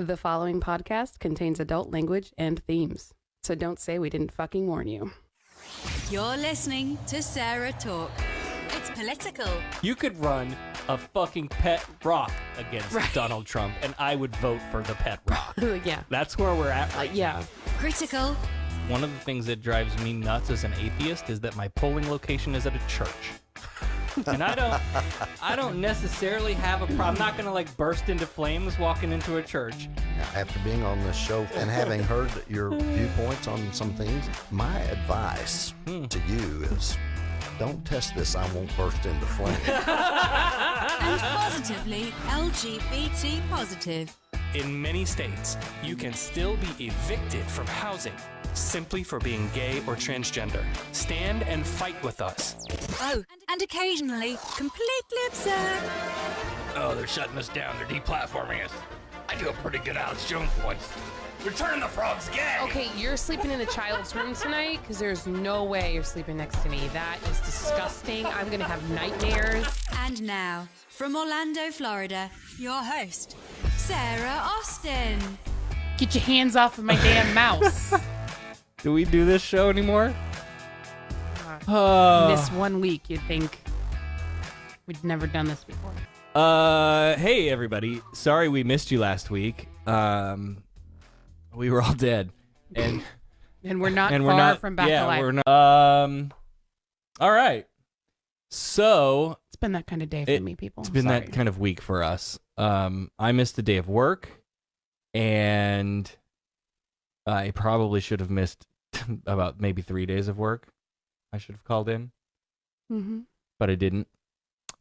The following podcast contains adult language and themes, so don't say we didn't fucking warn you. You're listening to SarahTalk. It's political. You could run a fucking pet rock against Donald Trump, and I would vote for the pet rock. Yeah. That's where we're at right Yeah. Critical. One of the things that drives me nuts as an atheist is that my polling location is at a church. And I don't necessarily have a problem. I'm not going to burst into flames walking into a church. After being on this show and having heard your viewpoints on some things, my advice to you is don't test this. I won't burst into flames. And positively LGBT positive. In many states, you can still be evicted from housing simply for being gay or transgender. Stand and fight with us. Oh, and occasionally completely absurd. Oh, they're shutting us down. They're deplatforming us. I do a pretty good Alex Jones voice. We're turning the frogs gay. Okay, you're sleeping in a child's room tonight because there's no way you're sleeping next to me. That is disgusting. I'm going to have nightmares. And now, from Orlando, Florida, your host, Sarah Austin. Get your hands off of my damn mouse. Do we do this show anymore? This 1 week, you'd think we'd never done this before. Hey everybody. Sorry we missed you last week. We were all dead. And And we're not and far we're not from back yeah, alive. we're not all right. So It's been that kind of day for me, people. it's been Sorry. that kind of week for us. I missed a day of work, and I probably should have missed about maybe 3 days of work. I should have called in, but I didn't.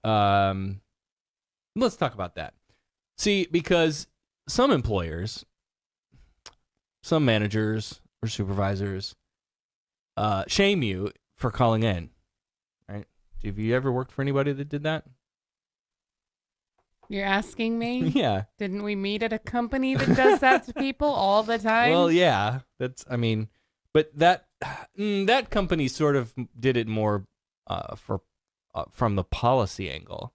Let's talk about that. See, because some employers, some managers or supervisors, shame you for calling in, right? Have you ever worked for anybody that did that? You're asking me? Yeah. Didn't we meet at a company that does that to people all the time? Well, yeah. But that company sort of did it more from the policy angle,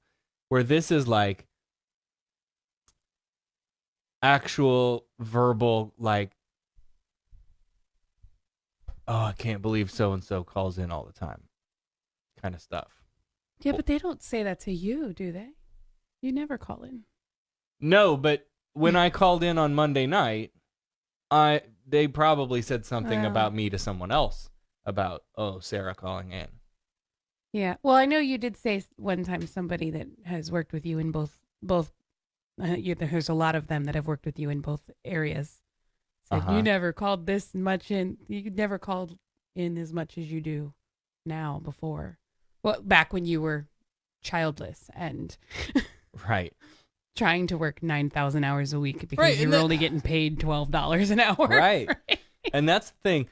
where this is like actual verbal, like, oh, I can't believe so-and-so calls in all the time kind of stuff. Yeah, but they don't say that to you, do they? You never call in. No, but when I called in on Monday night, they probably said something about me to someone else about, oh, Sarah calling in. Yeah. Well, I know you did say one time somebody that has worked with you in both. There's a lot of them that have worked with you in both areas. Said you never called this much in. You never called in as much as you do now before. Well, back when you were childless and Right. trying to work 9,000 hours a week because you were only getting paid $12 an hour. Right. And that's the thing.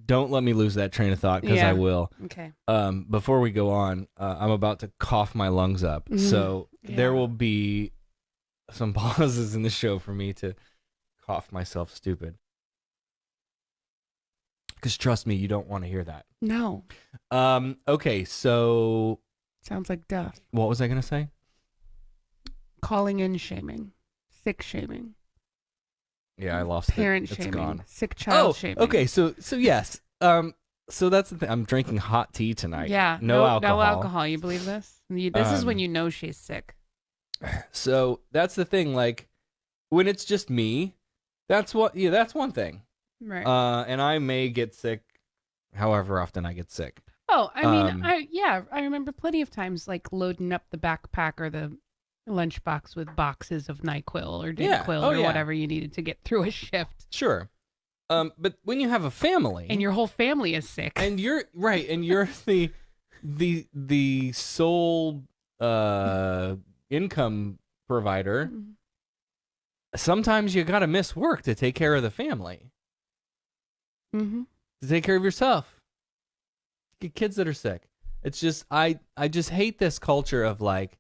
Don't let me lose that train of thought, because I will. Okay. Before we go on, I'm about to cough my lungs up. So there will be some pauses in the show for me to cough myself stupid. Because trust me, you don't want to hear that. No. Okay, so Sounds like Duff. what was I going to say? Calling in shaming. Sick shaming. Yeah, I lost Parent it. It's shaming. gone. Sick child shaming. Okay, so yes. So that's the thing. I'm drinking hot tea tonight. Yeah. No alcohol. No alcohol. You believe this? This is when you know she's sick. So that's the thing. Like, when it's just me, that's one thing. Right. And I may get sick however often I get sick. Oh, I mean, I remember plenty of times like loading up the backpack or the lunchbox with boxes of NyQuil or Dayquil or whatever you needed to get through a shift. Sure. But when you have a family And your whole family is sick. and you're right, and you're the sole income provider, sometimes you gotta miss work to take care of the family. Mm-hmm. To take care of yourself. Get kids that are sick. It's just I just hate this culture of like,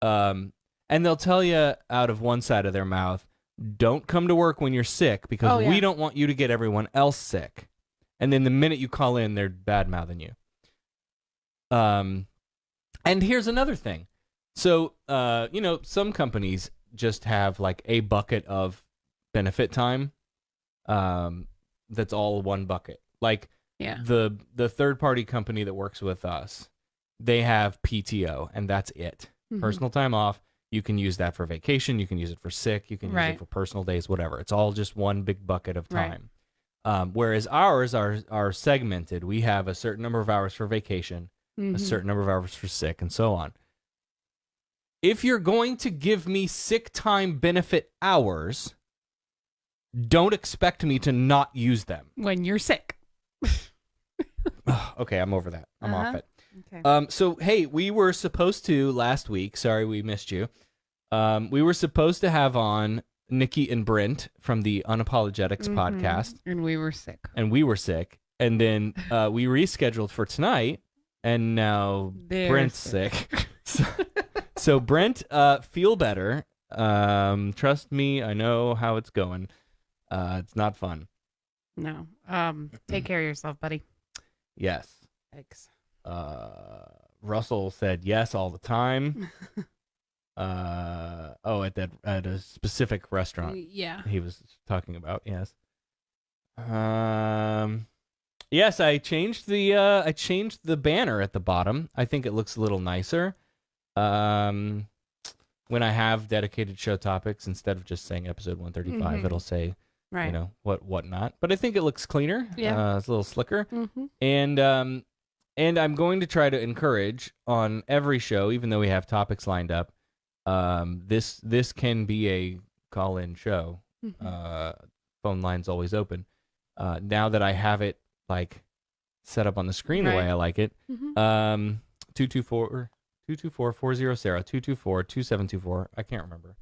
and they'll tell you out of one side of their mouth, don't come to work when you're sick because we don't want you to get everyone else sick. And then the minute you call in, they're bad-mouthing you. And here's another thing. So, some companies just have like a bucket of benefit time. That's all one bucket. Like the third party company that works with us, they have PTO and that's it. Personal time off. You can use that for vacation. You can use it for sick. You can use it for personal days, whatever. It's all just one big bucket of time. Whereas ours are segmented. We have a certain number of hours for vacation, a certain number of hours for sick, and so on. If you're going to give me sick time benefit hours, don't expect me to not use them. When you're sick. Okay, I'm over that. I'm off it. Okay. So, hey, we were supposed to last week. Sorry, we missed you. We were supposed to have on Nikki and Brent from the Unapologetics podcast. And we were sick. And then we rescheduled for tonight, and now Brent's sick. So Brent, feel better. Trust me, I know how it's going. It's not fun. No. Take care of yourself, buddy. Yes. Thanks. Russell said yes all the time. At a specific restaurant. Yeah. He was talking about, yes. Yes, I changed the banner at the bottom. I think it looks a little nicer. When I have dedicated show topics, instead of just saying episode 135, it'll say you know, whatnot. But I think it looks cleaner. Yeah. It's a little slicker. And I'm going to try to encourage on every show, even though we have topics lined up, this can be a call-in show. Phone line's always open. Now that I have it like set up on the screen the way I like it, 224-40 Sarah, 224-2724. I can't remember.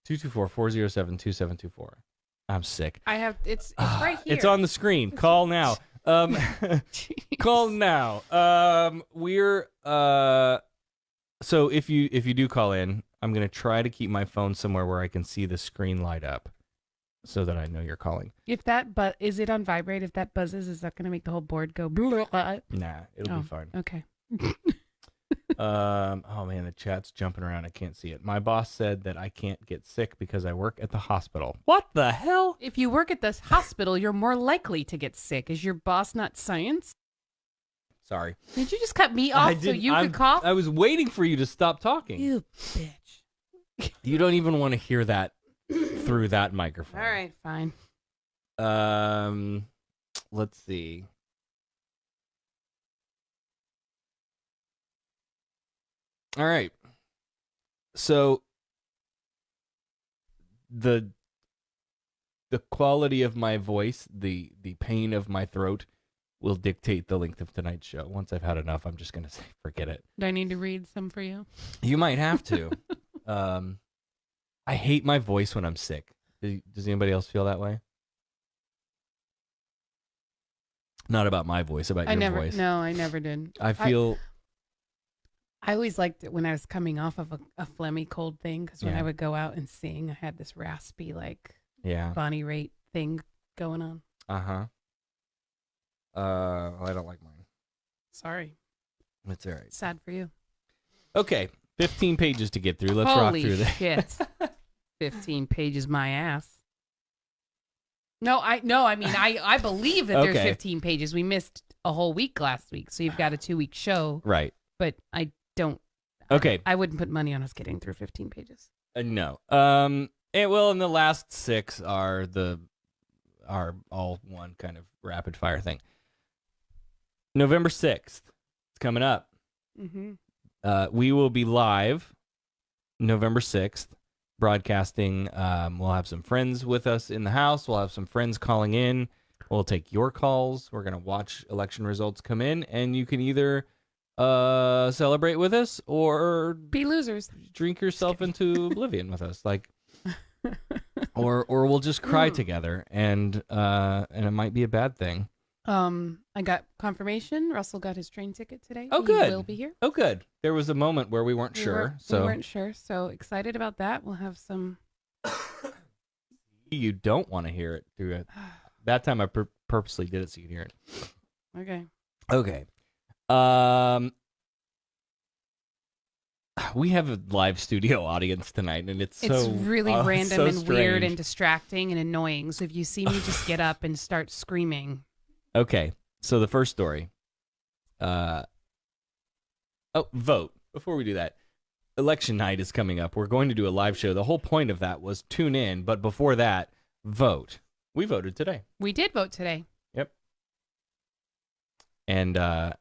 224-407-2724. I'm sick. It's right here. It's on the screen. Call now. Call now. We're so if you do call in, I'm gonna try to keep my phone somewhere where I can see the screen light up, so that I know you're calling. If that is it on vibrate? If that buzzes, is that gonna make the whole board go? Blah, blah? Nah, it'll be fine. Okay. Oh man, the chat's jumping around. I can't see it. My boss said that I can't get sick because I work at the hospital. What the hell? If you work at this hospital, you're more likely to get sick. Is your boss not science? Sorry. Did you just cut me off so you could cough? I was waiting for you to stop talking. You bitch. You don't even want to hear that through that microphone. All right, fine. Let's see. All right. So the quality of my voice, the pain of my throat will dictate the length of tonight's show. Once I've had enough, I'm just going to say forget it. Do I need to read some for you? You might have to. I hate my voice when I'm sick. Does anybody else feel that way? Not about my voice, about your voice. No, I never did. I always liked it when I was coming off of a phlegmy cold thing, because when I would go out and sing, I had this raspy, like, Bonnie Raitt thing going on. Well, I don't like mine. Sorry. It's all right. Sad for you. Okay, 15 pages to get through. Let's rock through this. Holy shit. 15 pages, my ass. I mean, I believe that there's 15 pages. We missed a whole week last week, so you've got a 2-week show. Right. But I don't. Okay. I wouldn't put money on us getting through 15 pages. No. And the last 6 are all one kind of rapid fire thing. November 6th. It's coming up. We will be live November 6th broadcasting. We'll have some friends with us in the house. We'll have some friends calling in. We'll take your calls. We're going to watch election results come in, and you can either celebrate with us or be losers, drink yourself into oblivion with us, like, or we'll just cry together, and it might be a bad thing. I got confirmation. Russell got his train ticket today. Oh, good. He will be here. Oh, good. There was a moment where we weren't sure. We weren't sure. So excited about that. We'll have some. You don't want to hear it through it. That time I purposely did it so you can hear it. Okay. Okay. We have a live studio audience tonight, and it's really random so and weird strange. and distracting and annoying. So if you see me, just get up and start screaming. Okay, so the first story. Vote. Before we do that, election night is coming up. We're going to do a live show. The whole point of that was tune in, but before that, vote. We voted today. We did vote today. Yep. And I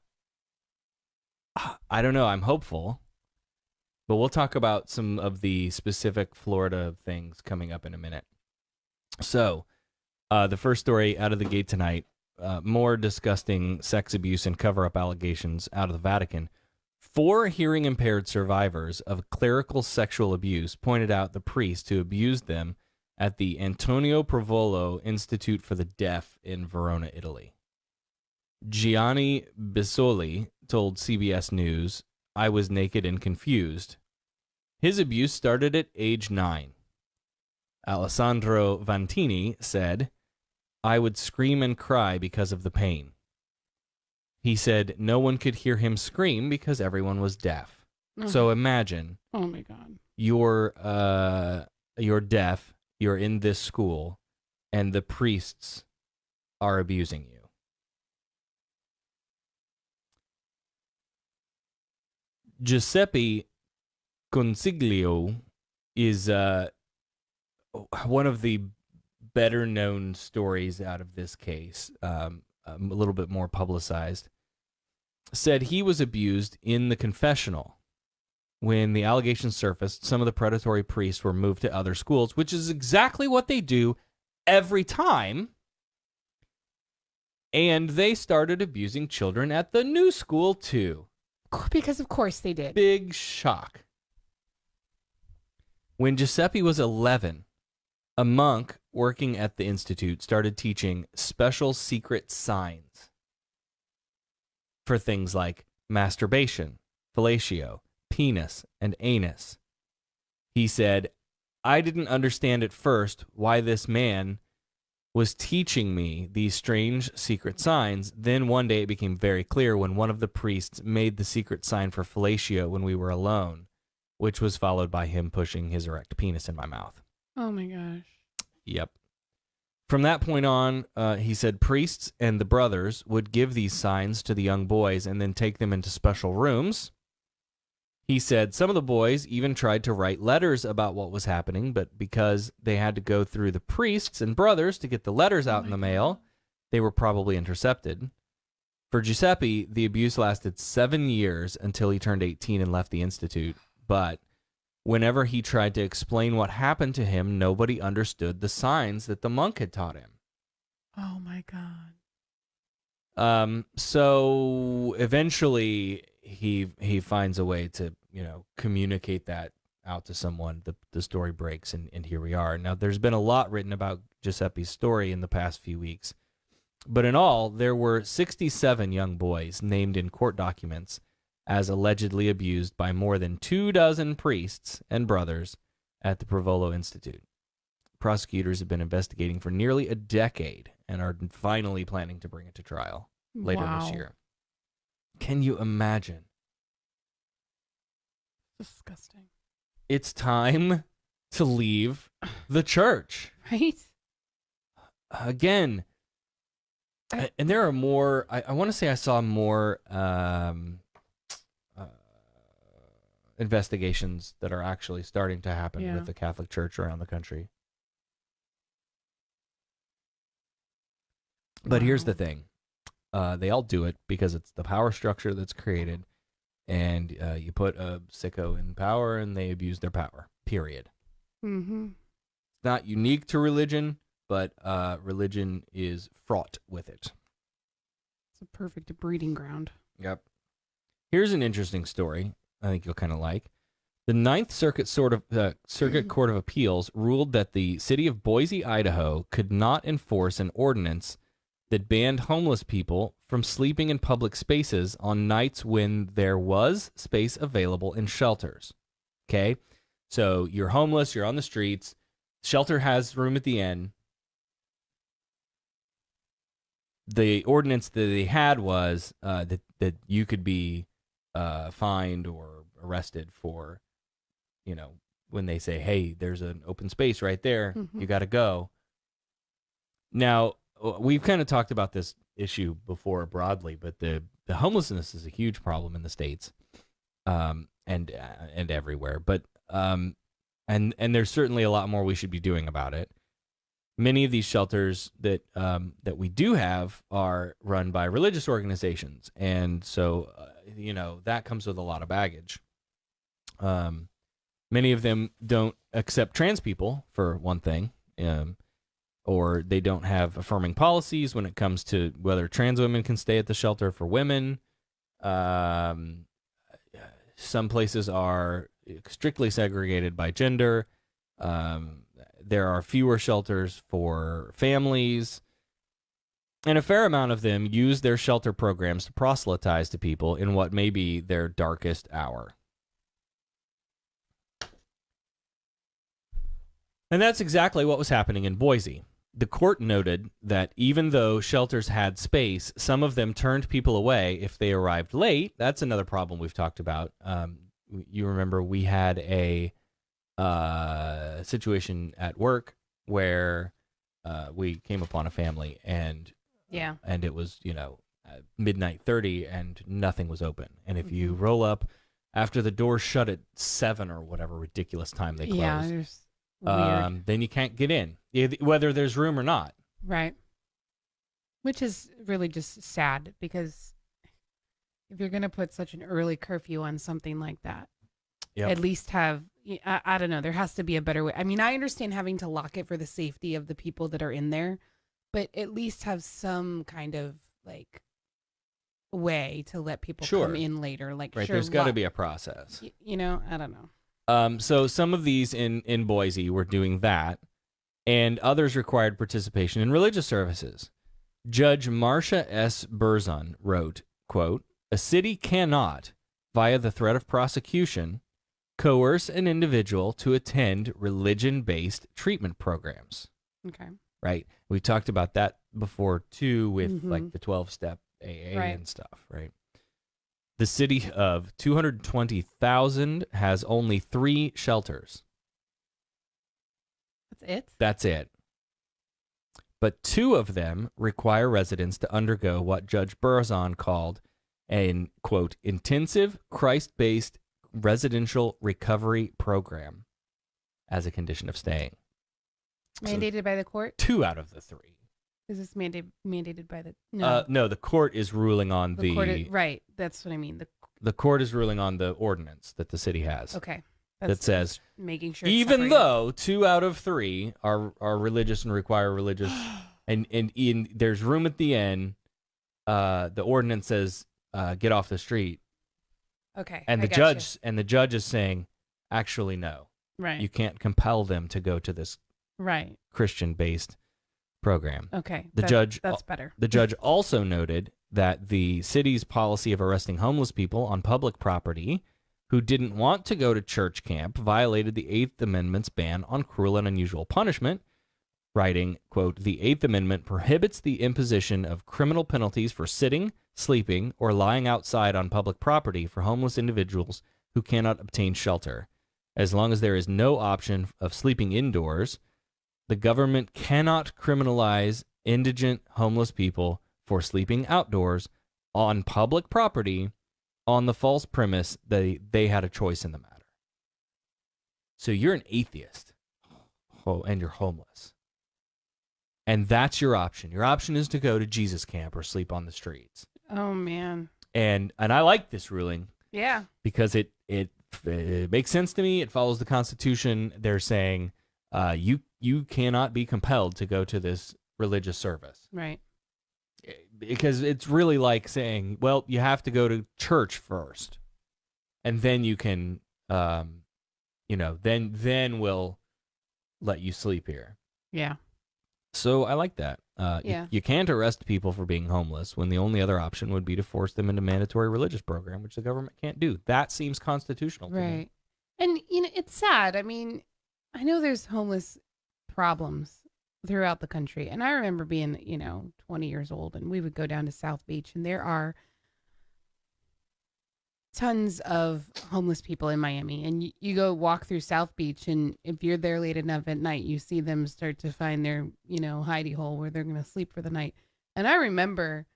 don't know. I'm hopeful. But we'll talk about some of the specific Florida things coming up in a minute. So, the first story out of the gate tonight, more disgusting sex abuse and cover-up allegations out of the Vatican. 4 hearing-impaired survivors of clerical sexual abuse pointed out the priest who abused them at the Antonio Provolo Institute for the Deaf in Verona, Italy. Gianni Bisoli told CBS News, "I was naked and confused." His abuse started at age 9. Alessandro Vantini said, "I would scream and cry because of the pain." He said no one could hear him scream because everyone was deaf. So imagine, Oh my God. you're deaf, you're in this school, and the priests are abusing you. Giuseppe Consiglio is one of the better known stories out of this case, a little bit more publicized. Said he was abused in the confessional. When the allegations surfaced, some of the predatory priests were moved to other schools, which is exactly what they do every time. And they started abusing children at the new school, too. Because of course they did. Big shock. When Giuseppe was 11, a monk working at the institute started teaching special secret signs for things like masturbation, fellatio, penis, and anus. He said, "I didn't understand at first why this man was teaching me these strange secret signs. Then one day it became very clear when one of the priests made the secret sign for fellatio when we were alone, which was followed by him pushing his erect penis in my mouth." Oh my gosh. Yep. From that point on, he said priests and the brothers would give these signs to the young boys and then take them into special rooms. He said some of the boys even tried to write letters about what was happening, but because they had to go through the priests and brothers to get the letters out in the mail, they were probably intercepted. For Giuseppe, the abuse lasted 7 years until he turned 18 and left the institute. But whenever he tried to explain what happened to him, nobody understood the signs that the monk had taught him. Oh my God. So eventually he finds a way to, communicate that out to someone. The story breaks, and here we are. Now, there's been a lot written about Giuseppe's story in the past few weeks. But in all, there were 67 young boys named in court documents as allegedly abused by more than 24 priests and brothers at the Provolo Institute. Prosecutors have been investigating for nearly a decade and are finally planning to bring it to trial later this year. Can you imagine? Disgusting. It's time to leave the church. Right? Again, and there are more, I want to say I saw more investigations that are actually starting to happen with the Catholic Church around the country. But here's the thing. They all do it because it's the power structure that's created, and you put a sicko in power and they abuse their power, period. Mm-hmm. It's not unique to religion, but religion is fraught with it. It's a perfect breeding ground. Yep. Here's an interesting story I think you'll kind of like. The Ninth Circuit Circuit Court of Appeals ruled that the city of Boise, Idaho, could not enforce an ordinance that banned homeless people from sleeping in public spaces on nights when there was space available in shelters. Okay? So you're homeless, you're on the streets, shelter has room at the end. The ordinance that they had was that you could be fined or arrested for, when they say, hey, there's an open space right there, you got to go. Now, we've kind of talked about this issue before broadly, but the homelessness is a huge problem in the States, and everywhere. But and there's certainly a lot more we should be doing about it. Many of these shelters that we do have are run by religious organizations, and so that comes with a lot of baggage. Many of them don't accept trans people, for one thing, or they don't have affirming policies when it comes to whether trans women can stay at the shelter for women. Some places are strictly segregated by gender. There are fewer shelters for families. And a fair amount of them use their shelter programs to proselytize to people in what may be their darkest hour. And that's exactly what was happening in Boise. The court noted that even though shelters had space, some of them turned people away if they arrived late. That's another problem we've talked about. You remember we had a situation at work where we came upon a family and it was, midnight 30 and nothing was open. And if you roll up after the doors shut at 7 or whatever ridiculous time they close, then you can't get in, whether there's room or not. Right. Which is really just sad, because if you're going to put such an early curfew on something like that, at least have, I don't know, there has to be a better way. I mean, I understand having to lock it for the safety of the people that are in there, but at least have some kind of way to let people come in later. There's got to be a process. I don't know. So some of these in Boise were doing that, and others required participation in religious services. Judge Marcia S. Berzon wrote, quote, "A city cannot, via the threat of prosecution, coerce an individual to attend religion-based treatment programs." Okay. Right? We talked about that before, too, with the 12-step AA and stuff, right? The city of 220,000 has only 3 shelters. That's it? That's it. But 2 of them require residents to undergo what Judge Berzon called an, quote, intensive Christ-based residential recovery program as a condition of staying. Mandated by the court? 2 out of the 3. Is this mandated by the... No, the court is ruling on right, that's what I mean. The court is ruling on the ordinance that the city has. Okay. That says, making sure even though 2 out of 3 are religious and require religious, and there's room at the end, the ordinance says, get off the street. Okay. And the judge is saying, actually, no. Right. You can't compel them to go to this Christian-based program. Okay. That's better. The judge also noted that the city's policy of arresting homeless people on public property who didn't want to go to church camp violated the 8th Amendment's ban on cruel and unusual punishment, writing, quote, "The 8th Amendment prohibits the imposition of criminal penalties for sitting, sleeping, or lying outside on public property for homeless individuals who cannot obtain shelter. As long as there is no option of sleeping indoors, the government cannot criminalize indigent homeless people for sleeping outdoors on public property on the false premise that they had a choice in the matter." So you're an atheist, and you're homeless. And that's your option. Your option is to go to Jesus camp or sleep on the streets. Oh, man. And I like this ruling. Yeah. Because it makes sense to me. It follows the Constitution. They're saying you cannot be compelled to go to this religious service. Right. Because it's really like saying, well, you have to go to church first, and then you can, then we'll let you sleep here. Yeah. So I like that. Yeah. You can't arrest people for being homeless when the only other option would be to force them into mandatory religious program, which the government can't do. That seems constitutional to me. Right. And, it's sad. I mean, I know there's homeless problems throughout the country. And I remember being, 20 years old, and we would go down to South Beach, and there are tons of homeless people in Miami, and you go walk through South Beach, and if you're there late enough at night, you see them start to find their, hidey hole where they're going to sleep for the night. And I remember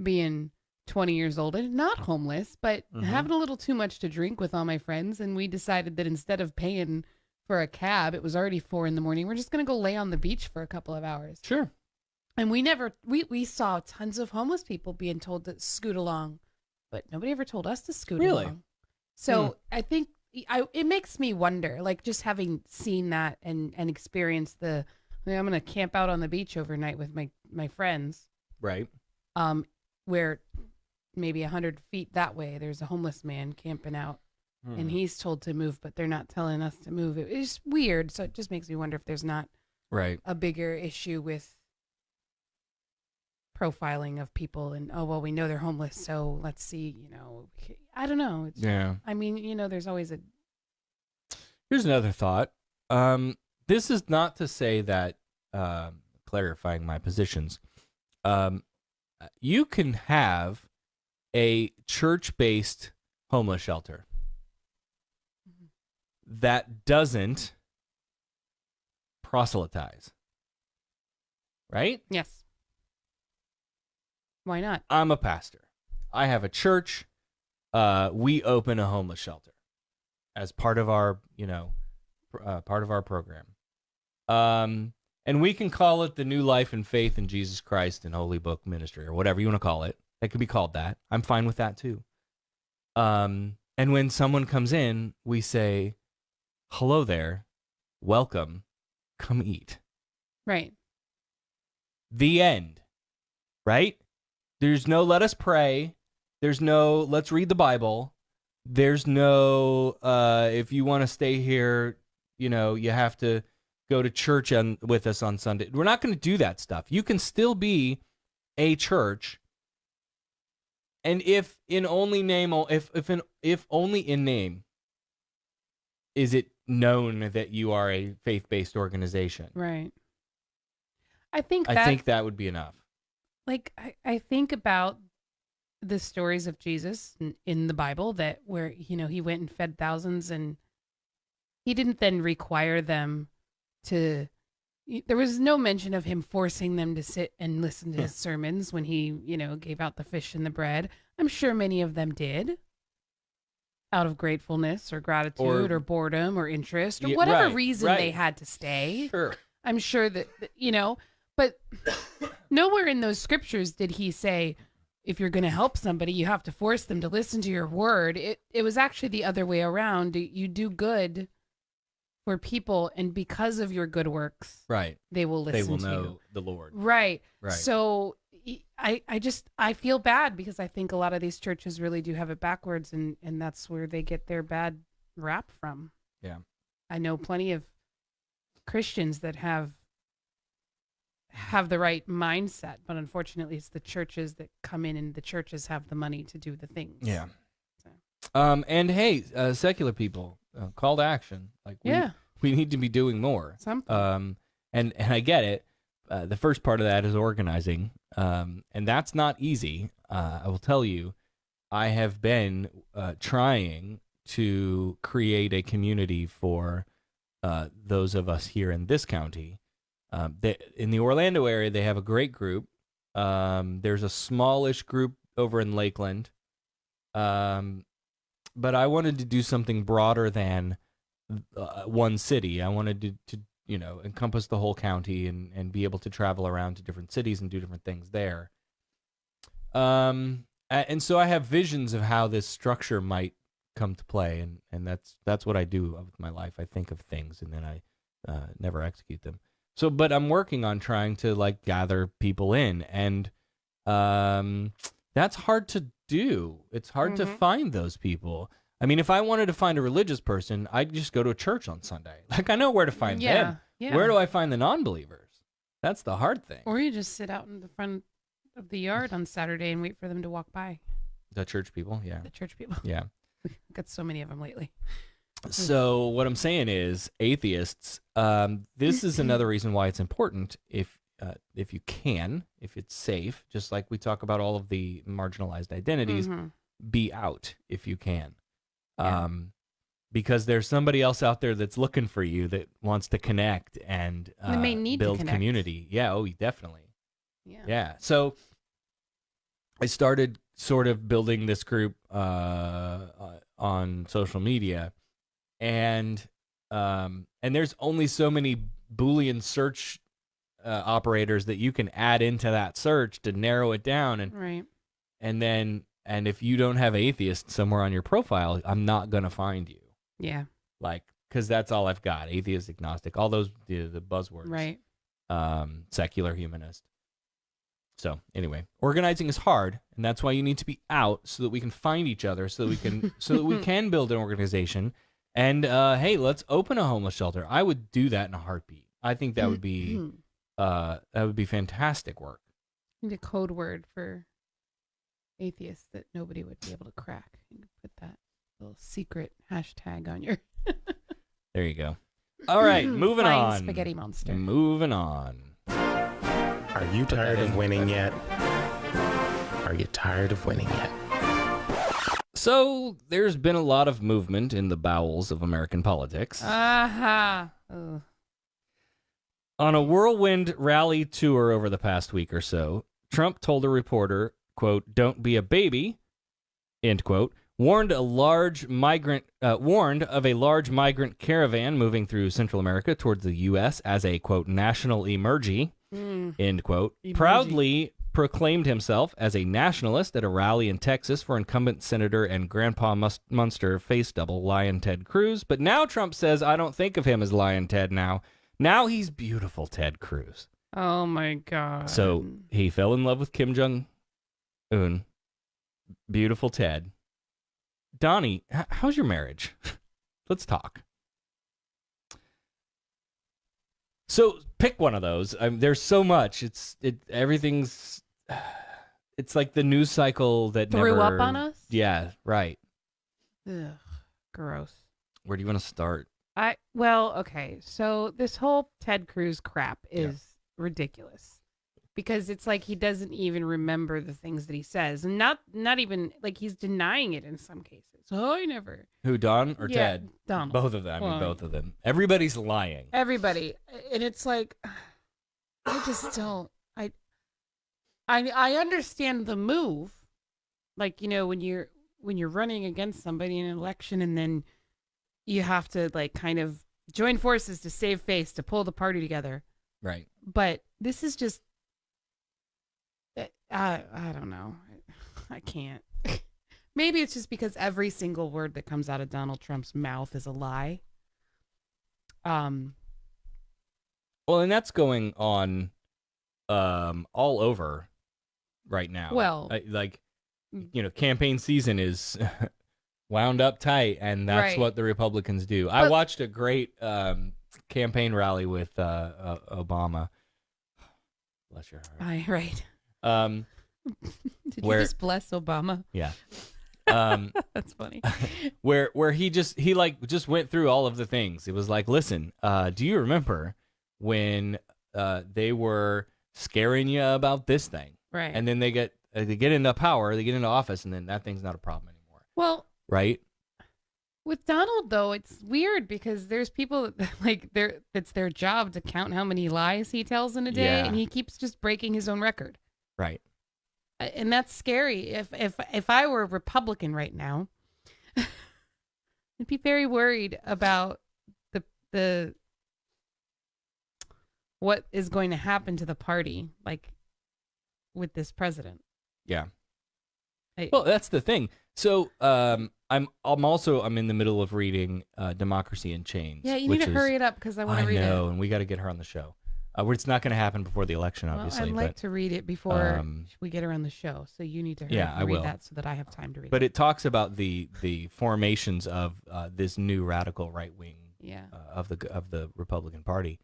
being 20 years old and not homeless, but having a little too much to drink with all my friends. And we decided that instead of paying for a cab, it was already 4 a.m. We're just going to go lay on the beach for a couple of hours. Sure. And we saw tons of homeless people being told to scoot along, but nobody ever told us to scoot along. So I think it makes me wonder, like, just having seen that and experienced I'm going to camp out on the beach overnight with my friends. Right. Where maybe 100 feet that way, there's a homeless man camping out, and he's told to move, but they're not telling us to move. It's weird. So it just makes me wonder if there's not a bigger issue with profiling of people, and we know they're homeless, so let's see, I don't know. I mean, there's always Here's another thought. This is not to say that, clarifying my positions, you can have a church-based homeless shelter that doesn't proselytize, right? Yes. Why not? I'm a pastor. I have a church. We open a homeless shelter as part of our, part of our program. And we can call it the New Life and Faith in Jesus Christ and Holy Book Ministry, or whatever you want to call it. It could be called that. I'm fine with that too. And when someone comes in, we say, "Hello there, welcome, come eat." Right. The end. Right? There's no "let us pray." There's no "let's read the Bible." There's no if you want to stay here, you have to go to church with us on Sunday. We're not going to do that stuff. You can still be a church, and if only in name is it known that you are a faith-based organization. Right. I think that would be enough. Like, I think about the stories of Jesus in the Bible where he went and fed thousands, and he didn't then require them to. There was no mention of him forcing them to sit and listen to his sermons when he, gave out the fish and the bread. I'm sure many of them did, out of gratefulness or gratitude or boredom or interest or whatever reason they had to stay. Sure. I'm sure that, but nowhere in those scriptures did he say, if you're going to help somebody, you have to force them to listen to your word. It was actually the other way around. You do good for people, and because of your good works, right, they will listen to you. They will know the Lord. Right. So I feel bad because I think a lot of these churches really do have it backwards, and that's where they get their bad rap from. Yeah. I know plenty of Christians that have the right mindset, but unfortunately it's the churches that come in, and the churches have the money to do the things. Yeah. So. And hey, secular people, call to action. Like we need to be doing more. Something. And I get it. The first part of that is organizing. And that's not easy. I will tell you, I have been trying to create a community for those of us here in this county. In the Orlando area, they have a great group. There's a smallish group over in Lakeland. But I wanted to do something broader than one city. I wanted to encompass the whole county and be able to travel around to different cities and do different things there. And so I have visions of how this structure might come to play, and that's what I do with my life. I think of things and then I never execute them. So, but I'm working on trying to gather people in, and that's hard to do. It's hard to find those people. I mean, if I wanted to find a religious person, I'd just go to a church on Sunday. I know where to find them. Yeah. Where do I find the non-believers? That's the hard thing. Or you just sit out in the front of the yard on Saturday and wait for them to walk by. The church people, yeah. The church people. Yeah. We've got so many of them lately. So what I'm saying is, atheists, this is another reason why it's important if you can, if it's safe, just like we talk about all of the marginalized identities, be out if you can. Yeah. Because there's somebody else out there that's looking for you that wants to connect and They may need to build connect. community. Yeah, definitely. Yeah. Yeah. So I started sort of building this group on social media, and there's only so many Boolean search operators that you can add into that search to narrow it down, Right. and if you don't have atheist somewhere on your profile, I'm not gonna find you. Yeah. Like, because that's all I've got: atheist, agnostic, all those the buzzwords. Right. Secular, humanist. So anyway, organizing is hard, and that's why you need to be out so that we can find each other, so that we can build an organization. And hey, let's open a homeless shelter. I would do that in a heartbeat. I think that would be fantastic work. Need a code word for atheists that nobody would be able to crack. You could put that little secret hashtag on your. There you go. All right, moving Flying on. spaghetti monster. Moving on. Are you tired of winning yet? Are you tired of winning yet? So there's been a lot of movement in the bowels of American politics. Aha. On a whirlwind rally tour over the past week or so, Trump told a reporter, quote, "Don't be a baby," end quote, warned of a large migrant caravan moving through Central America towards the U.S. as a, quote, national emergee, end quote, proudly proclaimed himself as a nationalist at a rally in Texas for incumbent Senator and Grandpa Munster face double Lion Ted Cruz. But now Trump says, I don't think of him as Lion Ted now. Now he's beautiful Ted Cruz. Oh, my God. So he fell in love with Kim Jong-un. Beautiful Ted. Donnie, how's your marriage? Let's talk. So pick one of those. There's so much. Everything's. It's like the news cycle that Threw never up on us? Yeah, right. Ugh, gross. Where do you want to start? Okay. So this whole Ted Cruz crap is ridiculous because it's like he doesn't even remember the things that he says, and not even like he's denying it in some cases. Oh, I never. Who, Don or Ted? Donald. Both of them. I mean, Well, both of them. Everybody's lying. Everybody, and it's like I just don't. I understand the move, like when you're running against somebody in an election, and then you have to like kind of join forces to save face to pull the party together. Right. But this is just, I don't know. I can't. Maybe it's just because every single word that comes out of Donald Trump's mouth is a lie. Well, and that's going on all over right now. Well, campaign season is wound up tight, and that's Right. what the Republicans do. I watched a great campaign rally with Obama. Bless your heart. Right. Did where- you just bless Obama? Yeah. That's funny. where he just went through all of the things. It was like, listen, do you remember when they were scaring you about this thing? Right. And then they get into power, they get into office, and then that thing's not a problem anymore. Well, Right? with Donald, though, it's weird because there's people that, it's their job to count how many lies he tells in a day, Yeah. and he keeps just breaking his own record. Right. And that's scary. If I were a Republican right now, I'd be very worried about the what is going to happen to the party, like with this president. Yeah. Well, that's the thing. So I'm in the middle of reading Democracy in Chains. Yeah, you need to hurry it up because I want to read I know, it. and we got to get her on the show. It's not going to happen before the election, Well, obviously. I'd like but to read it before um, we get her on the show. So you need to hurry Yeah, up I and read will. that so that I have time to read but it. it talks about the formations of this new radical right wing Yeah. of the Republican Party,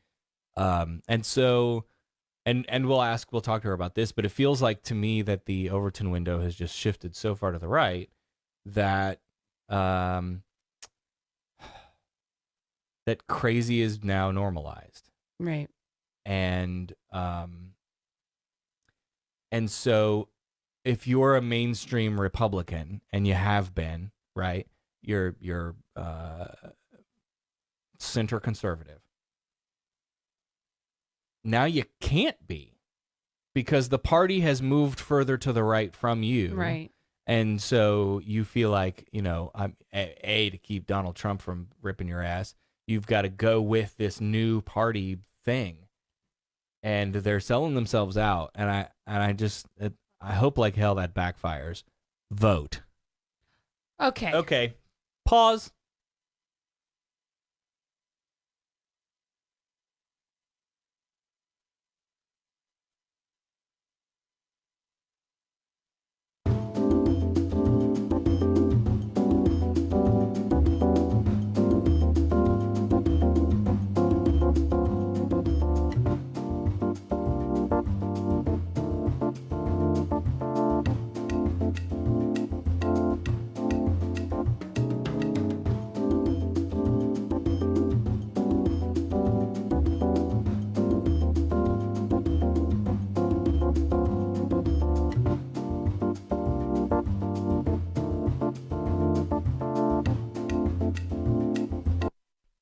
and so and we'll talk to her about this. But it feels like to me that the Overton window has just shifted so far to the right that that crazy is now normalized. Right. And so if you're a mainstream Republican, and you have been, right, you're center conservative. Now you can't be, because the party has moved further to the right from you. Right. And so you feel like, I'm to keep Donald Trump from ripping your ass, you've got to go with this new party thing. And they're selling themselves out. And I hope like hell that backfires. Vote. Okay. Okay. Pause.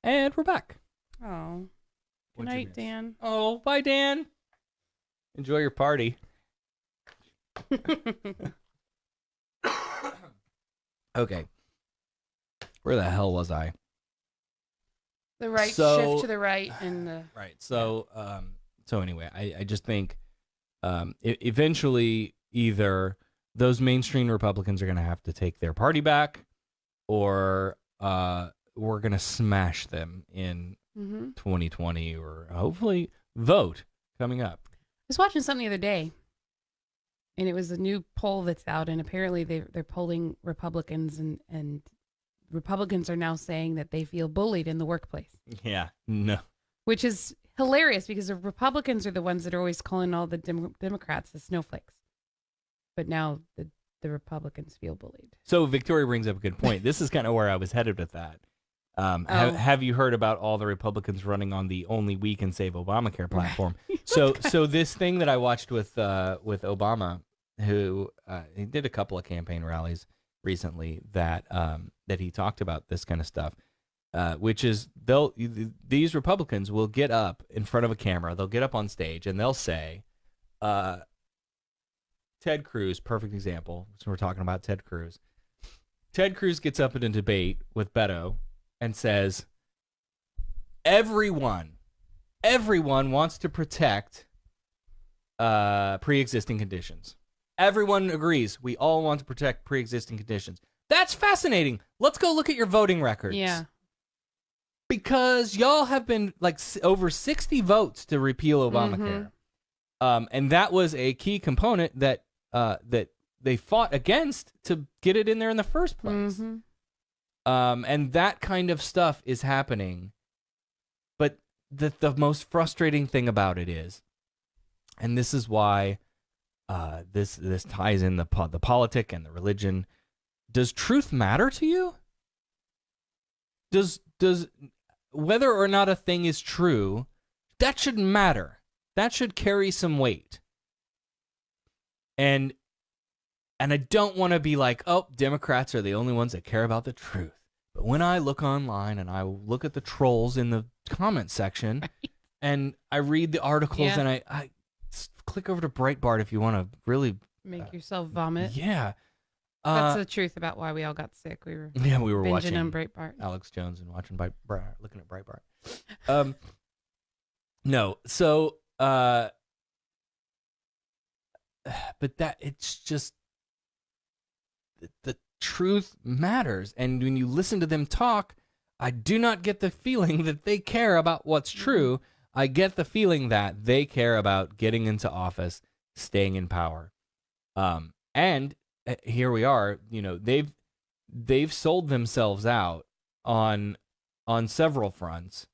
And we're back. Oh. Good What'd you night, miss? Dan. Oh, bye, Dan. Enjoy your party. Okay. Where the hell was I? The right shift to the right and the Right. So anyway, I just think eventually either those mainstream Republicans are going to have to take their party back, or we're going to smash them in 2020, or hopefully vote coming up. I was watching something the other day, and it was a new poll that's out, and apparently they're polling Republicans, and Republicans are now saying that they feel bullied in the workplace. Yeah, no. Which is hilarious, because the Republicans are the ones that are always calling all the Democrats the snowflakes. But now the Republicans feel bullied. So Victoria brings up a good point. This is kind of where I was headed with that. Have you heard about all the Republicans running on the Only We Can Save Obamacare platform? So this thing that I watched with Obama, who he did a couple of campaign rallies recently that he talked about this kind of stuff, which is these Republicans will get up in front of a camera, they'll get up on stage, and they'll say, Ted Cruz, perfect example. So we're talking about Ted Cruz. Ted Cruz gets up in a debate with Beto and says, everyone wants to protect pre-existing conditions. Everyone agrees. We all want to protect pre-existing conditions. That's fascinating. Let's go look at your voting records. Yeah. Because y'all have been like over 60 votes to repeal Obamacare. And that was a key component that they fought against to get it in there in the first place. And that kind of stuff is happening. But the most frustrating thing about it is, and this is why this ties in the politic and the religion, does truth matter to you? Does whether or not a thing is true, that shouldn't matter. That should carry some weight. And I don't want to be like, oh, Democrats are the only ones that care about the truth. But when I look online and I look at the trolls in the comment section, and I read the articles, and I click over to Breitbart if you want to really Make yourself vomit. Yeah. That's the truth about why we all got sick. We were binging watching on Breitbart. Alex Jones and looking at Breitbart. No, so but that it's just the truth matters, and when you listen to them talk, I do not get the feeling that they care about what's true. I get the feeling that they care about getting into office, staying in power, and here we are. You know, they've sold themselves out on several fronts,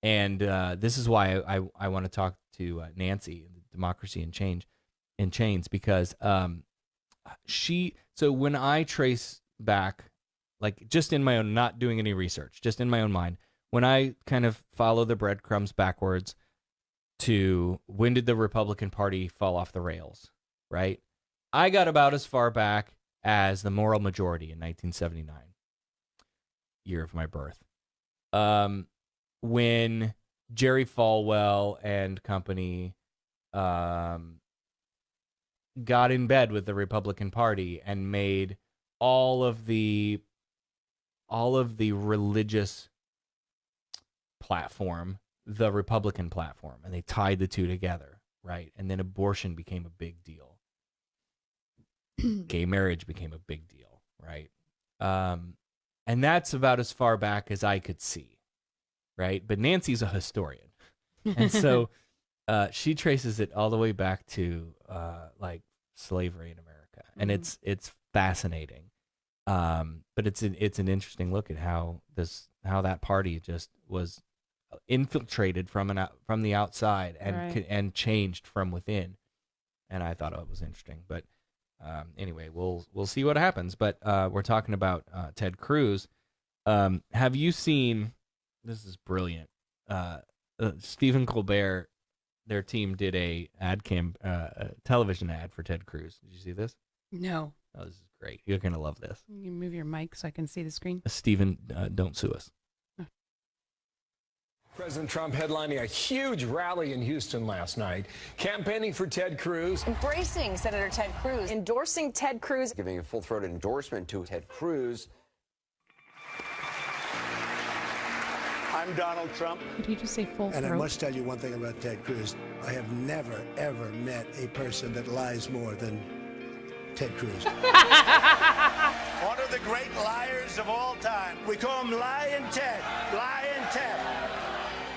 and this is why I want to talk to Nancy, Democracy in Chains, because so when I trace back, like just in my own, not doing any research, just in my own mind, when I kind of follow the breadcrumbs backwards to when did the Republican Party fall off the rails, right? I got about as far back as the moral majority in 1979, year of my birth, when Jerry Falwell and company got in bed with the Republican Party and made all of the religious platform the Republican platform, and they tied the two together, right? And then abortion became a big deal. Gay marriage became a big deal, right? And that's about as far back as I could see, right? But Nancy's a historian, and so she traces it all the way back to like slavery in America, and it's fascinating. But it's an interesting look at how that party just was infiltrated from the outside and changed from within, and I thought it was interesting. But anyway, we'll see what happens. But we're talking about Ted Cruz. Have you seen? This is brilliant. Stephen Colbert, their team did a television ad for Ted Cruz. Did you see this? No. Oh, this is great. You're gonna love this. You move your mic so I can see the screen. Stephen, don't sue us. President Trump headlining a huge rally in Houston last night, campaigning for Ted Cruz. Embracing Senator Ted Cruz, endorsing Ted Cruz. Giving a full-throated endorsement to Ted Cruz. I'm Donald Trump. Did you just say full throat? And I must tell you one thing about Ted Cruz. I have never, ever met a person that lies more than Ted Cruz. One of the great liars of all time. We call him Lying Ted. Lying Ted.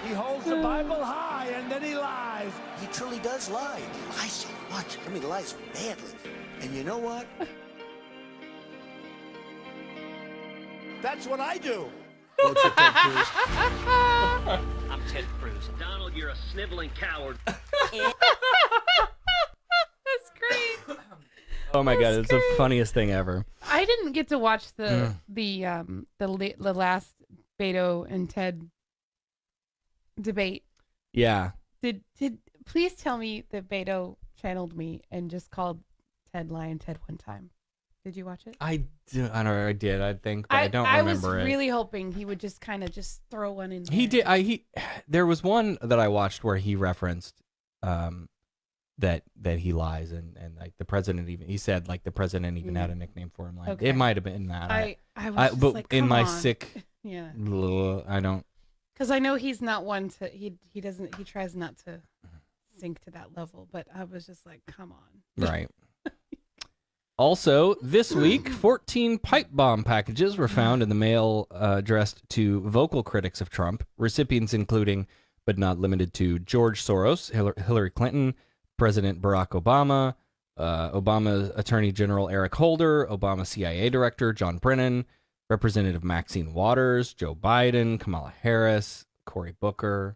He holds the Bible high and then he lies. He truly does lie. He lies so much. I mean, he lies badly. And you know what? That's what I do. Vote for Ted Cruz. I'm Ted Cruz. Donald, you're a sniveling coward. That's great. Oh my God, it's the funniest thing ever. I didn't get to watch the last Beto and Ted debate. Yeah. Did please tell me that Beto channeled me and just called Ted Lion Ted one time? Did you watch it? I did, I think, but I don't remember it. I was really hoping he would just kind of just throw one in there. He did. There was one that I watched where he referenced that he lies and like the president even, he said like the president even had a nickname for him. Like Okay. it might have been that. I was just but like, in come my on. sick, Yeah. I don't. Because I know he's not one to he tries not to sink to that level, but I was just like, come on. Right. Also, this week, 14 pipe bomb packages were found in the mail addressed to vocal critics of Trump, recipients including, but not limited to, George Soros, Hillary Clinton, President Barack Obama, Obama Attorney General Eric Holder, Obama CIA Director John Brennan, Representative Maxine Waters, Joe Biden, Kamala Harris, Cory Booker,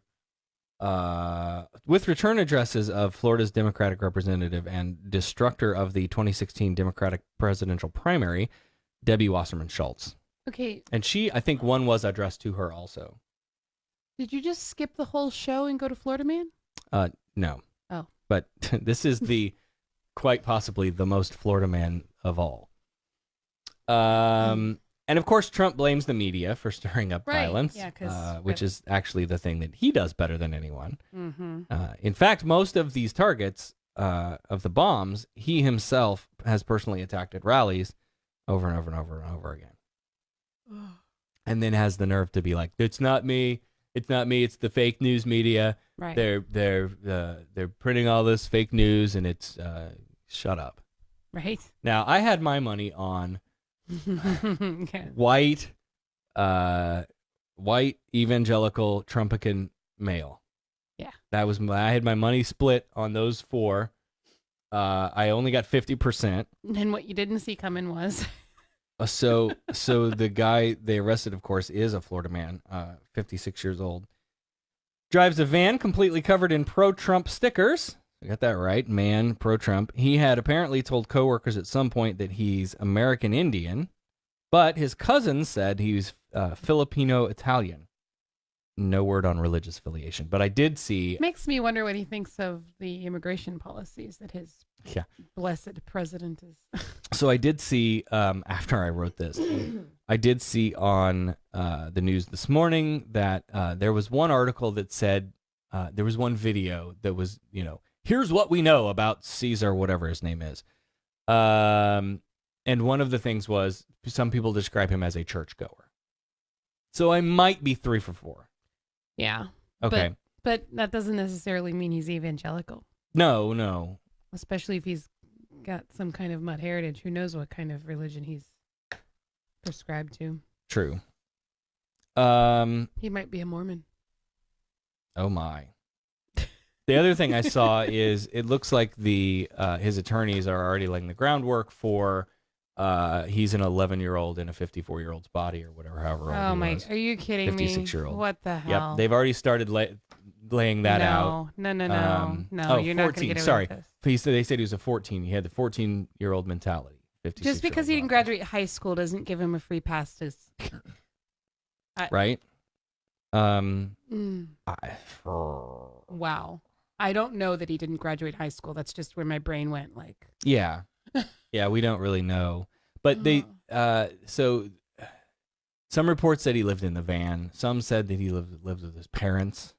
with return addresses of Florida's Democratic representative and destructor of the 2016 Democratic presidential primary, Debbie Wasserman Schultz. Okay. And I think one was addressed to her also. Did you just skip the whole show and go to Florida Man? No. Oh. But this is quite possibly the most Florida man of all. And of course, Trump blames the media for stirring up violence, which is actually the thing that he does better than anyone. Mm-hmm. In fact, most of these targets of the bombs, he himself has personally attacked at rallies over and over and over and over again. And then has the nerve to be like, "It's not me. It's not me. It's the fake news media. Right. They're printing all this fake news, and it's shut up." Right. Now, I had my money on Okay. white evangelical Trumpican male. Yeah. I had my money split on those four. I only got 50%. And what you didn't see coming was So the guy they arrested, of course, is a Florida man, 56 years old. Drives a van completely covered in pro-Trump stickers. I got that right, man, pro-Trump. He had apparently told coworkers at some point that he's American Indian, but his cousin said he was Filipino-Italian. No word on religious affiliation, but I did see... Makes me wonder what he thinks of the immigration policies that his Yeah. blessed president is. So I did see, after I wrote this, I did see on the news this morning that there was one article that said, there was one video that was, here's what we know about Caesar, whatever his name is. And one of the things was some people describe him as a churchgoer. So I might be 3 for 4. Yeah. Okay. But that doesn't necessarily mean he's evangelical. No. Especially if he's got some kind of mud heritage. Who knows what kind of religion he's prescribed to. True. He might be a Mormon. Oh my. The other thing I saw is it looks like his attorneys are already laying the groundwork for he's an 11-year-old in a 54-year-old's body or whatever, however old Oh he my, was. are you kidding me? 56-year-old. What the hell? Yep, they've already started laying that out. No, Oh, you're not going to 14, get away sorry. with this. They said he was a 14. He had the 14-year-old mentality. Just because he didn't graduate high school doesn't give him a free pass to... Right? Wow. I don't know that he didn't graduate high school. That's just where my brain went. Like, Yeah. Yeah, we don't really know. But so some reports said he lived in the van. Some said that he lived with his parents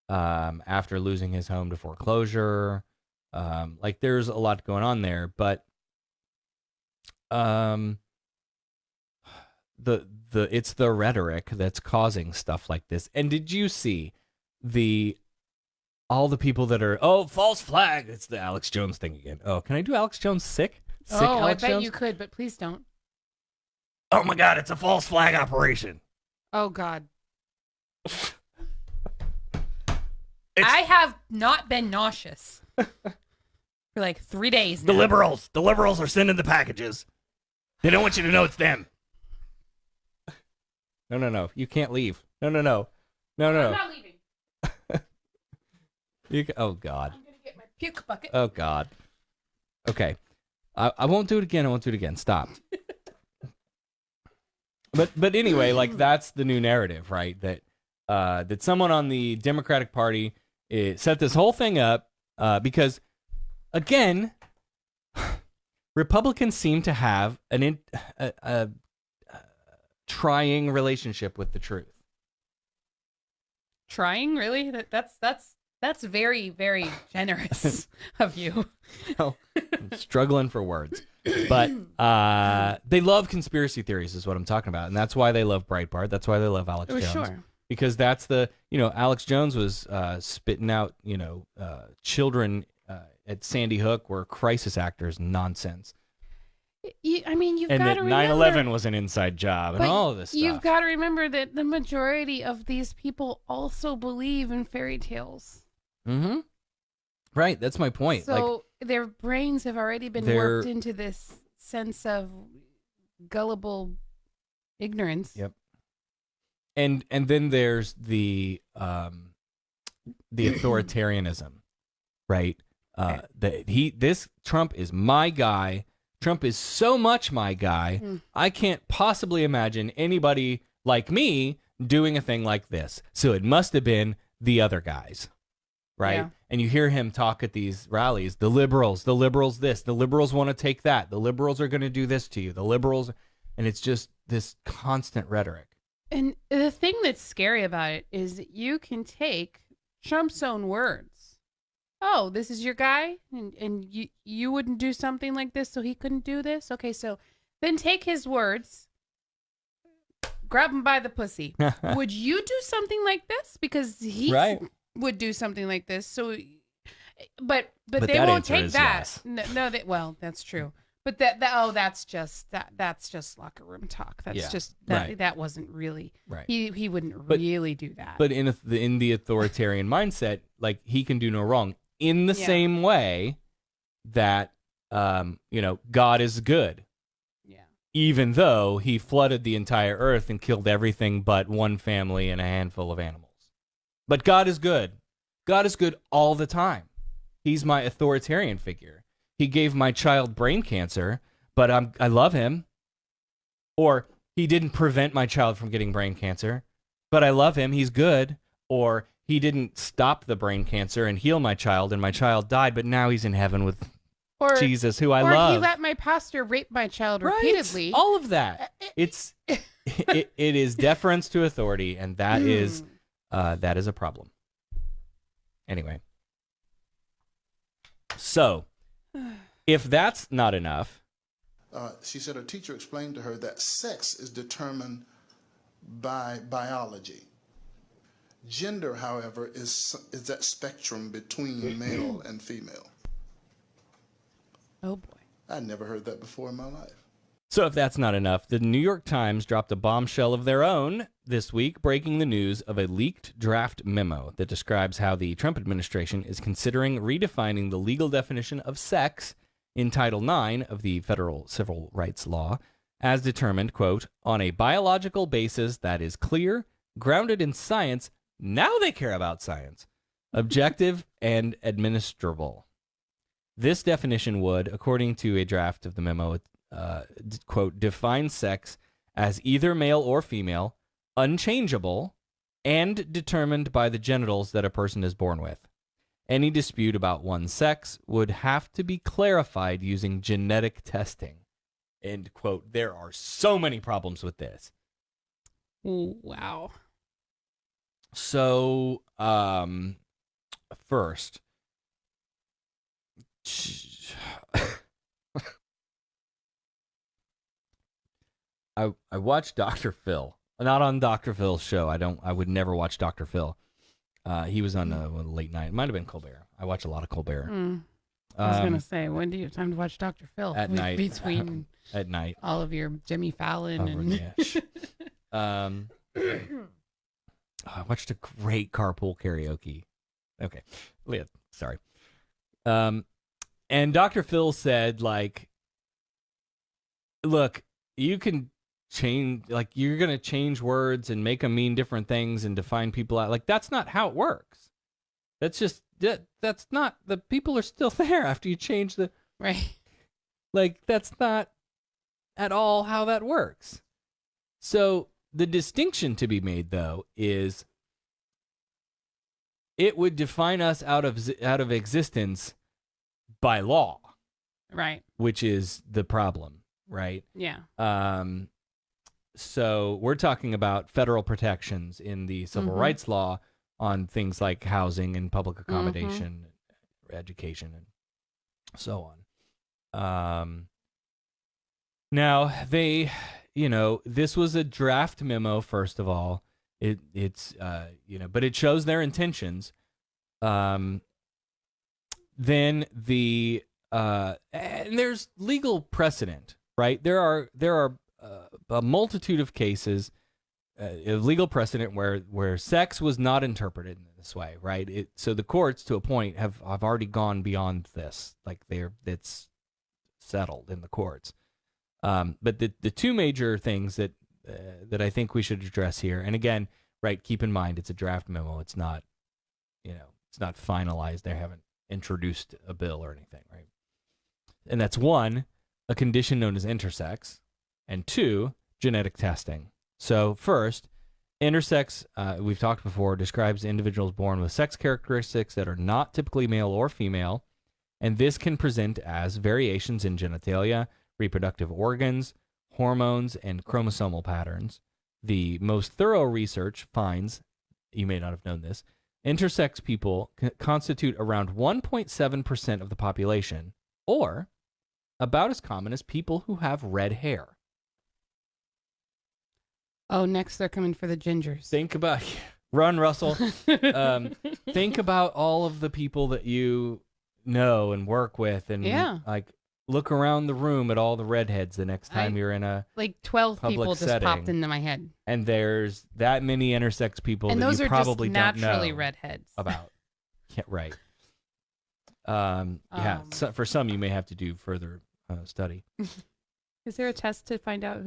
after losing his home to foreclosure. Like there's a lot going on there, but it's the rhetoric that's causing stuff like this. And did you see all the people that are false flag? It's the Alex Jones thing again. Oh, can I do Alex Jones sick? Alex I bet Jones? you could, but please don't. Oh my God, it's a false flag operation. Oh God. I have not been nauseous for like 3 days now. The liberals are sending the packages. They don't want you to know it's them. No. You can't leave. No. I'm not leaving. Oh God. I'm gonna get my puke bucket. Oh God. Okay. I won't do it again. Stop. But anyway, like that's the new narrative, right? That someone on the Democratic Party set this whole thing up because, again, Republicans seem to have a trying relationship with the truth. Trying, really? That's very, very generous of you. I'm struggling for words. But they love conspiracy theories is what I'm talking about. And that's why they love Breitbart. That's why they love Alex Jones. Sure. Because that's Alex Jones was spitting out, children at Sandy Hook were crisis actors nonsense. You've And got that to remember 9/11 was an inside job and all of this stuff. You've got to remember that the majority of these people also believe in fairy tales. Mm-hmm. Right, that's my point. So their brains have already been worked into this sense of gullible ignorance. Yep. And then there's the authoritarianism, right? This Trump is my guy. Trump is so much my guy. I can't possibly imagine anybody like me doing a thing like this. So it must have been the other guys. Right? Yeah. And you hear him talk at these rallies, the liberals this, the liberals want to take that, the liberals are going to do this to you, the liberals, and it's just this constant rhetoric. And the thing that's scary about it is that you can take Trump's own words. Oh, this is your guy? And you wouldn't do something like this so he couldn't do this? Okay, so then take his words, grab him by the pussy. Would you do something like this? Because he would do something like this. So, but they won't take that. Yes. Well, that's true. But that's just locker room talk. That's just that wasn't really right. He wouldn't really do that. But in the authoritarian mindset, like he can do no wrong. In the same way that God is good. Yeah. Even though he flooded the entire earth and killed everything but one family and a handful of animals. But God is good. God is good all the time. He's my authoritarian figure. He gave my child brain cancer, but I love him. Or he didn't prevent my child from getting brain cancer, but I love him. He's good. Or he didn't stop the brain cancer and heal my child, and my child died, but now he's in heaven with Or Jesus, who I or love. he let my pastor rape my child repeatedly. All of that. It is deference to authority, and that is a problem. Anyway, so if that's not enough, she said her teacher explained to her that sex is determined by biology. Gender, however, is that spectrum between male and female. Oh boy. I'd never heard that before in my life. so if that's not enough, the New York Times dropped a bombshell of their own this week, breaking the news of a leaked draft memo that describes how the Trump administration is considering redefining the legal definition of sex in Title IX of the federal civil rights law, as determined, quote, on a biological basis that is clear, grounded in science. Now they care about science. Objective and administrable. This definition would, according to a draft of the memo, quote, define sex as either male or female, unchangeable, and determined by the genitals that a person is born with. Any dispute about one's sex would have to be clarified using genetic testing. End quote. There are so many problems with this. Wow. So, first, I watched Dr. Phil. Not on Dr. Phil's show. I would never watch Dr. Phil. He was on a late night. It might have been Colbert. I watch a lot of Colbert. I was gonna say, when do you have time to watch Dr. Phil? At night. Between at night. all of your Jimmy Fallon and I watched a great carpool karaoke. Okay. Sorry. And Dr. Phil said, like, look, you can change, like, you're going to change words and make them mean different things and define people out. Like, that's not how it works. That's just, that's not, the people are still there after you change the, right. Like, that's not at all how that works. So the distinction to be made, though, is it would define us out of existence by law. Right. Which is the problem, right? Yeah. So we're talking about federal protections in the civil rights law on things like housing and public accommodation, education, and so on. Now, they, this was a draft memo, first of all. It's but it shows their intentions. Then and there's legal precedent, right? There are a multitude of cases of legal precedent where sex was not interpreted in this way, right? So the courts, to a point, have already gone beyond this. Like it's settled in the courts. But the two major things that I think we should address here, and again, right, keep in mind it's a draft memo. It's not, it's not finalized. They haven't introduced a bill or anything, right? And that's one, a condition known as intersex, and two, genetic testing. So first, intersex, we've talked before, describes individuals born with sex characteristics that are not typically male or female, and this can present as variations in genitalia, reproductive organs, hormones, and chromosomal patterns. The most thorough research finds, you may not have known this, intersex people constitute around 1.7% of the population, or about as common as people who have red hair. Oh, next they're coming for the gingers. Think about, run, Russell. Think about all of the people that you know and work with, and like look around the room at all the redheads the next time you're in a like 12 public people just setting, popped into my head, and there's that many intersex people and that those you are probably just don't naturally know redheads about. Yeah, right. So for some you may have to do further study. Is there a test to find out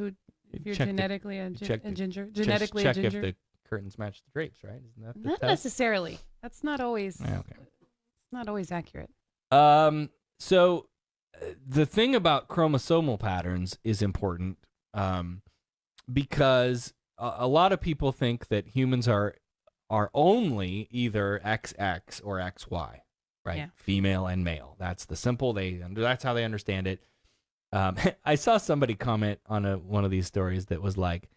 if you're genetically a ginger? Genetically check if the curtains match the drapes, right? Isn't that the not test? necessarily. That's not always. Yeah, okay. It's not always accurate. So the thing about chromosomal patterns is important because a lot of people think that humans are only either XX or XY, right? Yeah. Female and male. That's the simple. That's how they understand it. I saw somebody comment on one of these stories that was like,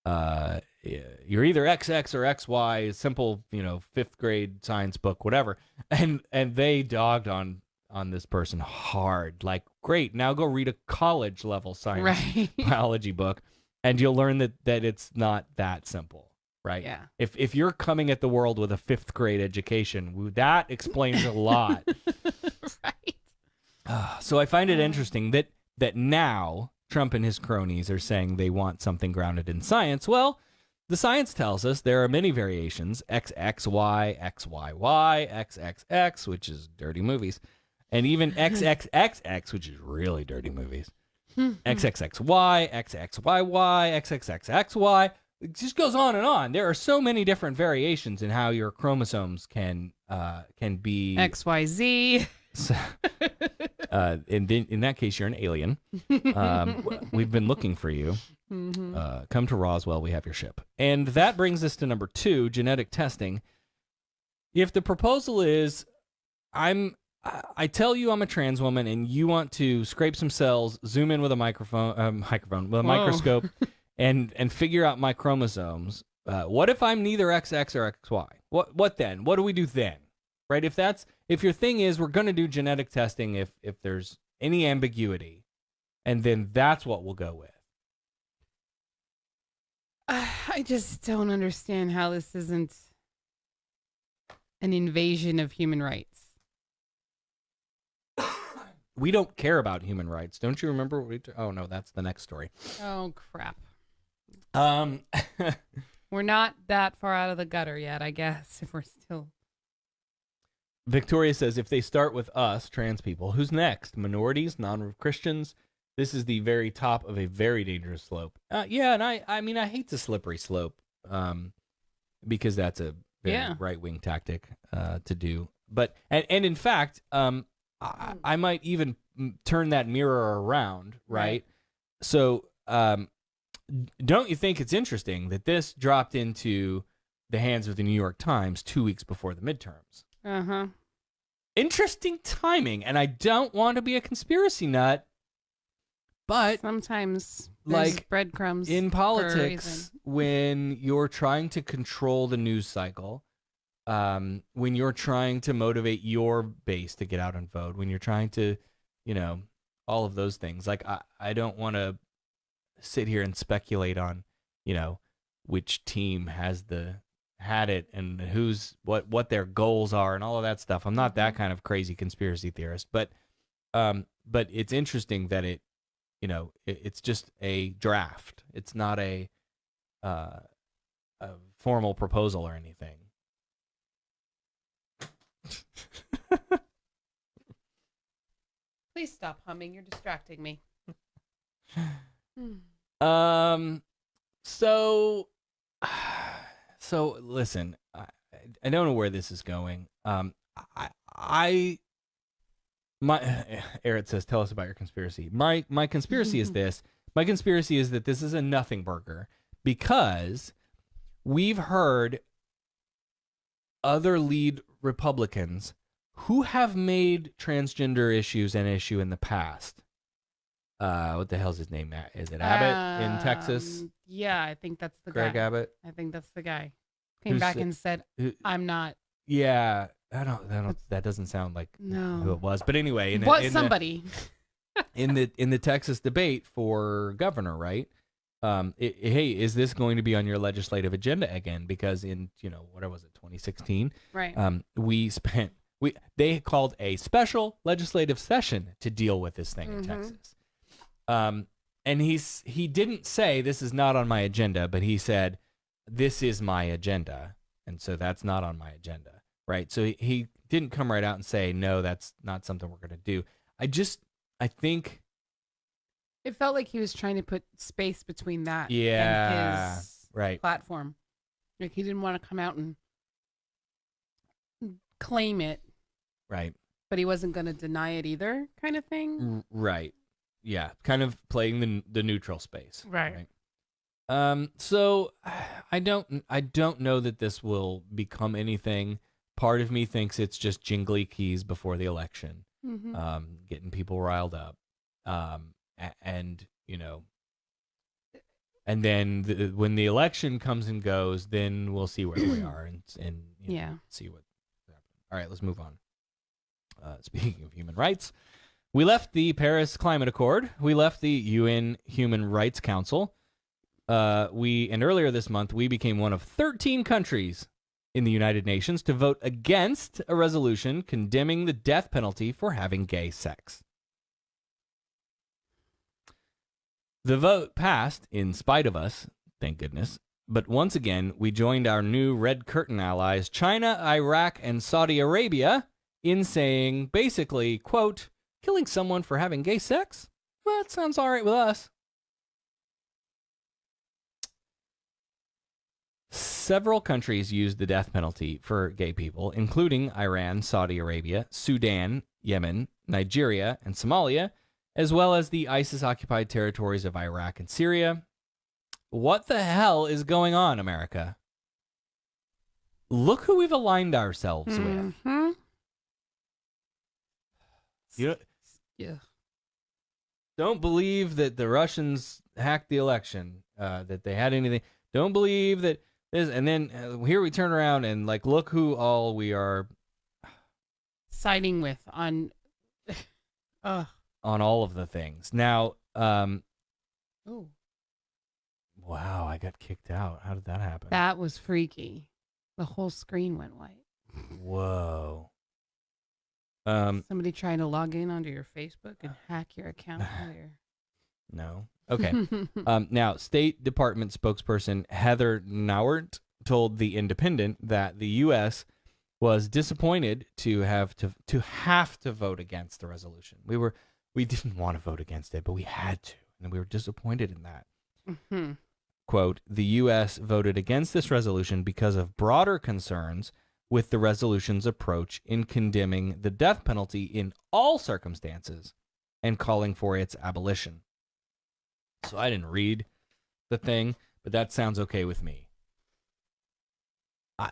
you're either XX or XY, simple, 5th grade science book, whatever. And they dogged on this person hard. Like, great, now go read a college level science biology book, and you'll learn that it's not that simple, right? Yeah. If you're coming at the world with a 5th grade education, that explains a lot. Right. So I find it interesting that now Trump and his cronies are saying they want something grounded in science. Well, the science tells us there are many variations, XXY, XYY, XXX, which is dirty movies, and even XXXX, which is really dirty movies. XXXY, XXYY, XXXXY. It just goes on and on. There are so many different variations in how your chromosomes can be XYZ. In that case, you're an alien. We've been looking for you. Come to Roswell. We have your ship. And that brings us to number 2, genetic testing. If the proposal is, I tell you I'm a trans woman, and you want to scrape some cells, zoom in with a microscope, and figure out my chromosomes. What if I'm neither XX or XY? What then? What do we do then? Right? If your thing is we're going to do genetic testing if there's any ambiguity, and then that's what we'll go with. I just don't understand how this isn't an invasion of human rights. We don't care about human rights. Don't you remember? Oh, no, that's the next story. Oh, crap. We're not that far out of the gutter yet, I guess, if we're still... Victoria says, if they start with us, trans people, who's next? Minorities, non-Christians? This is the very top of a very dangerous slope. Yeah, and I hate the slippery slope because that's a very right-wing tactic to do. But and in fact, I might even turn that mirror around, right? So don't you think it's interesting that this dropped into the hands of the New York Times 2 weeks before the midterms? Uh-huh. Interesting timing, and I don't want to be a conspiracy nut, but sometimes there's like breadcrumbs in politics, when you're trying to control the news cycle, when you're trying to motivate your base to get out and vote, when you're trying to, all of those things. Like I don't want to sit here and speculate on, which team had it and who's what their goals are and all of that stuff. I'm not that kind of crazy conspiracy theorist, but it's interesting that it's just a draft. It's not a formal proposal or anything. Please stop humming. You're distracting me. So listen, I don't know where this is going. Eric says, tell us about your conspiracy. My conspiracy is this. My conspiracy is that this is a nothing burger because we've heard other lead Republicans who have made transgender issues an issue in the past. What the hell's his name? Is it Abbott in Texas? Yeah, I think that's the Greg guy. Abbott? I think that's the guy. Came back and said, I'm not. Yeah, that doesn't sound like who it was. But anyway, somebody in the Texas debate for governor, right? Hey, is this going to be on your legislative agenda again? Because in what was it, 2016? Right. They called a special legislative session to deal with this thing in Texas. And he didn't say this is not on my agenda, but he said this is my agenda, and so that's not on my agenda, right? So he didn't come right out and say no, that's not something we're going to do. I think it felt like he was trying to put space between that and his right platform. Like he didn't want to come out and claim it, right? But he wasn't going to deny it either, kind of thing. Right. Yeah, kind of playing the neutral space. Right. So I don't know that this will become anything, part of me thinks it's just jingly keys before the election, getting people riled up. And you know, and then when the election comes and goes, then we'll see where we are and you know, see what happens. All right, let's move on. Speaking of human rights, we left the Paris Climate Accord. We left the UN Human Rights Council. And earlier this month, we became one of 13 countries in the United Nations to vote against a resolution condemning the death penalty for having gay sex. The vote passed in spite of us, thank goodness. But once again, we joined our new Red Curtain allies, China, Iraq, and Saudi Arabia, in saying, basically, quote, killing someone for having gay sex? Well, that sounds all right with us. Several countries used the death penalty for gay people, including Iran, Saudi Arabia, Sudan, Yemen, Nigeria, and Somalia, as well as the ISIS-occupied territories of Iraq and Syria. What the hell is going on, America? Look who we've aligned ourselves with. Don't believe that the Russians hacked the election, that they had anything. Don't believe that this, and then here we turn around and like, look who all we are siding with on all of the things. Now, oh, wow, I got kicked out. How did that happen? That was freaky. The whole screen went white. Whoa. Somebody trying to log in onto your Facebook and hack your account earlier. No. Okay. Now, State Department spokesperson Heather Nauert told The Independent that the U.S. was disappointed to have to vote against the resolution. We didn't want to vote against it, but we had to, and we were disappointed in that. Quote, the U.S. voted against this resolution because of broader concerns with the resolution's approach in condemning the death penalty in all circumstances and calling for its abolition. So I didn't read the thing, but that sounds okay with me.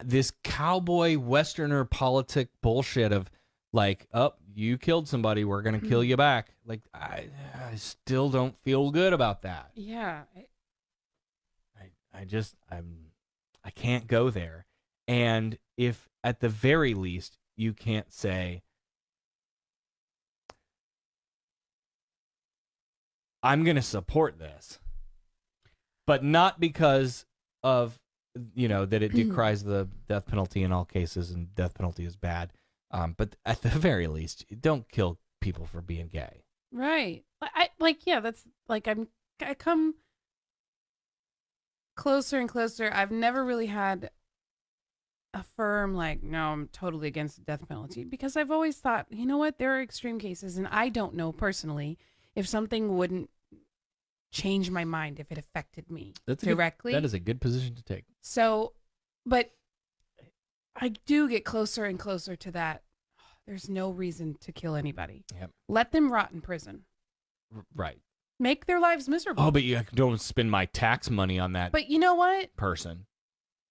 This cowboy Westerner politic bullshit of like, oh, you killed somebody, we're going to kill you back. Like, I still don't feel good about that. Yeah. I can't go there. And if at the very least you can't say, I'm going to support this, but not because of, that it decries the death penalty in all cases and death penalty is bad. But at the very least, don't kill people for being gay. Right. That's like, I come closer and closer. I've never really had a firm like, no, I'm totally against the death penalty, because I've always thought, you know what, there are extreme cases, and I don't know personally if something wouldn't change my mind if it affected me directly. That is a good position to take. So, but I do get closer and closer to that. There's no reason to kill anybody. Yep. Let them rot in prison. Right. Make their lives miserable. Oh, but you don't spend my tax money on that. But you know what? Person.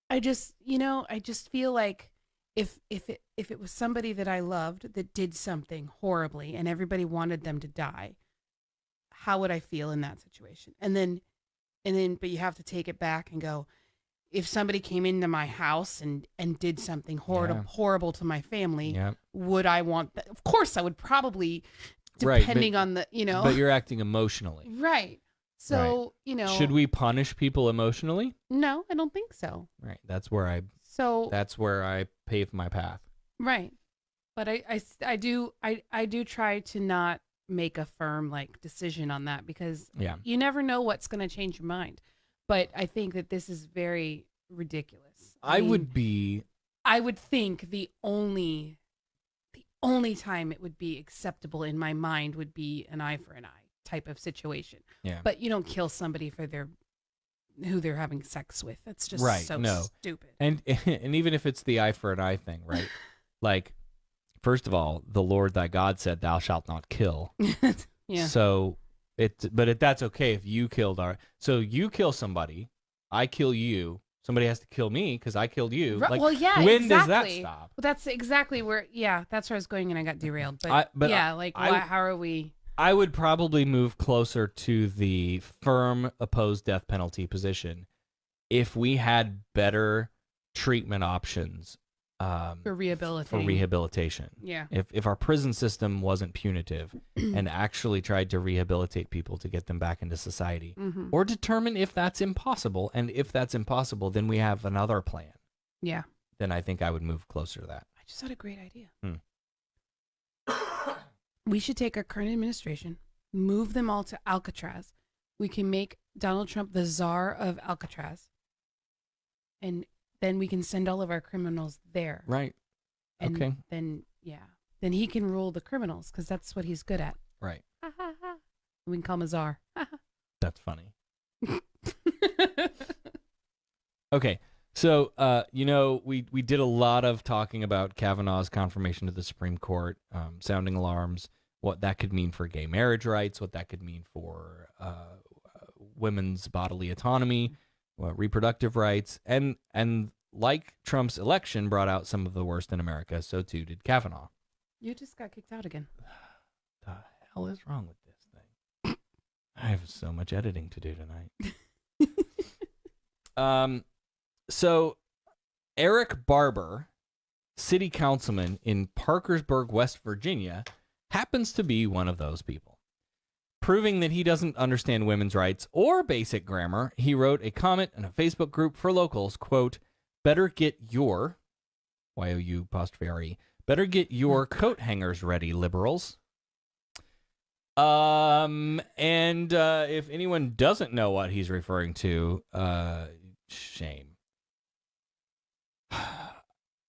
I just feel like if it was somebody that I loved that did something horribly and everybody wanted them to die, how would I feel in that situation? And then, but you have to take it back and go, if somebody came into my house and did something horrible to my family, would I want that? Of course I would, probably, depending on the, But you're acting emotionally. Right. So, Should we punish people emotionally? No, I don't think so. Right. That's where I pave my path. Right. But I do try to not make a firm decision on that, because you never know what's going to change your mind. But I think that this is very ridiculous. I would think the only time it would be acceptable in my mind would be an eye for an eye type of situation. Yeah. But you don't kill somebody for who they're having sex with. That's just stupid. And even if it's the eye for an eye thing, right? Like, first of all, the Lord thy God said, "Thou shalt not kill." Yeah. So that's okay if you killed so you kill somebody, I kill you. Somebody has to kill me because I killed you. Right, Like, well, yeah, when exactly. does that stop? Well, that's exactly where. Yeah, that's where I was going, and I got derailed. But how are we? I would probably move closer to the firm opposed death penalty position if we had better treatment options For rehabilitation. Yeah. If our prison system wasn't punitive and actually tried to rehabilitate people to get them back into society, or determine if that's impossible, and if that's impossible, then we have another plan. Yeah. Then I think I would move closer to that. I just had a great idea. We should take our current administration, move them all to Alcatraz. We can make Donald Trump the czar of Alcatraz. And then we can send all of our criminals there. Right. And okay. Then he can rule the criminals because that's what he's good at. Right. We can call him a czar. That's funny. Okay. So, we did a lot of talking about Kavanaugh's confirmation to the Supreme Court, sounding alarms, what that could mean for gay marriage rights, what that could mean for women's bodily autonomy, reproductive rights, and like Trump's election brought out some of the worst in America, so too did Kavanaugh. You just got kicked out again. The hell is wrong with this thing? I have so much editing to do tonight. So Eric Barber, city councilman in Parkersburg, West Virginia, happens to be one of those people. Proving that he doesn't understand women's rights or basic grammar, he wrote a comment in a Facebook group for locals, quote, "Better get your, Y-O-U-R-E, better get your coat hangers ready, liberals." And if anyone doesn't know what he's referring to, shame.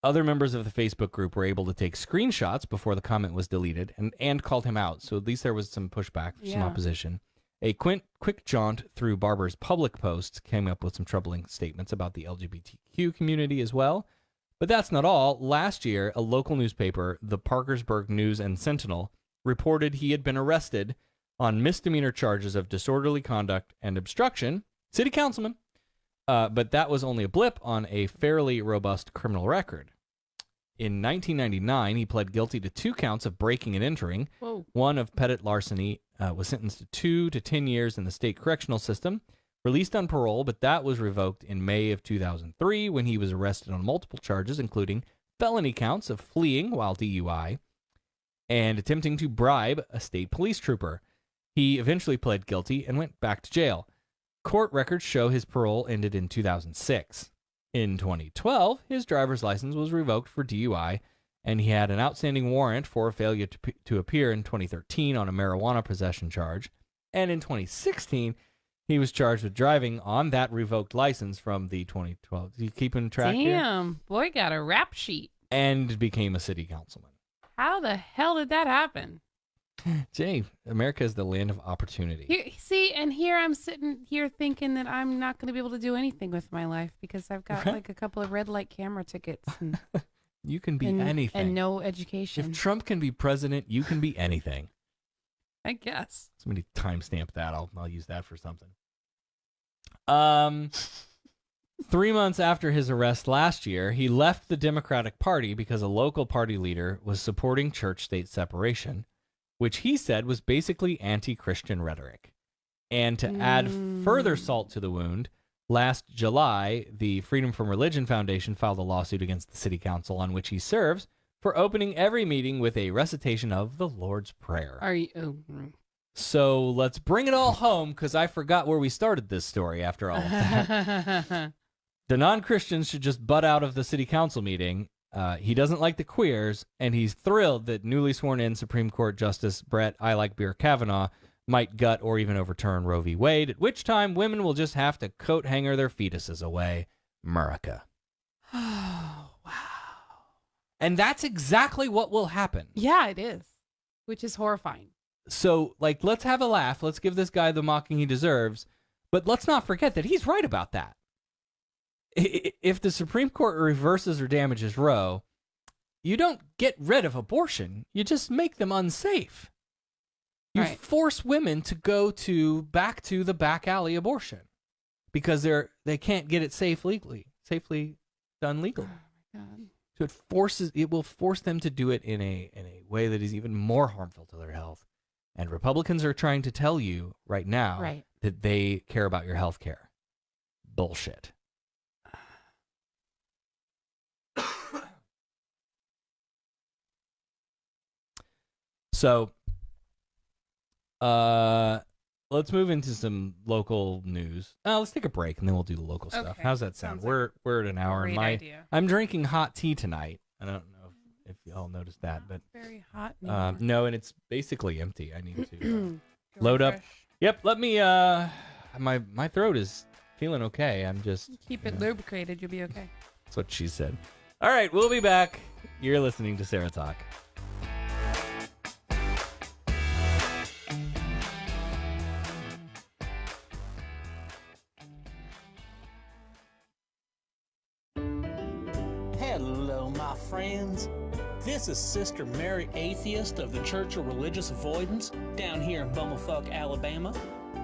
Other members of the Facebook group were able to take screenshots before the comment was deleted and called him out. So at least there was some pushback, some opposition. A quick jaunt through Barber's public posts came up with some troubling statements about the LGBTQ community as well. But that's not all. Last year, a local newspaper, the Parkersburg News and Sentinel, reported he had been arrested on misdemeanor charges of disorderly conduct and obstruction. City councilman. But that was only a blip on a fairly robust criminal record. In 1999, he pled guilty to 2 counts of breaking and entering. Whoa. One of petty larceny, was sentenced to 2 to 10 years in the state correctional system, released on parole, but that was revoked in May of 2003 when he was arrested on multiple charges, including felony counts of fleeing while DUI and attempting to bribe a state police trooper. He eventually pled guilty and went back to jail. Court records show his parole ended in 2006. In 2012, his driver's license was revoked for DUI, and he had an outstanding warrant for failure to appear in 2013 on a marijuana possession charge. And in 2016, he was charged with driving on that revoked license from the 2012. You keeping track here? Damn, boy got a rap sheet. And became a city councilman. How the hell did that happen? Jay, America is the land of opportunity. Here I'm sitting here thinking that I'm not going to be able to do anything with my life because I've got like a couple of red light camera tickets. And, you can be anything. And no education. If Trump can be president, you can be anything. I guess. Somebody timestamp that. I'll use that for something. 3 months after his arrest last year, he left the Democratic Party because a local party leader was supporting church-state separation, which he said was basically anti-Christian rhetoric. And to add further salt to the wound, last July, the Freedom from Religion Foundation filed a lawsuit against the city council on which he serves for opening every meeting with a recitation of the Lord's Prayer. So let's bring it all home, because I forgot where we started this story after all of that. The non-Christians should just butt out of the city council meeting. He doesn't like the queers, and he's thrilled that newly sworn-in Supreme Court Justice Brett I Like Beer Kavanaugh might gut or even overturn Roe v. Wade, at which time women will just have to coat hanger their fetuses away. America. Oh, wow. And that's exactly what will happen. Yeah, it is, which is horrifying. So, let's have a laugh. Let's give this guy the mocking he deserves, but let's not forget that he's right about that. If the Supreme Court reverses or damages Roe, you don't get rid of abortion. You just make them unsafe. You force women to go back to the back alley abortion because they can't get it safely done legally. Oh my God. So it will force them to do it in a way that is even more harmful to their health. And Republicans are trying to tell you right now that they care about your health care. Bullshit. So, let's move into some local news. Let's take a break and then we'll do the local stuff. Okay. How's that sound? Sounds We're at an hour. great idea. I'm drinking hot tea tonight. I don't know if y'all noticed that, but Very hot. no, and it's basically empty. I need to load up. Yep, let me. My throat is feeling okay. I'm just Keep it lubricated. You'll be okay. That's what she said. All right, we'll be back. You're listening to Sarah Talk. Hello, my friends. This is Sister Mary Atheist of the Church of Religious Avoidance down here in Bumblefuck, Alabama.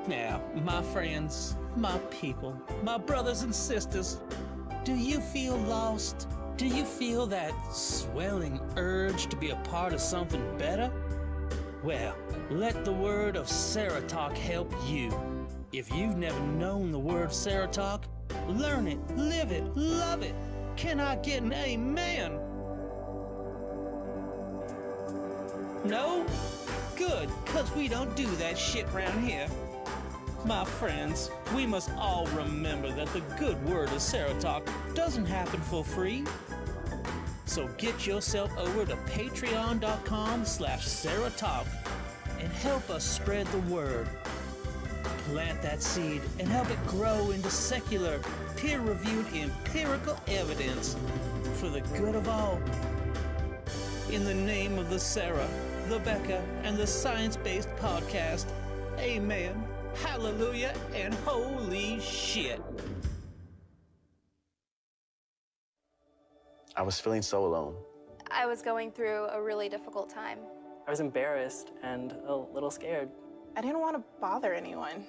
Now, my friends, my people, my brothers and sisters, do you feel lost? Do you feel that swelling urge to be a part of something better? Well, let the word of SarahTalk help you. If you've never known the word SarahTalk, learn it, live it, love it. Can I get an amen? No? Good, 'cause we don't do that shit around here. My friends, we must all remember that the good word of SarahTalk doesn't happen for free. So get yourself over to patreon.com/SarahTalk and help us spread the word. Plant that seed and help it grow into secular, peer-reviewed empirical evidence for the good of all. In the name of the Sarah, the Becca, and the science-based podcast, amen, hallelujah, and holy shit. I was feeling so alone. I was going through a really difficult time. I was embarrassed and a little scared. I didn't want to bother anyone.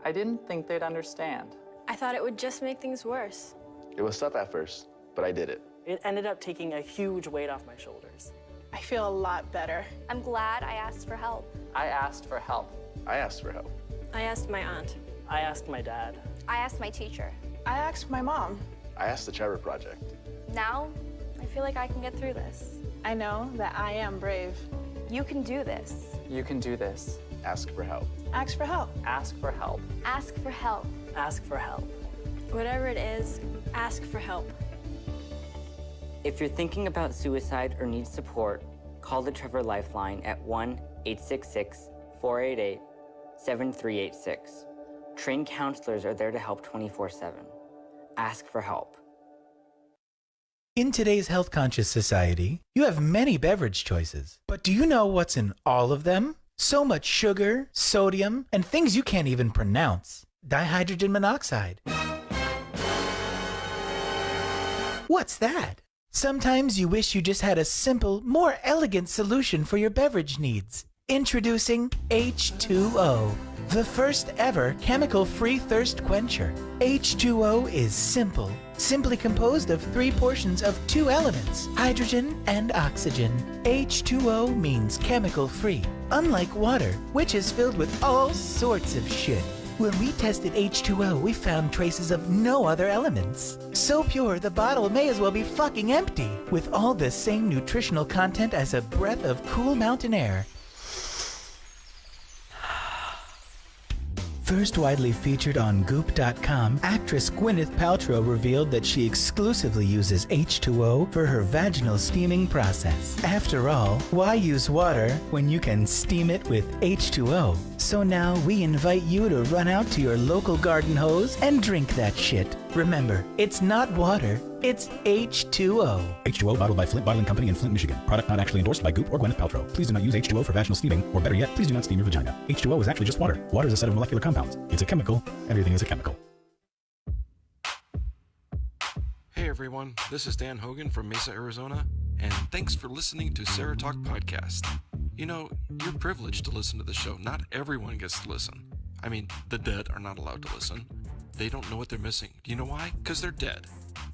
I didn't think they'd understand. I thought it would just make things worse. It was tough at first, but I did it. It ended up taking a huge weight off my shoulders. I feel a lot better. I'm glad I asked for help. I asked for help. I asked for help. I asked my aunt. I asked my dad. I asked my teacher. I asked my mom. I asked the Trevor Project. Now, I feel like I can get through this. I know that I am brave. You can do this. You can do this. Ask for help. Ask for help. Ask for help. Ask for help. Ask for help. Whatever it is, ask for help. If you're thinking about suicide or need support, call the Trevor Lifeline at 1-866-488-7386. Trained counselors are there to help 24/7. Ask for help. In today's health-conscious society, you have many beverage choices. But do you know what's in all of them? So much sugar, sodium, and things you can't even pronounce. Dihydrogen monoxide. What's that? Sometimes you wish you just had a simple, more elegant solution for your beverage needs. Introducing H2O, the first ever chemical-free thirst quencher. H2O is simple, simply composed of 3 portions of 2 elements, hydrogen and oxygen. H2O means chemical-free, unlike water, which is filled with all sorts of shit. When we tested H2O, we found traces of no other elements. So pure, the bottle may as well be fucking empty, with all the same nutritional content as a breath of cool mountain air. First widely featured on Goop.com, actress Gwyneth Paltrow revealed that she exclusively uses H2O for her vaginal steaming process. After all, why use water when you can steam it with H2O? So now we invite you to run out to your local garden hose and drink that shit. Remember, it's not water, it's H2O. H2O bottled by Flint Bottling Company in Flint, Michigan. Product not actually endorsed by Goop or Gwyneth Paltrow. Please do not use H2O for vaginal steaming, or better yet, please do not steam your vagina. H2O is actually just water. Water is a set of molecular compounds. It's a chemical. Everything is a chemical. Hey everyone, this is Dan Hogan from Mesa, Arizona, and thanks for listening to Sarah Talk Podcast. You know, you're privileged to listen to the show. Not everyone gets to listen. I mean, the dead are not allowed to listen. they don't know what they're missing. Do you know why? Because they're dead.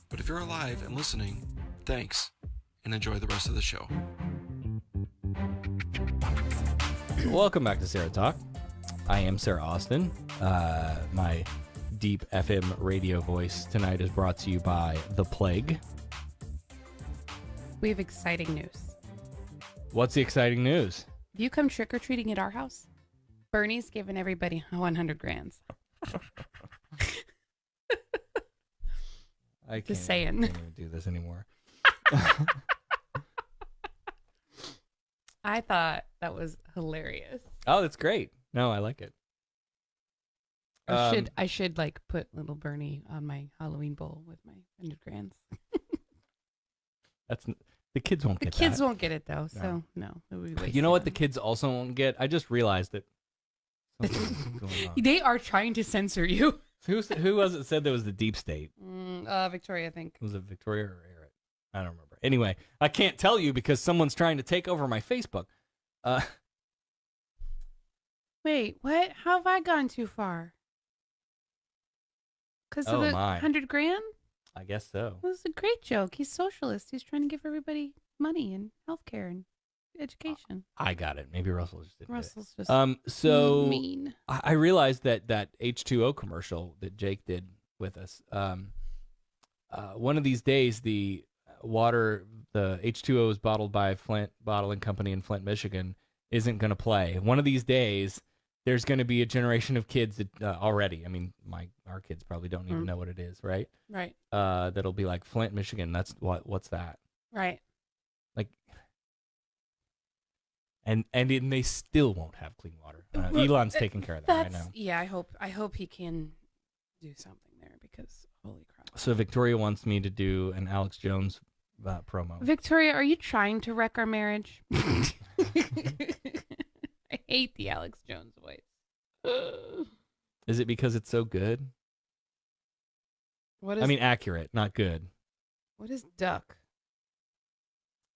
But if you're alive and listening, thanks, and enjoy the rest of the show. Welcome back to Sarah Talk. I am Sarah Austin. My deep FM radio voice tonight is brought to you by The Plague. We have exciting news. What's the exciting news? Have you come trick-or-treating at our house? Bernie's giving everybody 100 grand. I Just saying. can't even do this anymore. I thought that was hilarious. Oh, that's great. No, I like it. I should like put little Bernie on my Halloween bowl with my 100 grand. That's the kids won't get The kids that. won't get it though, so no. It would be You know what the wasted kids also won't get? I just realized that something's going on. on- They are trying to censor you. Who was it said there was the deep state? Victoria, I think. Was it Victoria or Eric? I don't remember. Anyway, I can't tell you because someone's trying to take over my Facebook. Wait, what? How have I gone too far? Because of the 100 grand? I guess so. It was a great joke. He's socialist. He's trying to give everybody money and healthcare and education. I got it. Maybe Russell just didn't. Russell's just so mean. I realized that H2O commercial that Jake did with us. One of these days, the H2O is bottled by Flint Bottling Company in Flint, Michigan, isn't going to play. One of these days, there's going to be a generation of kids that already. I mean, our kids probably don't even know what it is, right? Right. That'll be like Flint, Michigan. That's what's that? Right. Like, and they still won't have clean water. Elon's taking care of that right now. Yeah, I hope he can do something there because holy crap. So Victoria wants me to do an Alex Jones promo. Victoria, are you trying to wreck our marriage? I hate the Alex Jones voice. Is it because it's so good? What is? I mean, accurate, not good. What is duck?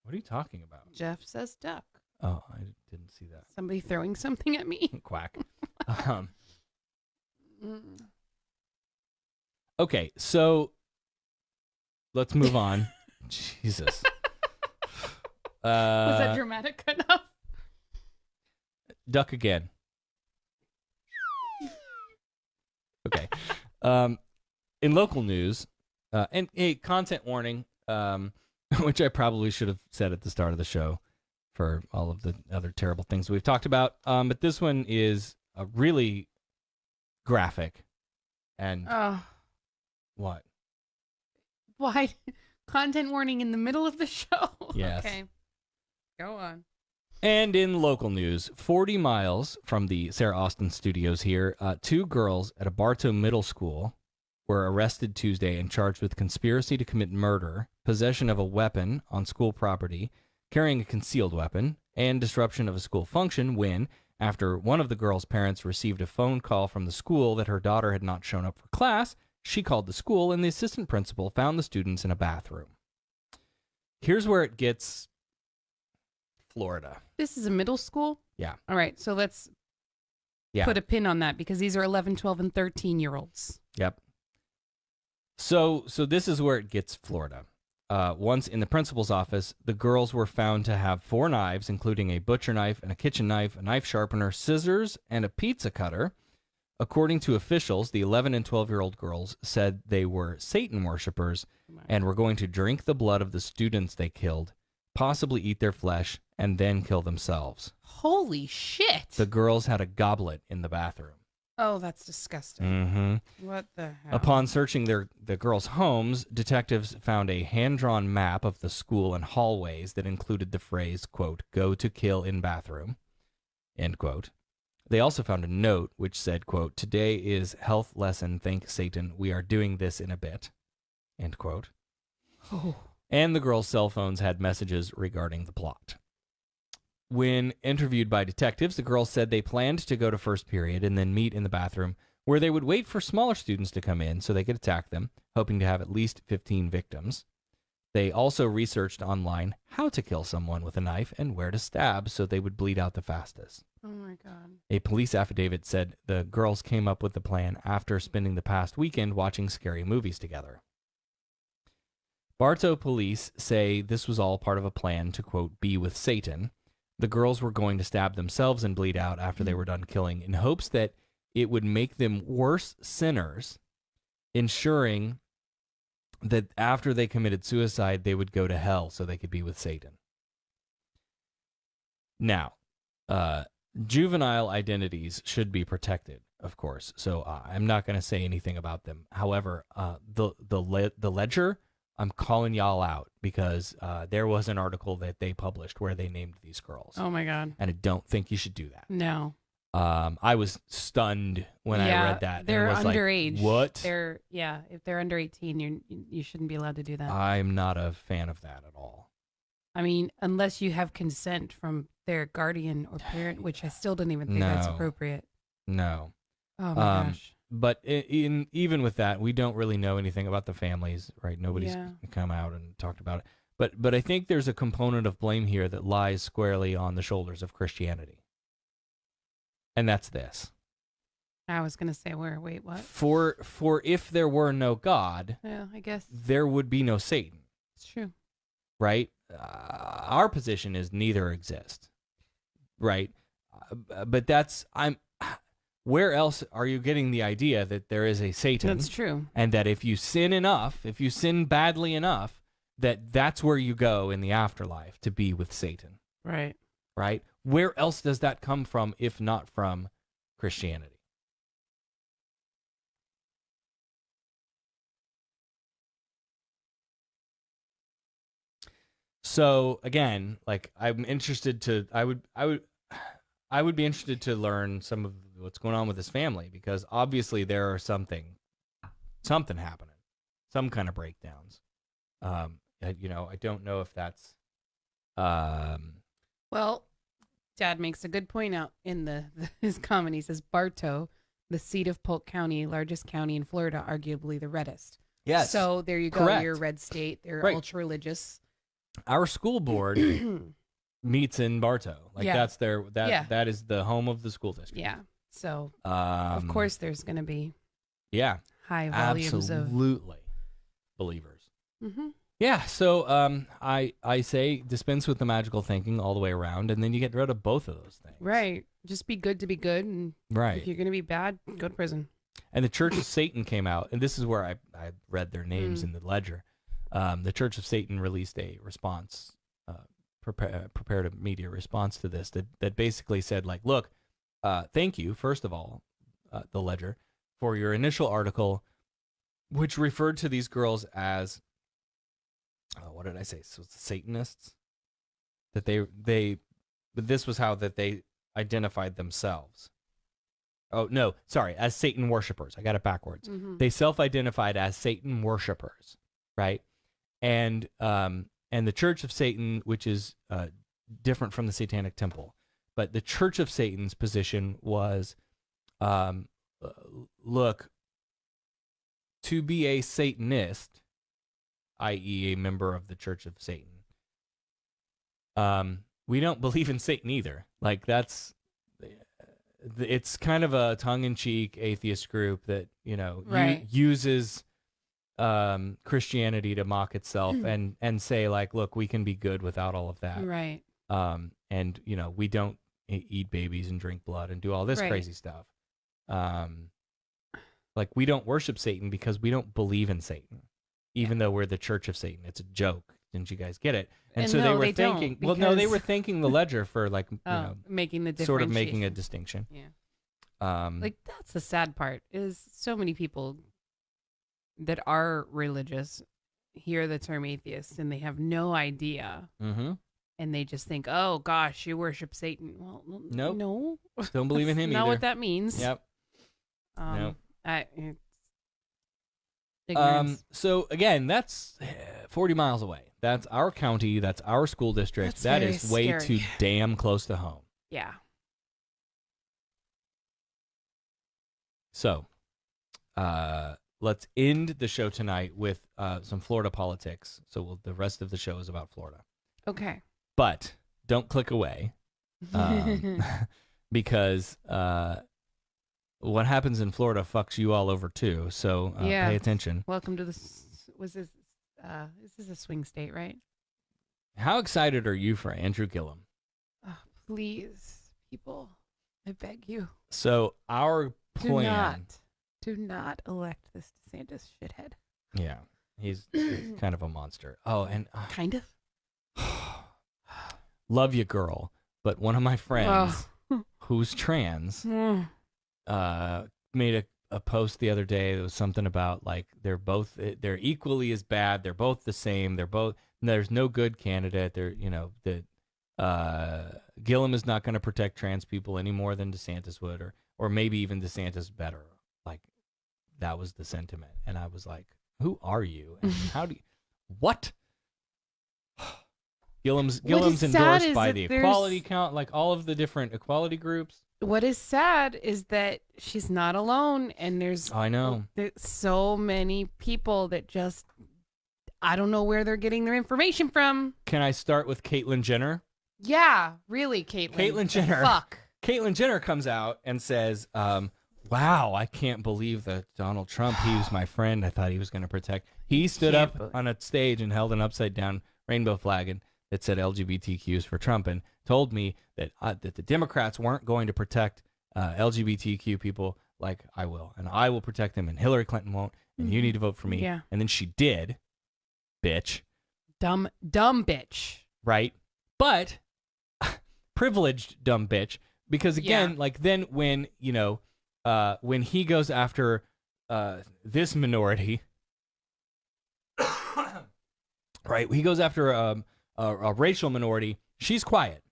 What are you talking about? Jeff says duck. Oh, I didn't see that. Somebody throwing something at me. Quack. Okay, so let's move on. Jesus. Was that dramatic enough? Duck again. Okay. In local news, and a content warning, which I probably should have said at the start of the show for all of the other terrible things we've talked about. But this one is really graphic. And what? Why? Content warning in the middle of the show? Yes. Okay. Go on. And in local news, 40 miles from the Sarah Austin studios here, 2 girls at a Bartow middle school were arrested Tuesday and charged with conspiracy to commit murder, possession of a weapon on school property, carrying a concealed weapon, and disruption of a school function when, after one of the girls' parents received a phone call from the school that her daughter had not shown up for class, she called the school and the assistant principal found the students in a bathroom. Here's where it gets Florida. This is a middle school? Yeah. All right, so let's put a pin on that because these are 11, 12, and 13-year-olds. Yep. So this is where it gets Florida. Once in the principal's office, the girls were found to have 4 knives, including a butcher knife and a kitchen knife, a knife sharpener, scissors, and a pizza cutter. According to officials, the 11 and 12-year-old girls said they were Satan worshipers and were going to drink the blood of the students they killed, possibly eat their flesh, and then kill themselves. Holy shit. The girls had a goblet in the bathroom. Oh, that's disgusting. Mm-hmm. What the hell? Upon searching the girls' homes, detectives found a hand-drawn map of the school and hallways that included the phrase, quote, "go to kill in bathroom," end quote. They also found a note which said, quote, "today is health lesson, thank Satan, we are doing this in a bit," end quote. Oh. And the girls' cell phones had messages regarding the plot. When interviewed by detectives, the girls said they planned to go to first period and then meet in the bathroom where they would wait for smaller students to come in so they could attack them, hoping to have at least 15 victims. They also researched online how to kill someone with a knife and where to stab so they would bleed out the fastest. Oh my God. A police affidavit said the girls came up with the plan after spending the past weekend watching scary movies together. Bartow police say this was all part of a plan to, quote, be with Satan. The girls were going to stab themselves and bleed out after they were done killing in hopes that it would make them worse sinners, ensuring that after they committed suicide, they would go to hell so they could be with Satan. Now, juvenile identities should be protected, of course, so I'm not going to say anything about them. However, the ledger, I'm calling y'all out because there was an article that they published where they named these girls. Oh, my God. And I don't think you should do that. No. I was stunned when I read that. They're and was underage. Like, what? If they're under 18, you shouldn't be allowed to do that. I'm not a fan of that at all. I mean, unless you have consent from their guardian or parent, which I still don't even think that's appropriate. No. Oh my gosh. But even with that, we don't really know anything about the families, right? Nobody's come out and talked about it. But I think there's a component of blame here that lies squarely on the shoulders of Christianity. And that's this. I was going to say, wait, what? For if there were no God, yeah, I guess there would be no Satan. It's true. Right? Our position is neither exist. Right? But where else are you getting the idea that there is a Satan? That's true. And that if you sin enough, if you sin badly enough, that's where you go in the afterlife to be with Satan. Right. Right? Where else does that come from if not from Christianity? So again, like I'm interested to I would be interested to learn some of what's going on with his family, because obviously there are something happening, some kind of breakdowns. I don't know if that's well, Dad makes a good point out in his comment. He says Bartow, the seat of Polk County, largest county in Florida, arguably the reddest. Yes. So there you go. Correct. You're a red state. They're Right. ultra religious. Our school board meets in Bartow. Like that's that is the home of the school district. Yeah. So of course there's going to be high volumes absolutely believers. Mm-hmm. Yeah. So I say dispense with the magical thinking all the way around, and then you get rid of both of those things. Right. Just be good to be good, and if you're going to be bad, go to prison. And the Church of Satan came out, and this is where I read their names in the ledger. The Church of Satan released a response, prepared a media response to this that basically said, like, look, thank you, first of all, the ledger, for your initial article, which referred to these girls as, what did I say? So Satanists? That but this was how that they identified themselves. Oh, no, sorry, as Satan worshipers. I got it backwards. Mm-hmm. They self-identified as Satan worshipers, right? And the Church of Satan, which is different from the Satanic Temple, but the Church of Satan's position was, look, to be a Satanist, i.e. a member of the Church of Satan, we don't believe in Satan either. Like it's kind of a tongue-in-cheek atheist group that, uses Christianity to mock itself and say, like, look, we can be good without all of that. Right. And, we don't eat babies and drink blood and do all this crazy stuff. Like, we don't worship Satan because we don't believe in Satan, even though we're the Church of Satan. It's a joke. Didn't you guys get it? And so they were thinking, they were thanking the ledger for, like, making the sort of making a distinction. Yeah. Like, that's the sad part, is so many people that are religious hear the term atheist and they have no idea. Mm-hmm. And they just think, oh gosh, you worship Satan. Well, nope. No. Don't believe in him either. Not what that means. Yep. Nope. It's ignorance. So again, that's 40 miles away. That's our county. That's our school district. That is way scary. too damn close to home. Yeah. So, let's end the show tonight with some Florida politics. So the rest of the show is about Florida. Okay. But don't click away. because what happens in Florida fucks you all over too. So pay attention. Welcome to this. Was this? This is a swing state, right? How excited are you for Andrew Gillum? Oh, please, people, I beg you. So our plan. Do not elect this DeSantis shithead. Yeah, he's kind of a monster. Oh, and kind of. Love you, girl. But one of my friends who's trans made a post the other day. There was something about like they're equally as bad. They're both the same. There's no good candidate. Gillum is not going to protect trans people any more than DeSantis would, or maybe even DeSantis better. Like that was the sentiment, and I was like, "Who are you? And how do you? What?" Gillum's endorsed by the equality count, like all of the different equality groups. What is sad is that she's not alone, and there's so many people that just I don't know where they're getting their information from. Can I start with Caitlyn Jenner? Yeah, really, Caitlyn. Caitlyn Jenner. Fuck. Caitlyn Jenner comes out and says, "Wow, I can't believe that Donald Trump. He was my friend. I thought he was going to protect." He stood up on a stage and held an upside down rainbow flag that said LGBTQs for Trump, and told me that the Democrats weren't going to protect LGBTQ people like I will, and I will protect them, and Hillary Clinton won't, and you need to vote for me. Yeah. And then she did, bitch. Dumb bitch. Right? But privileged dumb bitch, because again, like then when when he goes after this minority, right? He goes after a racial minority. She's quiet.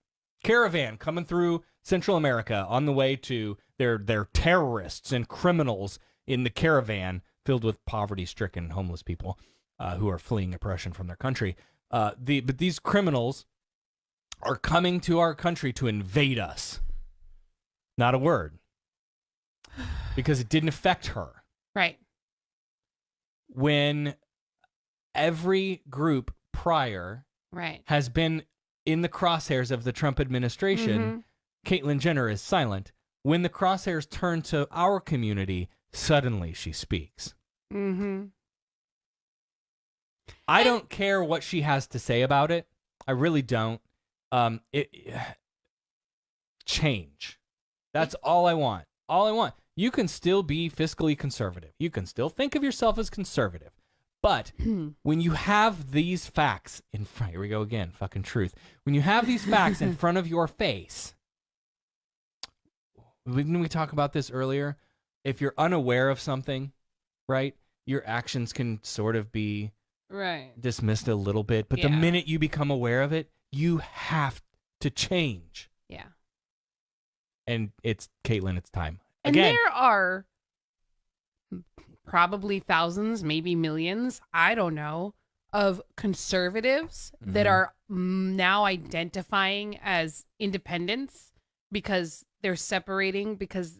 Caravan coming through Central America on the way to their terrorists and criminals in the caravan filled with poverty-stricken homeless people who are fleeing oppression from their country. But these criminals are coming to our country to invade us. Not a word. Because it didn't affect her. Right. When every group prior has been in the crosshairs of the Trump administration, Caitlyn Jenner is silent. When the crosshairs turn to our community, suddenly she speaks. I don't care what she has to say about it. I really don't. Change. That's all I want. All I want. You can still be fiscally conservative. You can still think of yourself as conservative. But when you have these facts in front, here we go again, fucking truth. When you have these facts in front of your face, didn't we talk about this earlier? If you're unaware of something, right, your actions can sort of be dismissed a little bit. But the minute you become aware of it, you have to change. Yeah. And it's Caitlyn, it's time. And Again, there are probably thousands, maybe millions, I don't know, of conservatives that are now identifying as independents because they're separating, because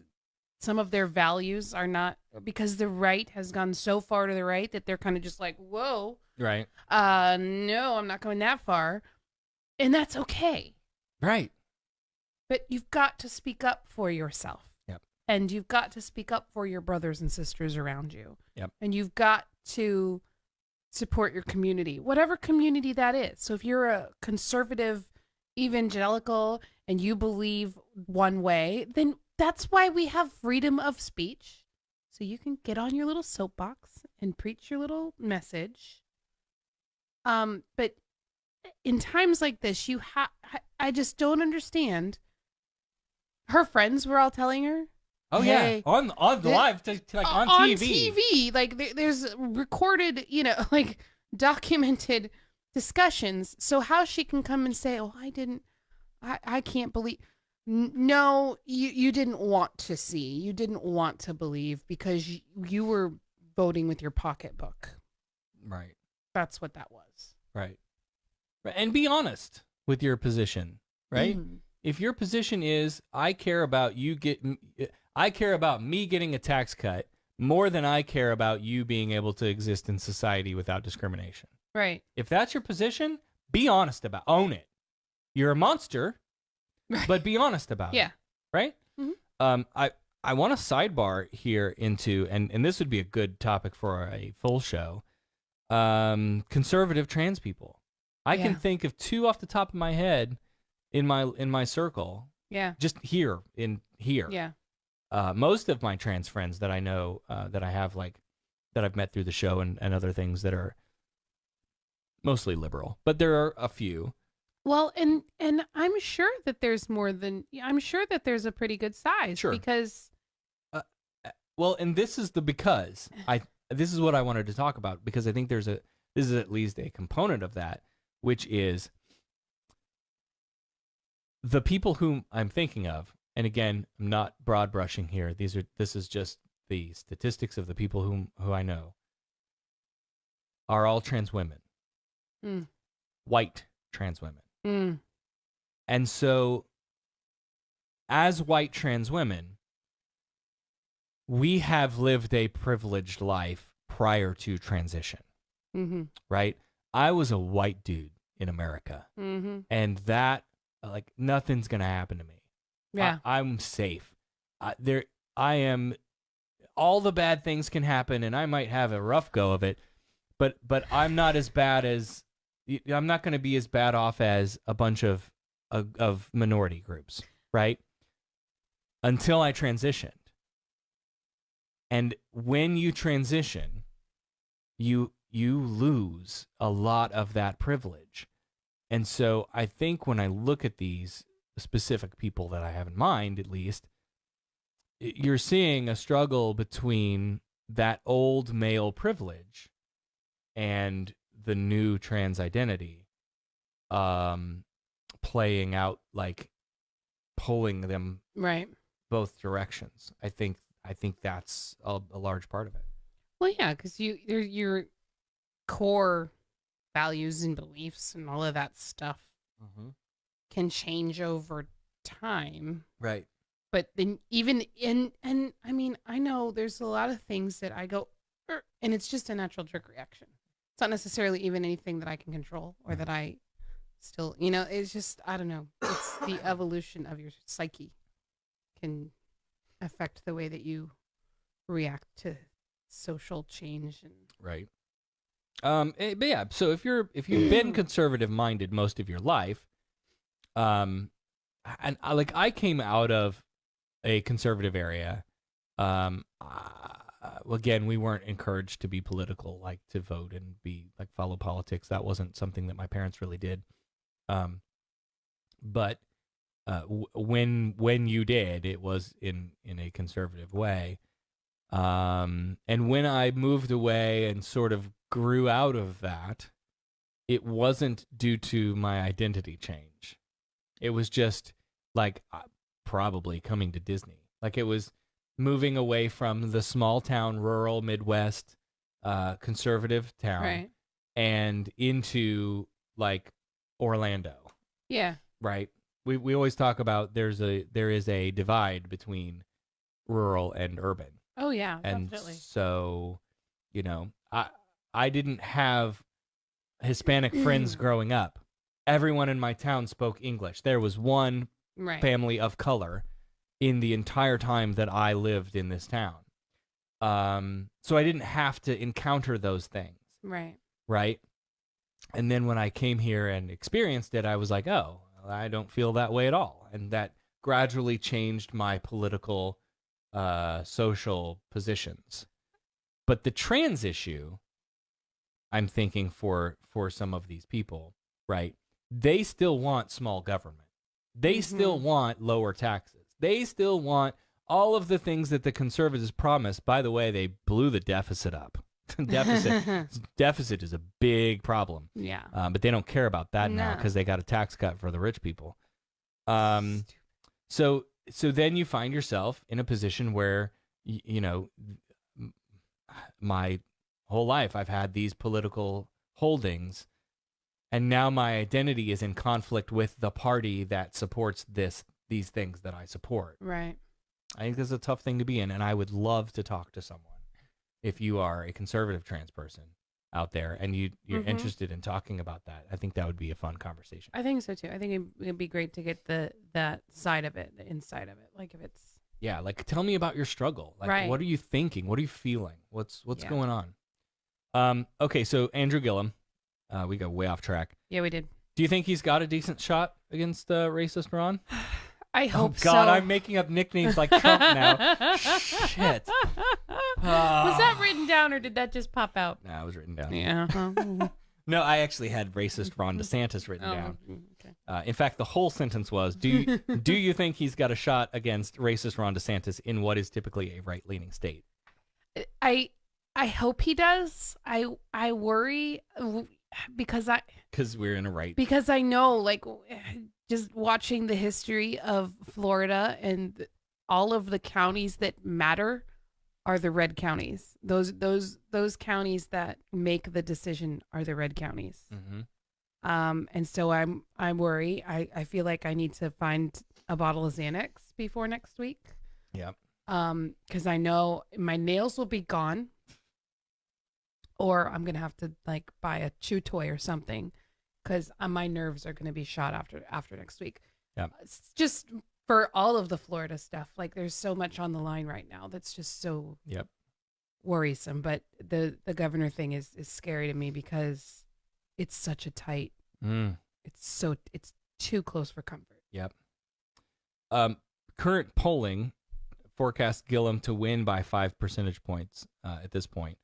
some of their values are not, because the right has gone so far to the right that they're kind of just like, whoa. Right. No, I'm not going that far. And that's okay. Right. But you've got to speak up for yourself. Yep. And you've got to speak up for your brothers and sisters around you. Yep. And you've got to support your community, whatever community that is. So if you're a conservative evangelical and you believe one way, then that's why we have freedom of speech. So you can get on your little soapbox and preach your little message. But in times like this, I just don't understand. Her friends were all telling her, "Oh hey, yeah, on live, like on TV, like there's recorded, like documented discussions. So how she can come and say, "Oh, I can't believe." No, you didn't want to see, you didn't want to believe because you were voting with your pocketbook. Right. That's what that was. Right. And be honest with your position, right? If your position is, I care about me getting a tax cut more than I care about you being able to exist in society without discrimination. Right. If that's your position, be honest own it. You're a monster, but be honest about it. Yeah. right? Mm-hmm. I want to sidebar here into, and this would be a good topic for a full show, conservative trans people. I can think of 2 off the top of my head in my circle. Yeah. Just here. Yeah. Most of my trans friends that I know, that I have that I've met through the show and other things that are mostly liberal, but there are a few. Well, and I'm sure that there's I'm sure that there's a pretty good size. Sure. Because. Well, and this is this is what I wanted to talk about, because I think this is at least a component of that, which is the people whom I'm thinking of. And again, I'm not broad brushing here. This is just the statistics of the people who I know are all trans women. White trans women. And so as white trans women, we have lived a privileged life prior to transition. Mm-hmm. Right? I was a white dude in America. Mm-hmm. And that, nothing's going to happen to me. Yeah. I'm safe. I am, all the bad things can happen, and I might have a rough go of it, but I'm not as bad as, I'm not going to be as bad off as a bunch of minority groups, right? Until I transitioned. And when you transition, you lose a lot of that privilege. And so I think when I look at these specific people that I have in mind, at least, you're seeing a struggle between that old male privilege and the new trans identity, playing out, pulling them right both directions. I think that's a large part of it. Well, yeah, because your core values and beliefs and all of that stuff can change over time. Right. But then even and I mean, I know there's a lot of things that I go, and it's just a natural jerk reaction. It's not necessarily even anything that I can control or that I still, it's just, I don't know. It's the evolution of your psyche can affect the way that you react to social change. And right. But yeah, so if you've been conservative minded most of your life, and I came out of a conservative area. Again, we weren't encouraged to be political, to vote and be follow politics. That wasn't something that my parents really did. But when you did, it was in a conservative way. And when I moved away and sort of grew out of that, it wasn't due to my identity change. It was just probably coming to Disney. It was moving away from the small town, rural Midwest, conservative town, right, and into Orlando. Yeah. Right. We always talk about there is a divide between rural and urban. Oh yeah, and definitely. So, I didn't have Hispanic friends growing up. Everyone in my town spoke English. There was one family of color in the entire time that I lived in this town. So I didn't have to encounter those things. Right. Right. And then when I came here and experienced it, I was like, oh, I don't feel that way at all. And that gradually changed my political, social positions. But the trans issue, I'm thinking for some of these people, right? They still want small government. They still want lower taxes. They still want all of the things that the conservatives promised. By the way, they blew the deficit up. Deficit is a big problem. Yeah. But they don't care about that now because they got a tax cut for the rich people. So then you find yourself in a position where, my whole life I've had these political holdings, and now my identity is in conflict with the party that supports these things that I support. Right. I think this is a tough thing to be in, and I would love to talk to someone if you are a conservative trans person out there, and you're interested in talking about that, I think that would be a fun conversation. I think so too. I think it'd be great to get that side of it, the inside of it. Like if it's like tell me about your struggle. Like right. What are you thinking? What are you feeling? What's going on? Okay, so Andrew Gillum, we got way off track. Yeah, we did. Do you think he's got a decent shot against racist Ron? I hope so. Oh God, I'm making up nicknames like Trump now. Shit. Was that written down or did that just pop out? No, it was written down. Yeah. No, I actually had racist Ron DeSantis written down. Okay. In fact, the whole sentence was, do you think he's got a shot against racist Ron DeSantis in what is typically a right-leaning state? I hope he does. I worry because we're in a right. Because I know, like, just watching the history of Florida and all of the counties that matter are the red counties. Those counties that make the decision are the red counties. Mm-hmm. And so I worry. I feel like I need to find a bottle of Xanax before next week. Yep. Because I know my nails will be gone, or I'm gonna have to like buy a chew toy or something, because my nerves are gonna be shot after next week. Yeah. It's just for all of the Florida stuff. Like there's so much on the line right now that's just so worrisome. But the governor thing is scary to me because it's such a tight. It's too close for comfort. Yep. Current polling forecasts Gillum to win by 5 percentage points at this point,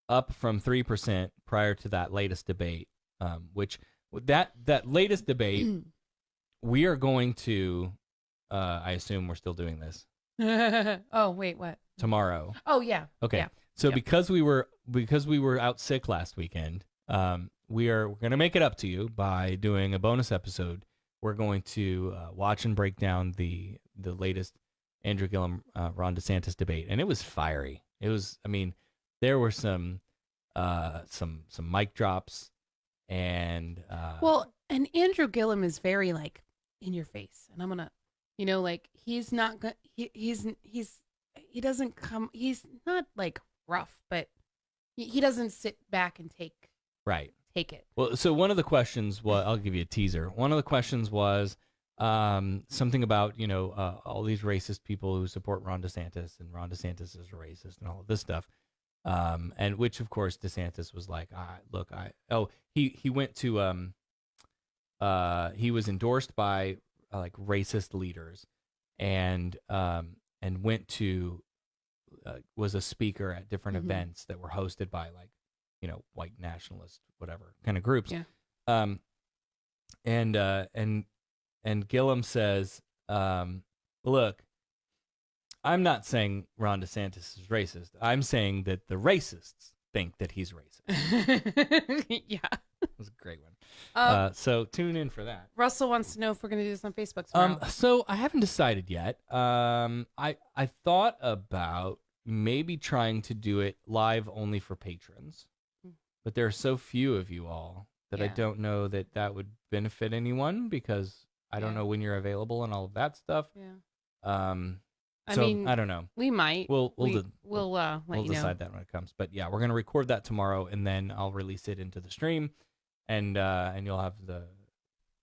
up from 3% prior to that latest debate. Which that latest debate, we are going to. I assume we're still doing this. Oh wait, what? Tomorrow. Oh yeah. Okay. Yeah. So because we were out sick last weekend, we're gonna make it up to you by doing a bonus episode. We're going to watch and break down the latest Andrew Gillum Ron DeSantis debate, and it was fiery. It was. I mean, there were some mic drops, and and Andrew Gillum is very like in your face, and I'm gonna. Like he's not good. He doesn't come. He's not like rough, but he doesn't sit back and take it. Well, so one of the questions was, I'll give you a teaser. One of the questions was something about all these racist people who support Ron DeSantis, and Ron DeSantis is a racist and all of this stuff. And which of course DeSantis was like, he went to he was endorsed by like racist leaders, and went to was a speaker at different events that were hosted by like white nationalist whatever kind of groups. Yeah. And Gillum says, look, I'm not saying Ron DeSantis is racist. I'm saying that the racists think that he's racist. Yeah. It was a great one. So tune in for that. Russell wants to know if we're going to do this on Facebook tomorrow. So I haven't decided yet. I thought about maybe trying to do it live only for patrons, but there are so few of you all that I don't know that would benefit anyone, because I don't know when you're available and all of that stuff. Yeah. I mean, I don't know. We might. We'll decide decide that when it comes. But yeah, we're gonna record that tomorrow, and then I'll release it into the stream, and you'll have the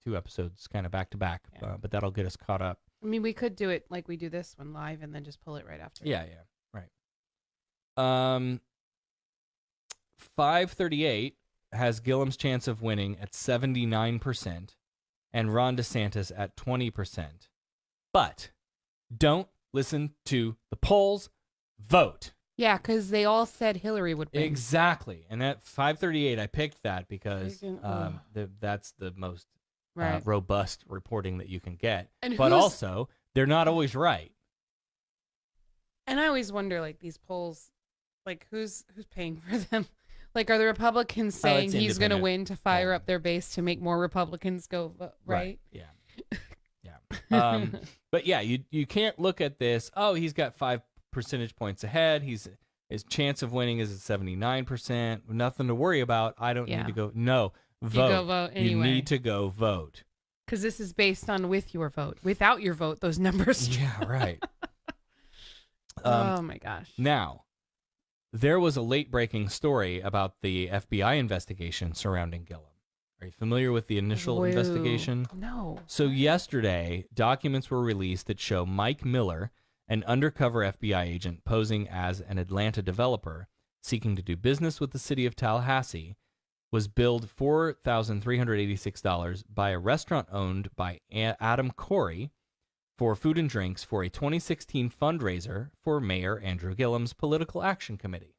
2 episodes kind of back to back. But that'll get us caught up. I mean, we could do it like we do this one live, and then just pull it right after. Yeah, right. 538 has Gillum's chance of winning at 79%, and Ron DeSantis at 20%. But don't listen to the polls. Vote. Yeah, because they all said Hillary would win. Exactly. And at 538, I picked that because that's the most robust reporting that you can get. But also, they're not always right. And I always wonder, like, these polls, like, who's paying for them? Like, are the Republicans saying he's going to win to fire up their base to make more Republicans go vote, right? Yeah. Yeah. But yeah, you can't look at this. Oh, he's got 5 percentage points ahead. His chance of winning is at 79%. Nothing to worry about. I don't need to go. No, vote. You go vote anyway. You need to go vote. Because this is based on with your vote. Without your vote, those numbers. Yeah, right. Oh my gosh. Now, there was a late-breaking story about the FBI investigation surrounding Gillum. Are you familiar with the initial investigation? No. So yesterday, documents were released that show Mike Miller, an undercover FBI agent posing as an Atlanta developer seeking to do business with the city of Tallahassee, was billed $4,386 by a restaurant owned by Adam Corey for food and drinks for a 2016 fundraiser for Mayor Andrew Gillum's Political Action Committee.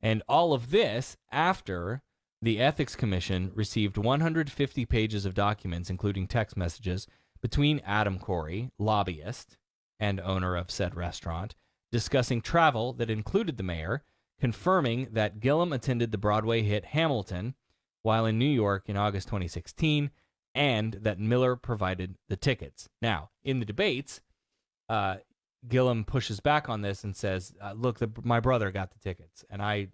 And all of this after the Ethics Commission received 150 pages of documents, including text messages, between Adam Corey, lobbyist and owner of said restaurant, discussing travel that included the mayor, confirming that Gillum attended the Broadway hit Hamilton while in New York in August 2016, and that Miller provided the tickets. Now, in the debates, Gillum pushes back on this and says, look, my brother got the tickets, and I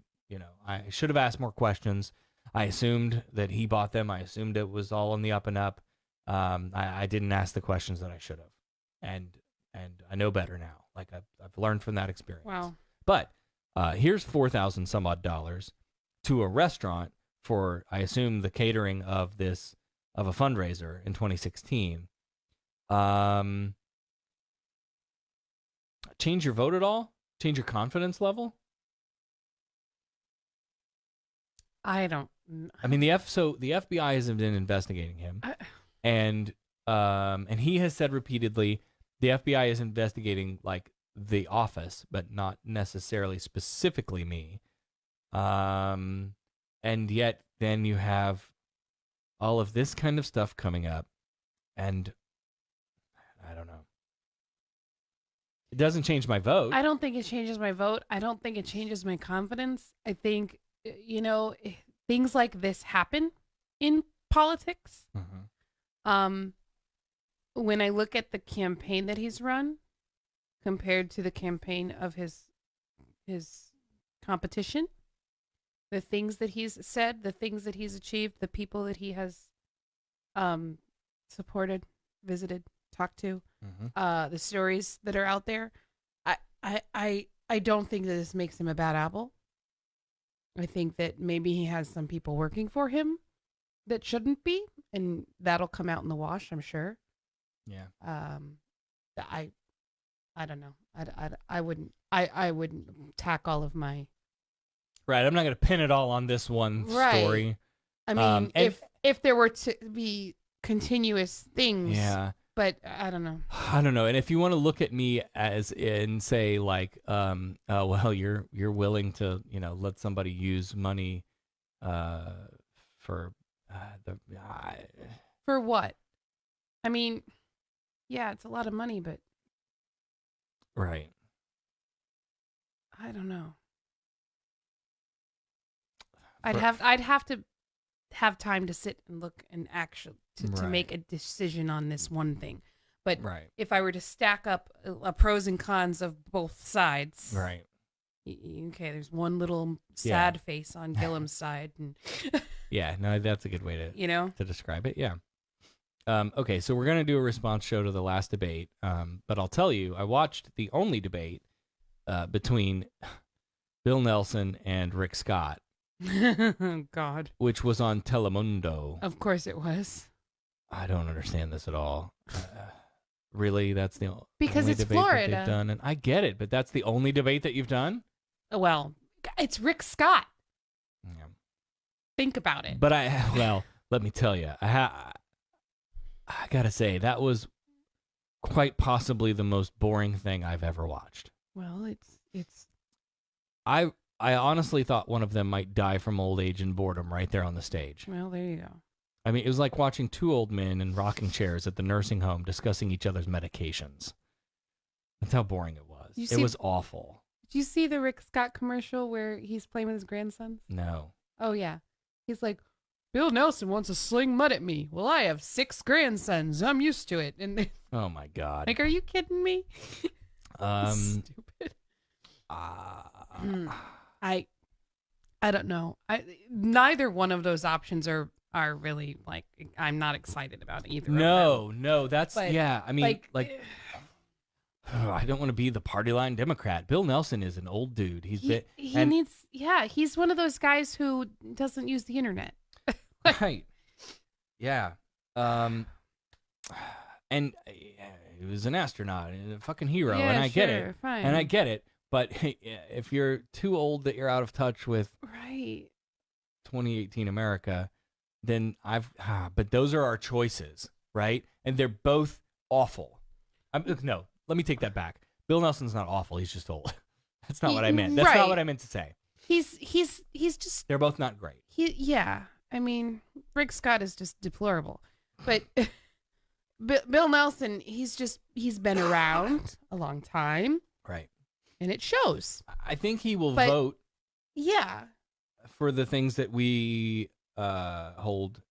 should have asked more questions. I assumed that he bought them. I assumed it was all on the up and up. I didn't ask the questions that I should have. And I know better now. Like, I've learned from that experience. Wow. But here's $4,000 some odd to a restaurant for, I assume, the catering of a fundraiser in 2016. Change your vote at all? Change your confidence level? I don't. I mean, the FBI has been investigating him, and he has said repeatedly the FBI is investigating like the office, but not necessarily specifically me. And yet, then you have all of this kind of stuff coming up, and I don't know. It doesn't change my vote. I don't think it changes my vote. I don't think it changes my confidence. I think, things like this happen in politics. Mm-hmm. When I look at the campaign that he's run compared to the campaign of his competition, the things that he's said, the things that he's achieved, the people that he has supported, visited, talked to, the stories that are out there, I don't think that this makes him a bad apple. I think that maybe he has some people working for him that shouldn't be, and that'll come out in the wash, I'm sure. Yeah. I don't know. I wouldn't tack all of my. Right. I'm not going to pin it all on this one story. I mean, if there were to be continuous things. Yeah. But I don't know. I don't know. And if you want to look at me as in say like, well, you're willing to, let somebody use money, for for what? I mean, yeah, it's a lot of money, but right. I don't know. I'd have to have time to sit and look and actually to make a decision on this one thing. But if I were to stack up pros and cons of both sides, right? Okay, there's one little sad face on Gillum's side, and yeah, no, that's a good way to to describe it. Yeah. Okay, so we're gonna do a response show to the last debate, but I'll tell you, I watched the only debate between Bill Nelson and Rick Scott. God. Which was on Telemundo. Of course it was. I don't understand this at all. Really, that's the because only it's debate Florida. that they've done, and I get it, but that's the only debate that you've done. Well, it's Rick Scott. Yeah. Think about it. But let me tell you, I gotta say that was quite possibly the most boring thing I've ever watched. Well, it's. I honestly thought one of them might die from old age and boredom right there on the stage. Well, there you go. I mean, it was like watching two old men in rocking chairs at the nursing home discussing each other's medications. That's how boring it was. It was awful. Did you see the Rick Scott commercial where he's playing with his grandsons? No. Oh, yeah. He's like, Bill Nelson wants to sling mud at me. Well, I have 6 grandsons. I'm used to it. And oh, my God. Like, are you kidding me? Stupid. I don't know. Neither one of those options are really like I'm not excited about either. No, that's I mean like I don't want to be the party line Democrat. Bill Nelson is an old dude. He needs, he's one of those guys who doesn't use the internet. Right. Yeah. And he was an astronaut and a fucking hero, Yeah, and I get sure, it. fine. And I get it. But if you're too old that you're out of touch with Right. 2018 America, then but those are our choices, right? And they're both awful. No, let me take that back. Bill Nelson's not awful. He's just old. That's not what I meant. That's not what I meant to say. He's just. They're both not great. I mean, Rick Scott is just deplorable, but Bill Nelson, he's been around a long time, right? And it shows. I think he will vote. Yeah. For the things that we hold,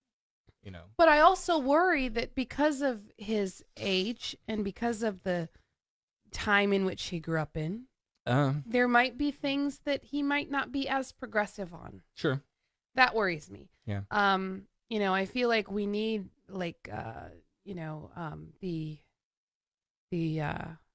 But I also worry that because of his age and because of the time in which he grew up in, there might be things that he might not be as progressive on. Sure. That worries me. Yeah. I feel like we need the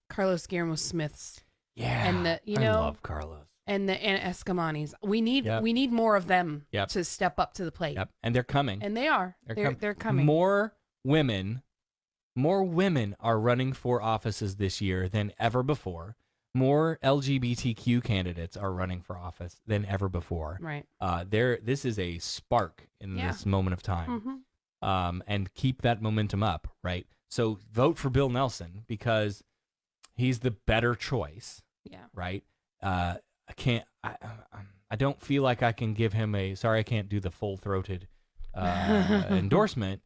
Carlos Guillermo Smiths. Yeah. And I love Carlos. And the Escamanis. We need more of them to step up to the plate. Yep. And they're coming. And they are. They're coming. More women are running for offices this year than ever before. More LGBTQ candidates are running for office than ever before. Right. This is a spark in this moment of time. Mm-hmm. And keep that momentum up, right? So vote for Bill Nelson because he's the better choice. Yeah. Right. I don't feel like I can give him I can't do the full-throated endorsement,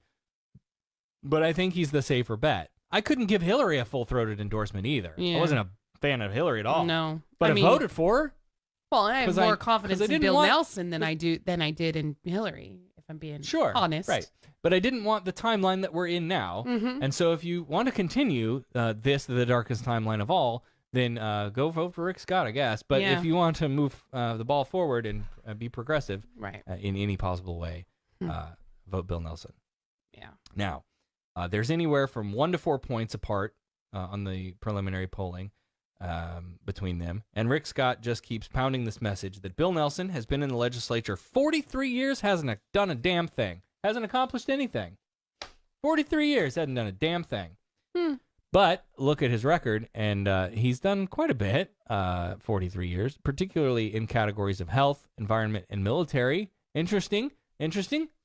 but I think he's the safer bet. I couldn't give Hillary a full-throated endorsement either. Yeah. I wasn't a fan of Hillary at all. No. But I voted for her. Well, I have more confidence in Bill Nelson than I did in Hillary, if I'm being honest. Right. But I didn't want the timeline that we're in now. Mm-hmm. And so if you want to continue the darkest timeline of all, then go vote for Rick Scott, I guess. But if you want to move the ball forward and be progressive in any possible way, vote Bill Nelson. Yeah. Now, there's anywhere from 1 to 4 points apart on the preliminary polling between them. And Rick Scott just keeps pounding this message that Bill Nelson has been in the legislature 43 years, hasn't done a damn thing, hasn't accomplished anything. 43 years, hasn't done a damn thing. But look at his record, and he's done quite a bit, 43 years, particularly in categories of health, environment, and military. Interesting.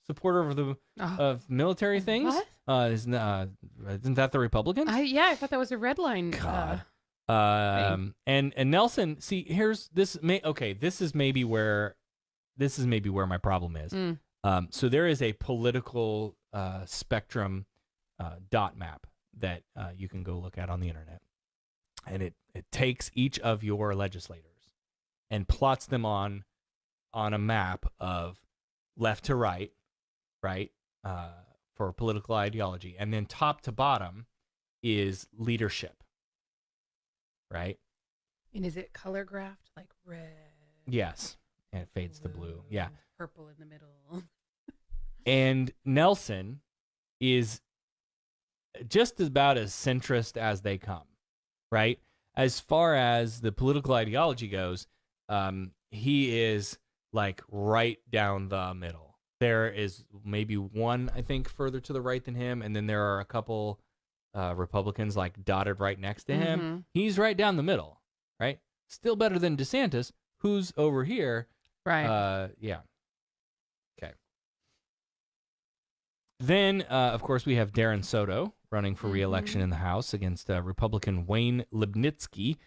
Supporter of the military things. What? Isn't that the Republicans? I thought that was a red line. God. And Nelson, see, here's this. This is maybe where my problem is. So there is a political spectrum dot map that you can go look at on the internet, and it takes each of your legislators and plots them on a map of left to right, for political ideology, and then top to bottom is leadership, right? And is it color graphed like red? Yes, and it fades to blue. Yeah, purple in the middle. And Nelson is just about as centrist as they come, right? As far as the political ideology goes, he is like right down the middle. There is maybe one, I think, further to the right than him, and then there are a couple Republicans like dotted right next to him. Mm-hmm. He's right down the middle, right? Still better than DeSantis, who's over here. Right. Yeah. Okay. Then, of course, we have Darren Soto running for re-election in the House against Republican Wayne Liebnitzky.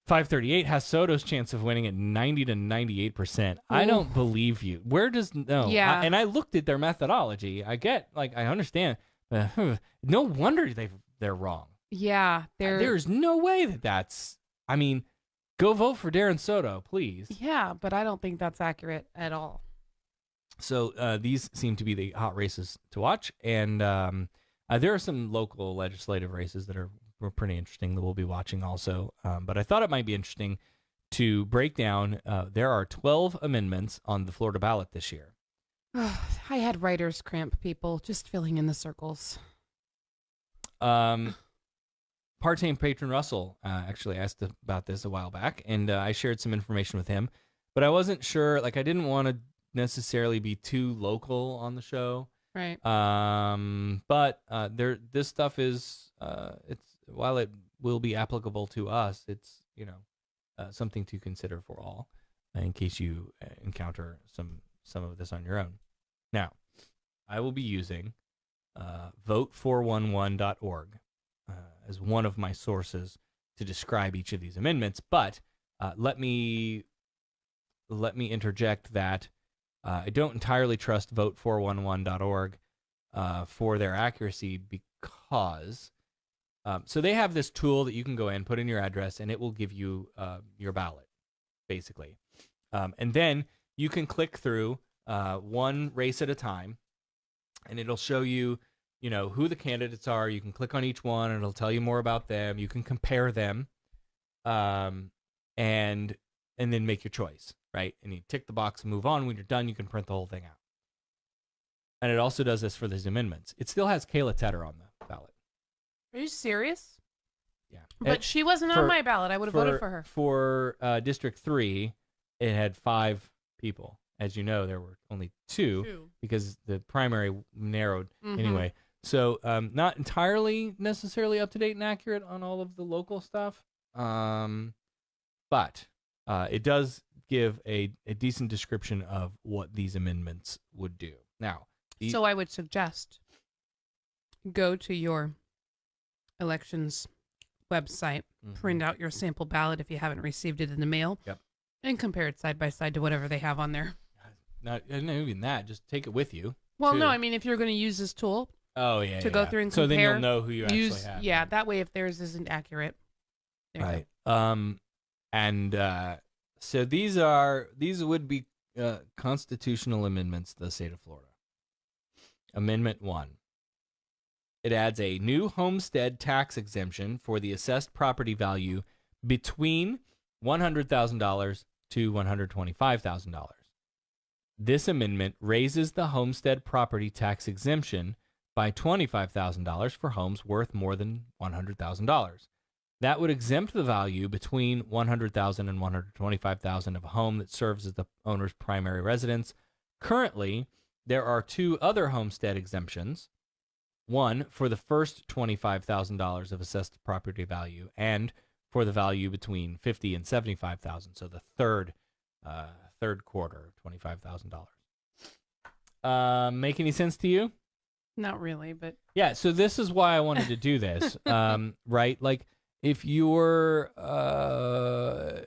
538 has Soto's chance of winning at 90 to 98%. I don't believe you. Yeah. And I looked at their methodology. I understand. No wonder they're wrong. Yeah. There's no way that's. I mean, go vote for Darren Soto, please. Yeah, but I don't think that's accurate at all. So these seem to be the hot races to watch, and there are some local legislative races that were pretty interesting that we'll be watching also. But I thought it might be interesting to break down. There are 12 amendments on the Florida ballot this year. I had writer's cramp, people, just filling in the circles. part-time patron Russell actually asked about this a while back, and I shared some information with him, but I wasn't sure. Like, I didn't want to necessarily be too local on the show. Right. But this stuff is it's while it will be applicable to us, it's something to consider for all, in case you encounter some of this on your own. Now, I will be using vote411.org as one of my sources to describe each of these amendments, but let me interject that I don't entirely trust vote411.org for their accuracy because so they have this tool that you can go in, put in your address, and it will give you your ballot, basically. And then you can click through one race at a time, and it'll show you, who the candidates are. You can click on each one, and it'll tell you more about them. You can compare them, and then make your choice, right? And you tick the box and move on. When you're done, you can print the whole thing out. And it also does this for these amendments. It still has Kayla Tedder on the ballot. Are you serious? Yeah. But she wasn't on my ballot. I would have voted for her. For District 3, it had 5 people. As you know, there were only 2 because the primary narrowed anyway. So not entirely necessarily up-to-date and accurate on all of the local stuff, but it does give a decent description of what these amendments would do. Now, so I would suggest go to your elections website, print out your sample ballot if you haven't received it in the mail, and compare it side by side to whatever they have on there. Not even that, just take it with you. Well, too. no, I mean, if you're going to use this tool to go through and compare. So then you'll know who you actually have. Yeah, that way if theirs isn't accurate. Right. So these would be constitutional amendments to the state of Florida. Amendment 1. It adds a new homestead tax exemption for the assessed property value between $100,000 to $125,000. This amendment raises the homestead property tax exemption by $25,000 for homes worth more than $100,000. That would exempt the value between $100,000 and $125,000 of a home that serves as the owner's primary residence. Currently, there are 2 other homestead exemptions. One for the first $25,000 of assessed property value, and for the value between $50,000 and $75,000. So the third quarter, $25,000. Make any sense to you? Not really, but yeah. So this is why I wanted to do this, right? Like, if you're a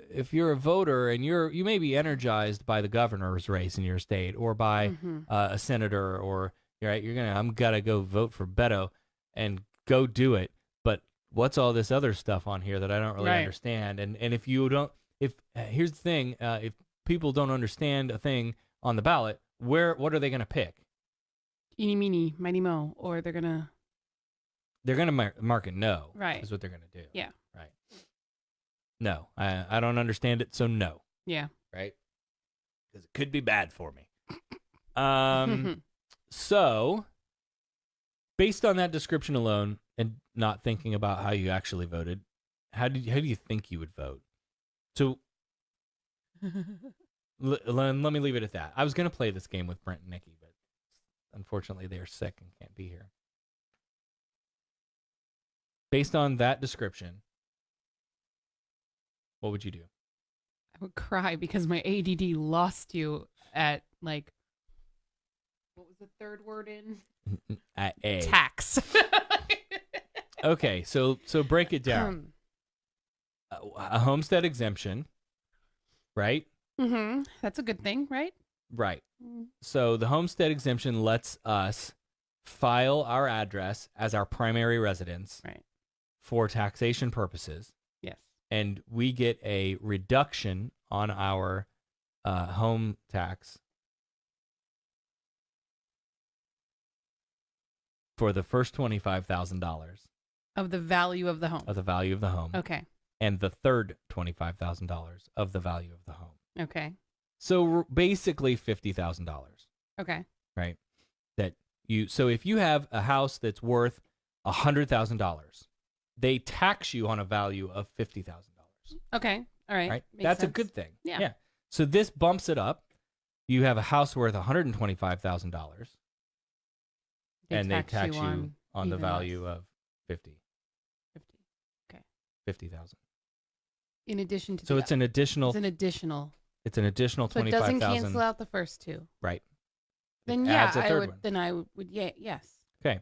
voter and you may be energized by the governor's race in your state or by a senator, or I'm gonna go vote for Beto and go do it. But what's all this other stuff on here that I don't really understand? And if you don't, here's the thing, if people don't understand a thing on the ballot, what are they gonna pick? Eeny, meeny, miny, mo, or they're gonna mark it no. Right. Is what they're gonna do. Yeah. Right. No, I don't understand it, so no. Yeah. Right. Because it could be bad for me. So, based on that description alone, and not thinking about how you actually voted, how do you think you would vote? So, let me leave it at that. I was gonna play this game with Brent and Nikki, but unfortunately they're sick and can't be here. Based on that description, what would you do? I would cry because my ADD lost you at, like, what was the third word in? At A. Tax. Okay, so break it down. A homestead exemption, right? That's a good thing, right? Right. So the homestead exemption lets us file our address as our primary residence for taxation purposes. Yes. And we get a reduction on our home tax for the first $25,000 of the value of the home. Of the value of the home. Okay. And the third $25,000 of the value of the home. Okay. So basically $50,000. Okay. Right. So if you have a house that's worth $100,000, they tax you on a value of $50,000. Okay. All right. Right? Makes That's sense. a good thing. Yeah. So this bumps it up. You have a house worth $125,000, and they tax you on the value of 50. 50. Okay. 50,000. In addition to So it's an additional. It's an additional. It's an additional So it 25,000. doesn't cancel out the first two. Right. Then It yeah, adds a I third would. one. Then I would. Yes. Okay.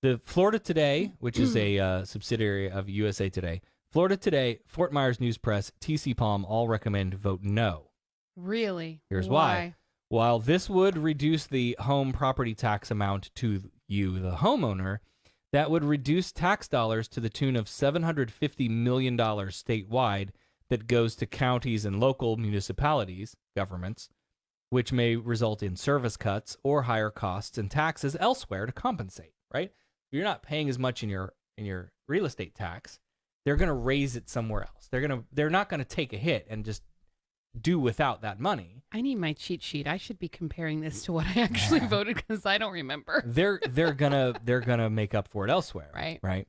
The Florida Today, which is a subsidiary of USA Today, Florida Today, Fort Myers News Press, TC Palm all recommend vote no. Really? Here's why. While this would reduce the home property tax amount to you, the homeowner, that would reduce tax dollars to the tune of $750 million statewide that goes to counties and local municipalities, governments, which may result in service cuts or higher costs and taxes elsewhere to compensate, right? If you're not paying as much in your real estate tax, they're going to raise it somewhere else. They're not going to take a hit and just do without that money. I need my cheat sheet. I should be comparing this to what I actually voted because I don't remember. They're gonna make up for it elsewhere. Right.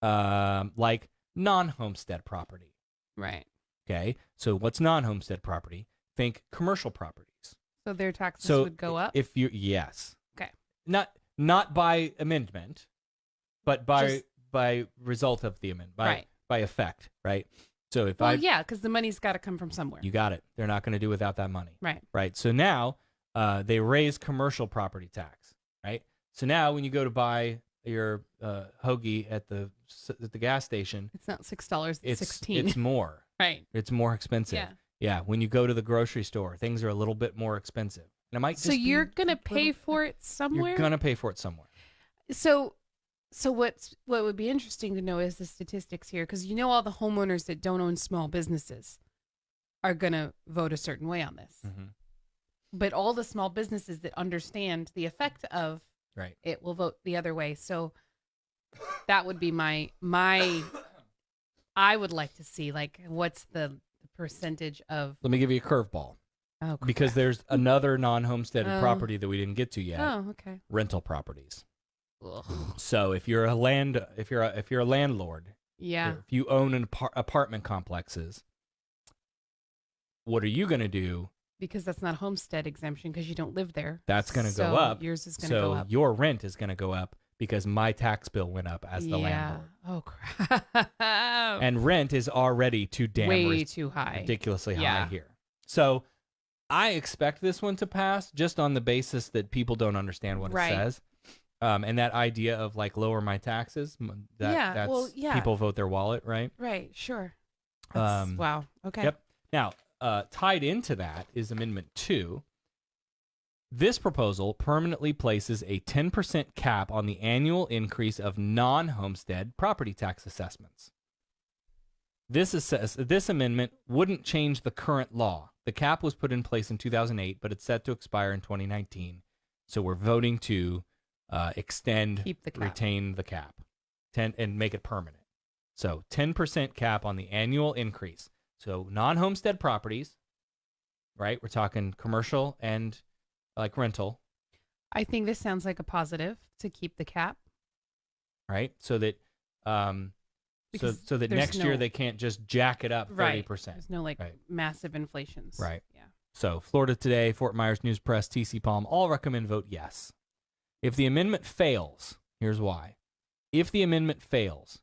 Like non-homestead property. Right. Okay. So what's non-homestead property? Think commercial properties. So their taxes So would go up. Yes. Okay. Not by amendment, but by result of the amendment. Right. By effect. Right. So if yeah, because the money's got to come from somewhere. You got it. They're not going to do without that money. Right. Right. So now they raise commercial property tax. Right. So now when you go to buy your hoagie at the gas station, it's not $6. It's $16. It's more. Right. It's more expensive. Yeah. Yeah. When you go to the grocery store, things are a little bit more expensive. And it might. So you're gonna pay for it somewhere. You're gonna pay for it somewhere. So what would be interesting to know is the statistics here, because all the homeowners that don't own small businesses are going to vote a certain way on this. Mm-hmm. But all the small businesses that understand the effect of it will vote the other way. So that would be my I would like to see, like, what's the percentage of. Let me give you a curveball. Oh, crap. Because there's another non-homesteaded property that we didn't get to yet. Oh, okay. Rental properties. Ugh. So if you're a landlord, yeah, if you own an apartment complexes, what are you going to do? Because that's not homestead exemption because you don't live there. That's going to go up. Yours is going to go up. So your rent is going to go up because my tax bill went up as the landlord. Oh crap! And rent is already too high, ridiculously high here. So I expect this one to pass just on the basis that people don't understand what it says. And that idea of like lower my taxes, people vote their wallet, right? Right, sure. Wow. Okay. Yep. Now, tied into that is Amendment 2. This proposal permanently places a 10% cap on the annual increase of non-homestead property tax assessments. This amendment wouldn't change the current law. The cap was put in place in 2008, but it's set to expire in 2019. So we're voting to retain the cap, and make it permanent. So 10% cap on the annual increase. So non-homestead properties, right? We're talking commercial and like rental. I think this sounds like a positive to keep the cap. Right? So that so that next year they can't just jack it up 30%. Right. There's no massive inflations. Right. Yeah. So Florida Today, Fort Myers News Press, TC Palm all recommend vote yes. If the amendment fails, here's why. If the amendment fails,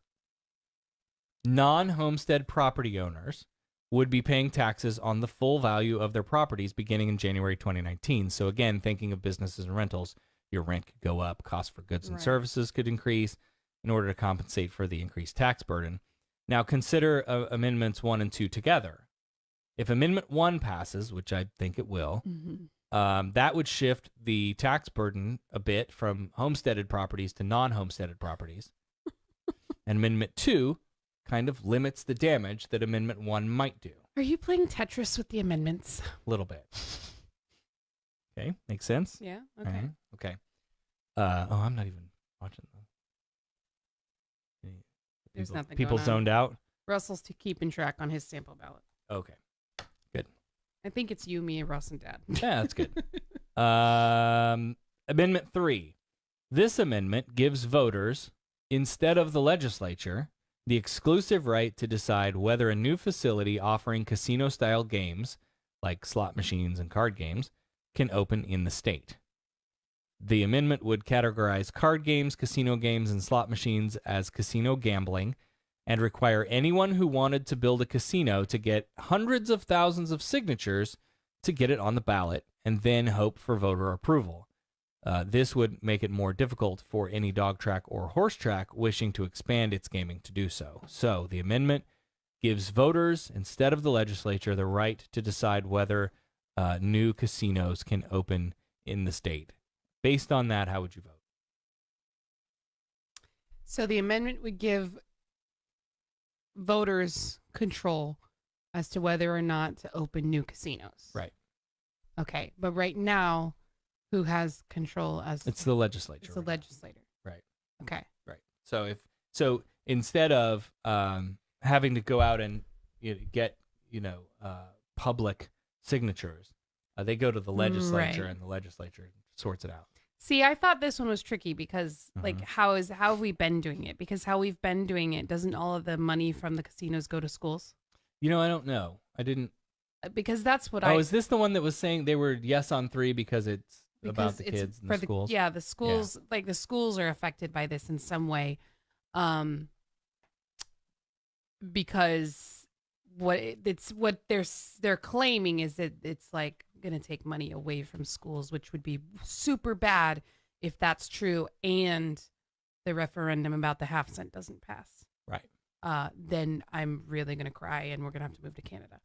non-homestead property owners would be paying taxes on the full value of their properties beginning in January 2019. So again, thinking of businesses and rentals, your rent could go up, cost for goods and services could increase in order to compensate for the increased tax burden. Now consider Amendments 1 and 2 together. If Amendment 1 passes, which I think it will, that would shift the tax burden a bit from homesteaded properties to non-homesteaded properties. And Amendment 2 kind of limits the damage that Amendment 1 might do. Are you playing Tetris with the amendments? A little bit. Okay, makes sense? Yeah, okay. Right. Okay. I'm not even watching them. There's nothing People going on. zoned out? Russell's keeping track on his sample ballot. Okay, good. I think it's you, me, Russ, and Dad. Yeah, that's good. Amendment 3. This amendment gives voters, instead of the legislature, the exclusive right to decide whether a new facility offering casino-style games, like slot machines and card games, can open in the state. The amendment would categorize card games, casino games, and slot machines as casino gambling and require anyone who wanted to build a casino to get hundreds of thousands of signatures to get it on the ballot and then hope for voter approval. This would make it more difficult for any dog track or horse track wishing to expand its gaming to do so. So the amendment gives voters, instead of the legislature, the right to decide whether new casinos can open in the state. Based on that, how would you vote? So the amendment would give voters control as to whether or not to open new casinos. Right. Okay, but right now, who has control as It's the legislature. It's the legislator. Right. Okay. Right. So instead of having to go out and get public signatures, they go to the legislature, Right. and the legislature sorts it out. See, I thought this one was tricky because, like, how have we been doing it? Because how we've been doing it, doesn't all of the money from the casinos go to schools? I don't know. I didn't. Because that's what is this the one that was saying they were yes on 3 because it's about the it's kids and for the schools? Yeah, the schools, like the schools are affected by this in some way. Because what they're claiming is that it's like going to take money away from schools, which would be super bad if that's true and the referendum about the half cent doesn't pass. Right. Then I'm really going to cry and we're going to have to move to Canada.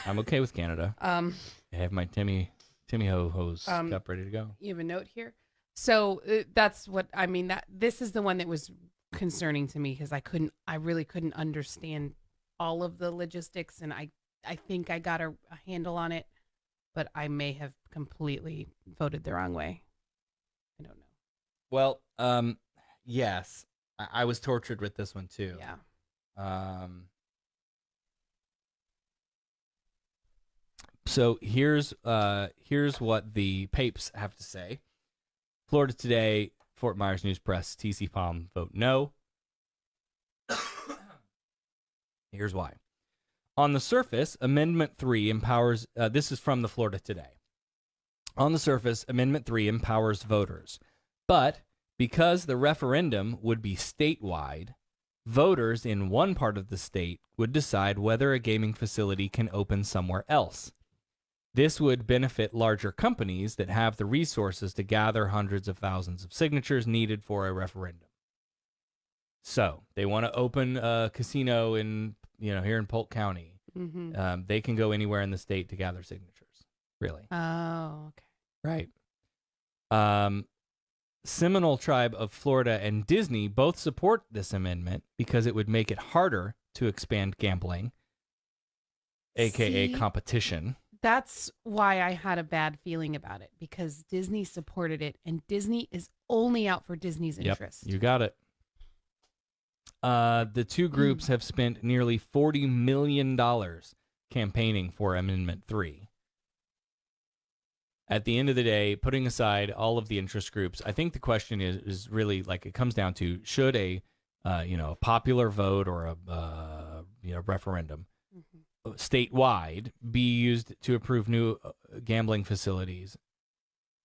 I'm okay with Canada. I have my Timmy Ho-Ho's cup ready to go. You have a note here? So that's what I mean. This is the one that was concerning to me because I really couldn't understand all of the logistics, and I think I got a handle on it, but I may have completely voted the wrong way. I don't know. Well, yes, I was tortured with this one too. Yeah. So here's what the papes have to say. Florida Today, Fort Myers News Press, TC Palm vote no. Here's why. On the surface, Amendment 3 empowers, this is from the Florida Today. On the surface, Amendment 3 empowers voters. But because the referendum would be statewide, voters in one part of the state would decide whether a gaming facility can open somewhere else. This would benefit larger companies that have the resources to gather hundreds of thousands of signatures needed for a referendum. So they want to open a casino in, here in Polk County. Mm-hmm. They can go anywhere in the state to gather signatures. Really? Oh, okay. Right. Seminole Tribe of Florida and Disney both support this amendment because it would make it harder to expand gambling, aka competition. That's why I had a bad feeling about it, because Disney supported it, and Disney is only out for Disney's interest. Yep, you got it. The two groups have spent nearly $40 million campaigning for Amendment 3. At the end of the day, putting aside all of the interest groups, I think the question is really, like, it comes down to, should a popular vote or a referendum statewide be used to approve new gambling facilities,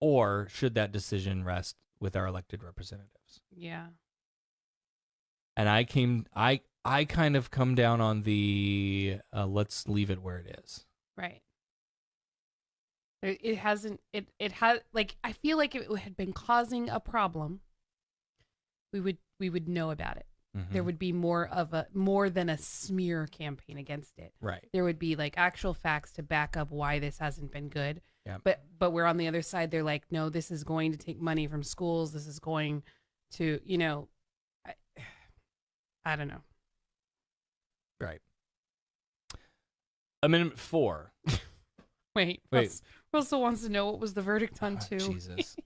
or should that decision rest with our elected representatives? Yeah. And I kind of come down on the let's leave it where it is. Right. It hasn't. It has, like, I feel like if it had been causing a problem, we would know about it. Mm-hmm. There would be more than a smear campaign against it. Right. There would be, like, actual facts to back up why this hasn't been good. Yeah. But we're on the other side. They're like, no, this is going to take money from schools. This is going to, I don't know. Right. Amendment 4. Wait. Russell wants to know what was the verdict on 2. Jesus.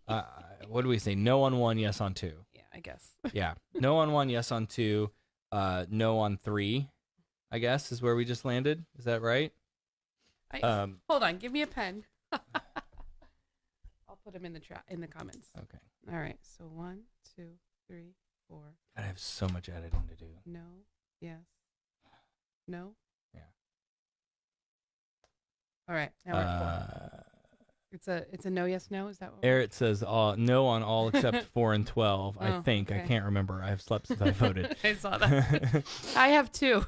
What do we say? No on 1, yes on 2. Yeah, I guess. Yeah. No on 1, yes on 2. No on 3, I guess, is where we just landed. Is that right? Hold on. Give me a pen. I'll put them in the comments. Okay. All right. So 1, 2, 3, 4. I have so much editing to do. No Yes. No? Yeah. All right. Now we're at 4. It's a no, yes, no. Is that what? It says no on all except 4 and 12. I think. okay. I can't remember. I have slept since I voted. I saw that. I have 2.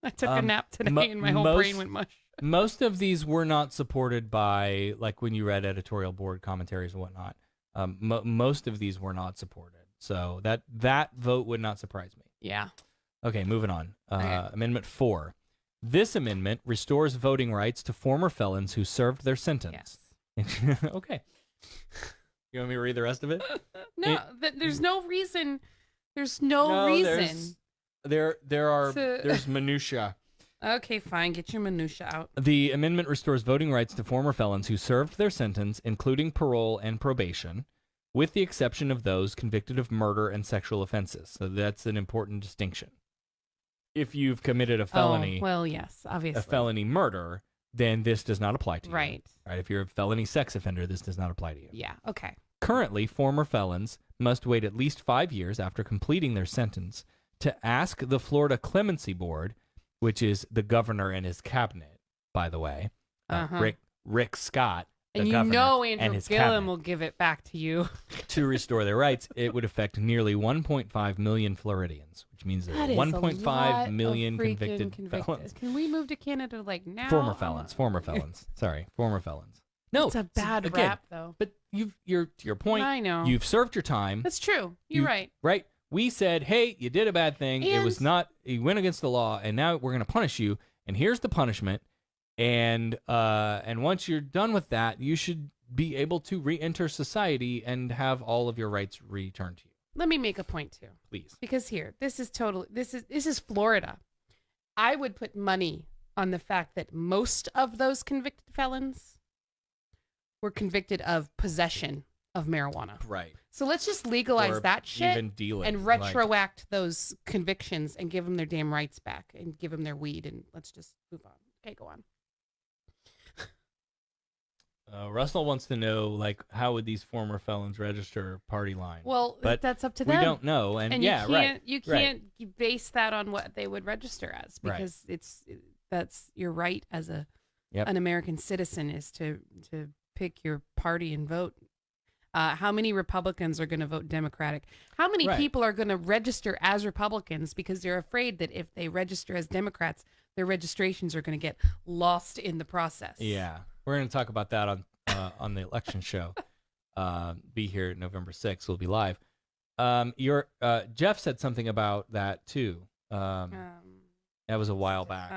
I took a nap today and my whole brain went mush. Most of these were not supported by, like when you read editorial board commentaries and whatnot. Most of these were not supported. So that vote would not surprise me. Yeah. Okay, moving on. Okay. Amendment 4. This amendment restores voting rights to former felons who served their sentence. Yes. Okay. You want me to read the rest of it? No, there's no reason. There's no reason. There's minutia. Okay, fine. Get your minutia out. The amendment restores voting rights to former felons who served their sentence, including parole and probation, with the exception of those convicted of murder and sexual offenses. So that's an important distinction. If you've committed a felony, well, yes, obviously, a felony murder, then this does not apply to you. Right. Right. If you're a felony sex offender, this does not apply to you. Yeah. Okay. Currently, former felons must wait at least 5 years after completing their sentence to ask the Florida Clemency Board, which is the governor and his cabinet, by the way, Rick Scott, the and governor, and Andrew his Gillum cabinet, will give it back to you to restore their rights. It would affect nearly 1.5 million Floridians, which means that is 1.5 a million lot of convicted freaking felons. Can we move to Canada like now? Former felons. Sorry, former felons. No, it's a bad again, rap though. But you're to your point. I know. You've served your time. That's true. You're right. Right. We said, hey, you did a bad thing. It was not. You went against the law, and now we're going to punish you. And here's the punishment. And once you're done with that, you should be able to re-enter society and have all of your rights returned to you. Let me make a point too. Please. Because here, this is Florida. I would put money on the fact that most of those convicted felons were convicted of possession of marijuana. Right. So let's just legalize Or that shit even dealing, and retroact those convictions and give them their damn rights back and give them their weed and let's just move on. Okay, go on. Russell wants to know, like, how would these former felons register party line? Well, but that's up to them. We don't know, and yeah, you can't base that on what they would register as because that's your right as an American citizen is to pick your party and vote. How many Republicans are going to vote Democratic? How many people are going to register as Republicans because they're afraid that if they register as Democrats, their registrations are going to get lost in the process? Yeah, we're going to talk about that on the election show. Be here November 6th. We'll be live. Jeff said something about that too. That was a while back.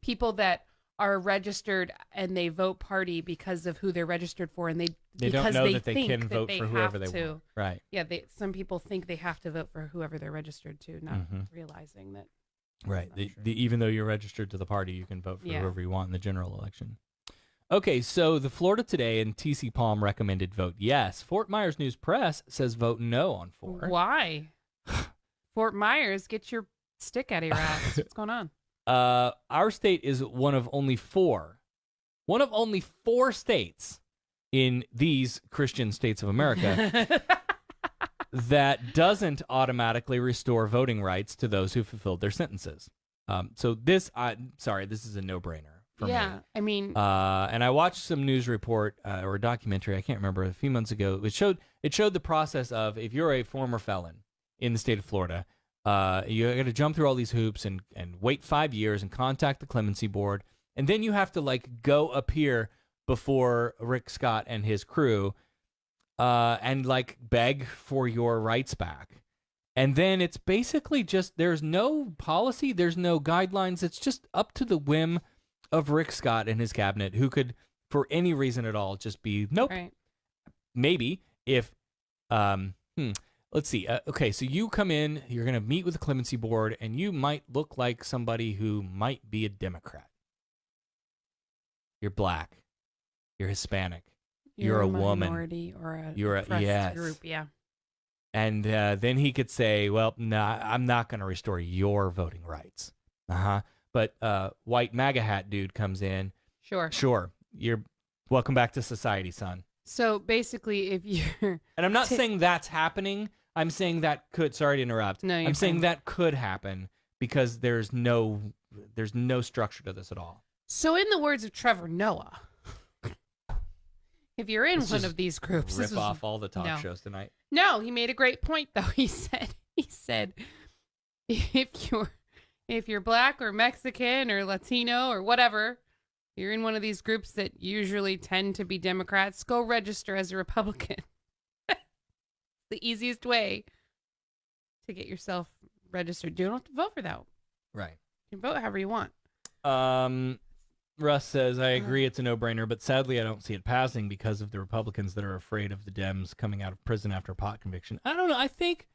People that are registered and they vote party because of who they're registered for, and they don't know that they can vote for whoever they want. Right. Yeah. Some people think they have to vote for whoever they're registered to, not realizing that. Right. Even though you're registered to the party, you can vote for whoever you want in the general election. Okay, so the Florida Today and TC Palm recommended vote yes. Fort Myers News Press says vote no on 4. Why? Fort Myers, get your stick out of your ass. What's going on? Our state is one of only 4 states in these Christian states of America that doesn't automatically restore voting rights to those who fulfilled their sentences. So this is a no-brainer for me. Yeah, I mean, and I watched some news report or a documentary, I can't remember, a few months ago. It showed the process of if you're a former felon in the state of Florida. You got to jump through all these hoops and wait 5 years and contact the clemency board. And then you have to like go appear before Rick Scott and his crew and like beg for your rights back. And then it's basically just, there's no policy, there's no guidelines. It's just up to the whim of Rick Scott and his cabinet, who could, for any reason at all, just be, nope. Right. Maybe if, let's see. Okay, so you come in, you're going to meet with the clemency board, and you might look like somebody who might be a Democrat. You're black. You're Hispanic. You're a woman. Minority or a you're oppressed group, yeah. And then he could say, well, no, I'm not going to restore your voting rights. But white MAGA hat dude comes in. Sure. You're welcome back to society, son. So basically, if you're... And I'm not saying that's happening. I'm saying that could. Sorry to interrupt. No, you're I'm saying fine. that could happen because there's no structure to this at all. So, in the words of Trevor Noah, if you're in Let's one just of these groups, Rip off all the talk shows tonight. No, he made a great point though. He said, if you're black or Mexican or Latino or whatever, you're in one of these groups that usually tend to be Democrats, go register as a Republican. The easiest way to get yourself registered. You don't have to vote for that. Right. You can vote however you want. Russ says, I agree it's a no-brainer, but sadly I don't see it passing because of the Republicans that are afraid of the Dems coming out of prison after pot conviction. I don't know. I think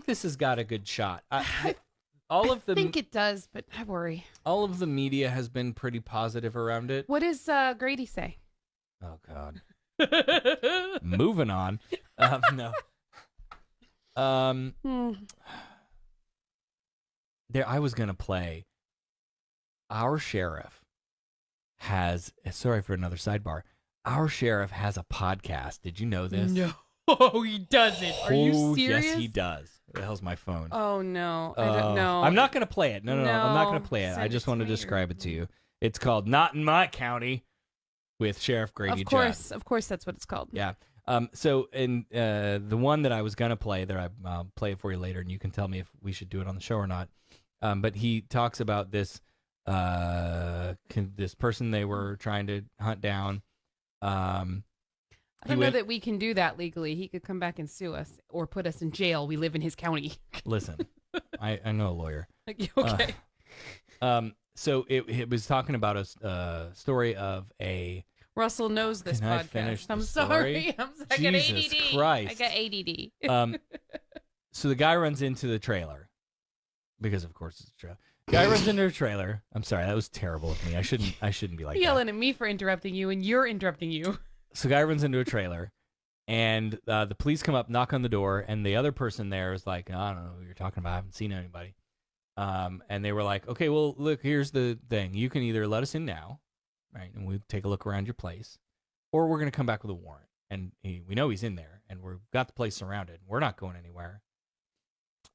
this has got a good shot. I think it does, but I worry. All of the media has been pretty positive around it. What does Grady say? Oh, God. Moving on. No. There, I was going to play. Our sheriff has, sorry for another sidebar, our sheriff has a podcast. Did you know this? No, he doesn't. Are you serious? Yes, he does. Where the hell's my phone? Oh, no. I don't know. I'm not going to play it. No, I'm not going to play it. Send I just it want to to me describe it to you. It's called Not in My County with Sheriff Grady Judd. Of course, that's what it's called. Yeah. So in the one that I was going to play, that I'll play it for you later, and you can tell me if we should do it on the show or not. But he talks about this this person they were trying to hunt down. I don't know that we can do that legally. He could come back and sue us or put us in jail. We live in his county. Listen, I know a lawyer. Okay. So it was talking about a story of a. Russell knows this Can I podcast. finish the I'm story? sorry. I got Jesus ADD. Christ. I got ADD. So the guy runs into the trailer because, of course, it's a trailer. Guy runs into a trailer. I'm sorry, that was terrible of me. I shouldn't be like yelling at me for interrupting you, and you're interrupting you. So guy runs into a trailer, and the police come up, knock on the door, and the other person there is like, I don't know who you're talking about. I haven't seen anybody. And they were like, okay, well, look, here's the thing. You can either let us in now, right, and we take a look around your place, or we're going to come back with a warrant. And we know he's in there, and we've got the place surrounded. We're not going anywhere.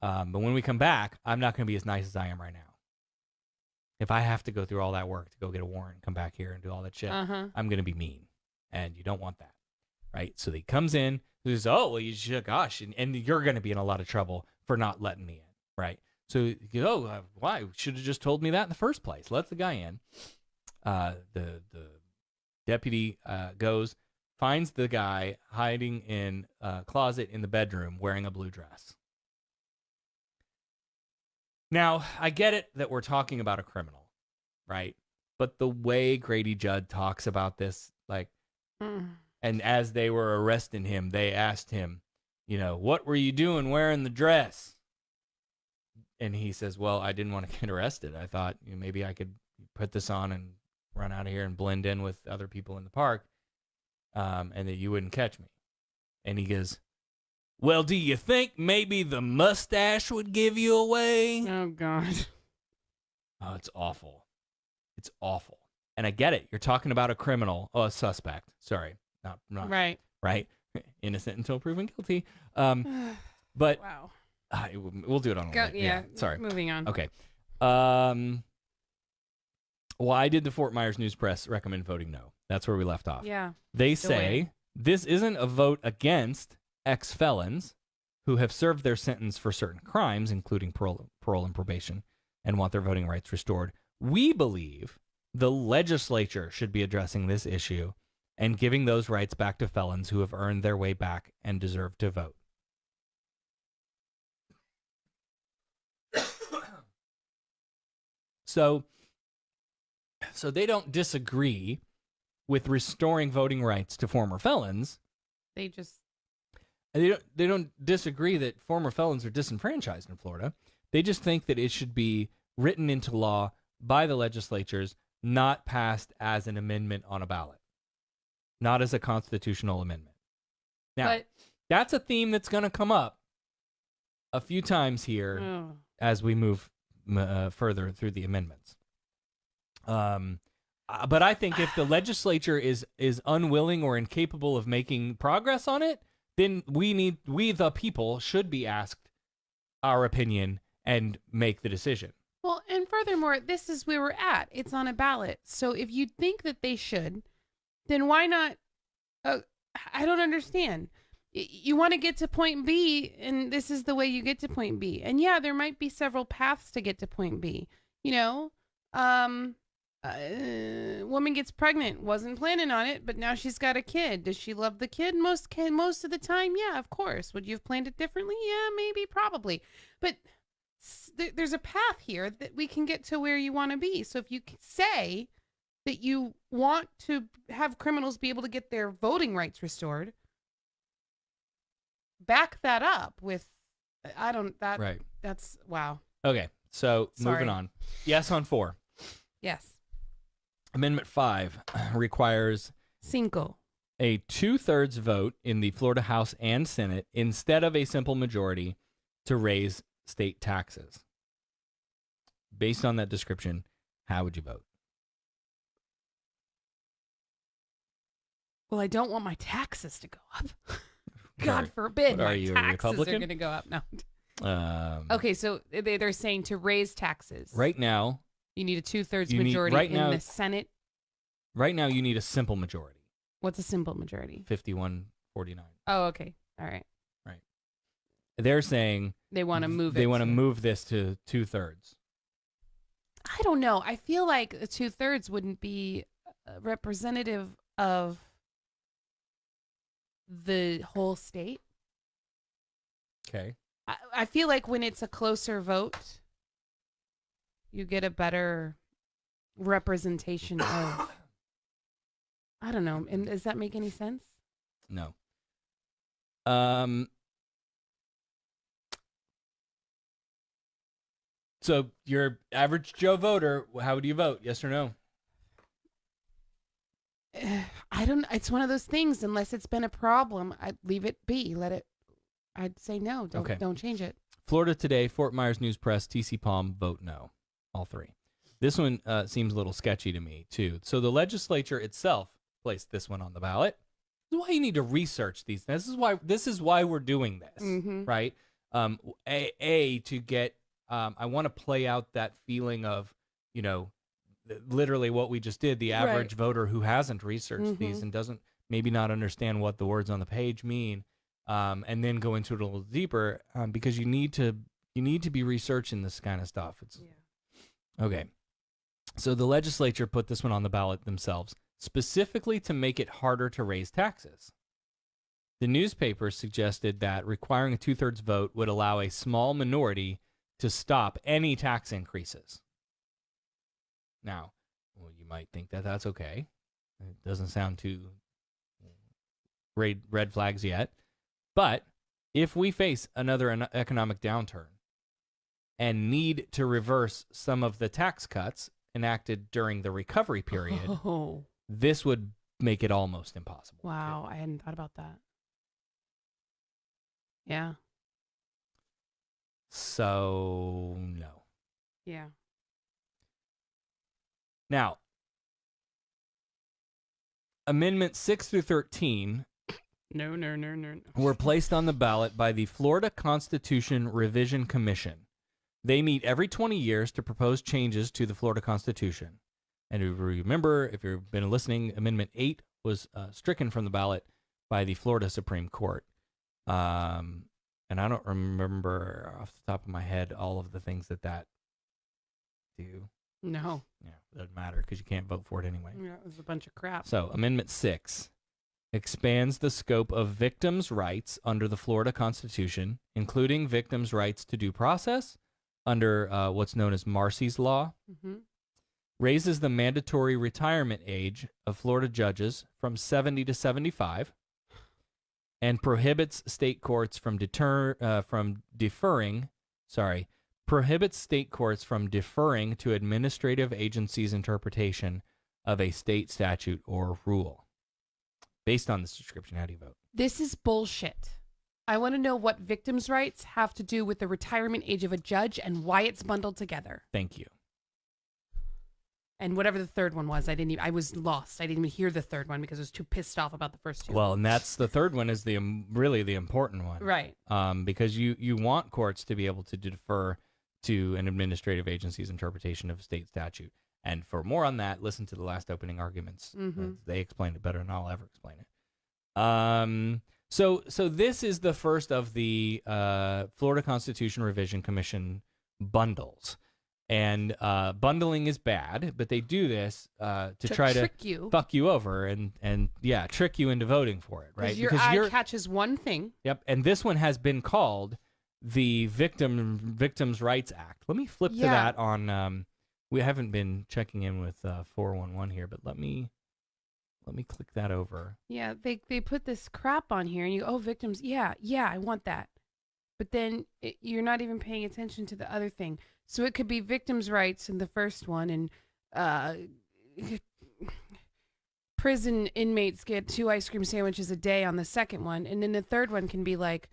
But when we come back, I'm not going to be as nice as I am right now. If I have to go through all that work to go get a warrant, come back here and do all that shit, I'm going to be mean. And you don't want that, right? So he comes in, he says, oh, well, you should, gosh, and you're going to be in a lot of trouble for not letting me in, right? So you go, oh, why? Should have just told me that in the first place. Let the guy in. The deputy goes, finds the guy hiding in a closet in the bedroom wearing a blue dress. Now, I get it that we're talking about a criminal, right? But the way Grady Judd talks about this, like, and as they were arresting him, they asked him, what were you doing wearing the dress? And he says, well, I didn't want to get arrested. I thought maybe I could put this on and run out of here and blend in with other people in the park, and that you wouldn't catch me. And he goes, well, do you think maybe the mustache would give you away? Oh, God. Oh, it's awful. It's awful. And I get it. You're talking about a criminal. Oh, a suspect. Sorry. Not right. Right? Innocent until proven guilty. But wow. We'll do it on a later. Yeah. Sorry. Moving on. Okay. Why did the Fort Myers News Press recommend voting no? That's where we left off. Yeah. They say this isn't a vote against ex-felons who have served their sentence for certain crimes, including parole and probation, and want their voting rights restored. We believe the legislature should be addressing this issue and giving those rights back to felons who have earned their way back and deserve to vote. So they don't disagree with restoring voting rights to former felons. They just... They don't disagree that former felons are disenfranchised in Florida. They just think that it should be written into law by the legislatures, not passed as an amendment on a ballot, not as a constitutional amendment. Now, that's a theme that's going to come up a few times here as we move further through the amendments. But I think if the legislature is unwilling or incapable of making progress on it, then we the people should be asked our opinion and make the decision. Well, and furthermore, this is where we're at. It's on a ballot. So if you think that they should, then why not? I don't understand. You want to get to point B, and this is the way you get to point B. And yeah, there might be several paths to get to point B. You know, woman gets pregnant, wasn't planning on it, but now she's got a kid. Does she love the kid? Most of the time, yeah, of course. Would you have planned it differently? Yeah, maybe, probably. But there's a path here that we can get to where you want to be. So if you say that you want to have criminals be able to get their voting rights restored, back that up with, Right. That's, wow. Okay, so Sorry. moving on. Yes on 4. Yes. Amendment 5 requires a 2/3 vote in the Florida House and Senate instead of a simple majority to raise state taxes. Based on that description, how would you vote? Well, I don't want my taxes to go up. God forbid What are my you, a taxes Republican? are going to go up. No. Okay, so they're saying to raise taxes. Right now, you need a 2/3 you need- majority right in now- the Senate. Right now, you need a simple majority. What's a simple majority? 51-49. Oh, okay. All right. Right. They're saying They want to move They it want to to- move this to 2/3. I don't know. I feel like a 2/3 wouldn't be representative of the whole state. Okay. I feel like when it's a closer vote, you get a better representation of. I don't know. And does that make any sense? No. So your average Joe voter, how would you vote? Yes or no? I don't. It's one of those things. Unless it's been a problem, I'd leave it be. Let it. I'd say no. Don't change it. Florida Today, Fort Myers News Press, TC Palm, vote no. All 3. This one seems a little sketchy to me, too. So the legislature itself placed this one on the ballot. This is why you need to research these. This is why we're doing this, right? To get, I want to play out that feeling of, you know, literally what we just did, the average voter who hasn't researched these and doesn't maybe not understand what the words on the page mean, and then go into it a little deeper, because you need to be researching this kind of stuff. Okay. So the legislature put this one on the ballot themselves, specifically to make it harder to raise taxes. The newspaper suggested that requiring a 2/3 vote would allow a small minority to stop any tax increases. Now, well, you might think that that's okay. It doesn't sound too red flags yet. But if we face another economic downturn and need to reverse some of the tax cuts enacted during the recovery period, this would make it almost impossible. Wow, I hadn't thought about that. Yeah. So, no. Yeah. Now, Amendments 6 through 13 No. were placed on the ballot by the Florida Constitution Revision Commission. They meet every 20 years to propose changes to the Florida Constitution. And remember, if you've been listening, Amendment 8 was stricken from the ballot by the Florida Supreme Court. And I don't remember off the top of my head all of the things that do. No. Yeah, it doesn't matter because you can't vote for it anyway. Yeah, it was a bunch of crap. So, Amendment 6 expands the scope of victims' rights under the Florida Constitution, including victims' rights to due process under what's known as Marsy's Law, raises the mandatory retirement age of Florida judges from 70 to 75, and prohibits state courts from deferring to administrative agencies' interpretation of a state statute or rule. Based on this description, how do you vote? This is bullshit. I want to know what victims' rights have to do with the retirement age of a judge and why it's bundled together. Thank you. And whatever the third one was, I was lost. I didn't even hear the third one because I was too pissed off about the first two. Well, and that's the third one is really the important one. Right. Because you want courts to be able to defer to an administrative agency's interpretation of a state statute. And for more on that, listen to the last opening arguments. They explained it better than I'll ever explain it. So this is the first of the Florida Constitution Revision Commission bundles. And bundling is bad, but they do this to try to trick you. Fuck you over and trick you into voting for it, right? Because your eye catches one thing. Yep, and this one has been called the Victims' Rights Act. Let me flip to that on. We haven't been checking in with 411 here, but let me click that over. Yeah, they put this crap on here, and you victims. Yeah, I want that, but then you're not even paying attention to the other thing. So it could be victims' rights in the first one, and prison inmates get 2 ice cream sandwiches a day on the second one, and then the third one can be like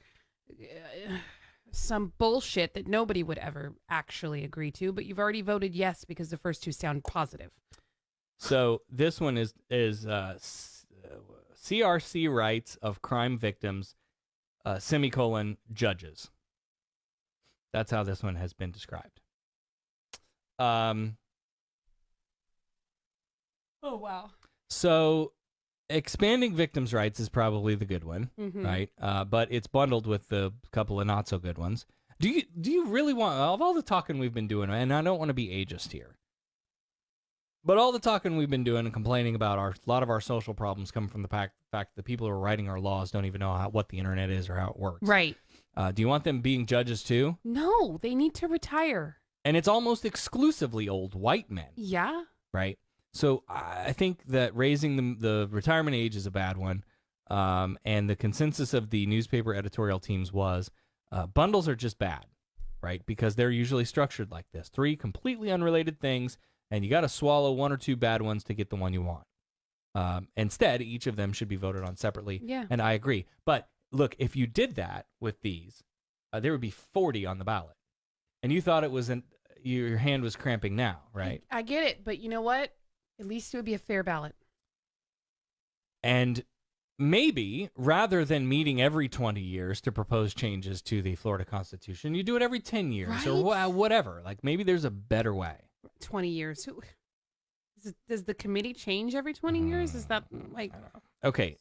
some bullshit that nobody would ever actually agree to, but you've already voted yes because the first two sound positive. So this one is CRC rights of crime victims, judges. That's how this one has been described. Oh, wow. So expanding victims' rights is probably the good one, right? But it's bundled with the couple of not so good ones. Do you really want, of all the talking we've been doing, and I don't want to be ageist here, but all the talking we've been doing and complaining about a lot of our social problems come from the fact that the people who are writing our laws don't even know what the internet is or how it works. Right. Do you want them being judges too? No, they need to retire. And it's almost exclusively old white men. Yeah. Right. So I think that raising the retirement age is a bad one. And the consensus of the newspaper editorial teams was bundles are just bad, right? Because they're usually structured like this. 3 completely unrelated things, and you got to swallow 1 or 2 bad ones to get the one you want. Instead, each of them should be voted on separately. Yeah. And I agree. But look, if you did that with these, there would be 40 on the ballot. And you thought it was your hand was cramping now, right? I get it, but you know what? At least it would be a fair ballot. And maybe rather than meeting every 20 years to propose changes to the Florida Constitution, you do it every 10 years or whatever. Like maybe there's a better way. 20 years. Does the committee change every 20 years? Is that like... I don't know. Okay,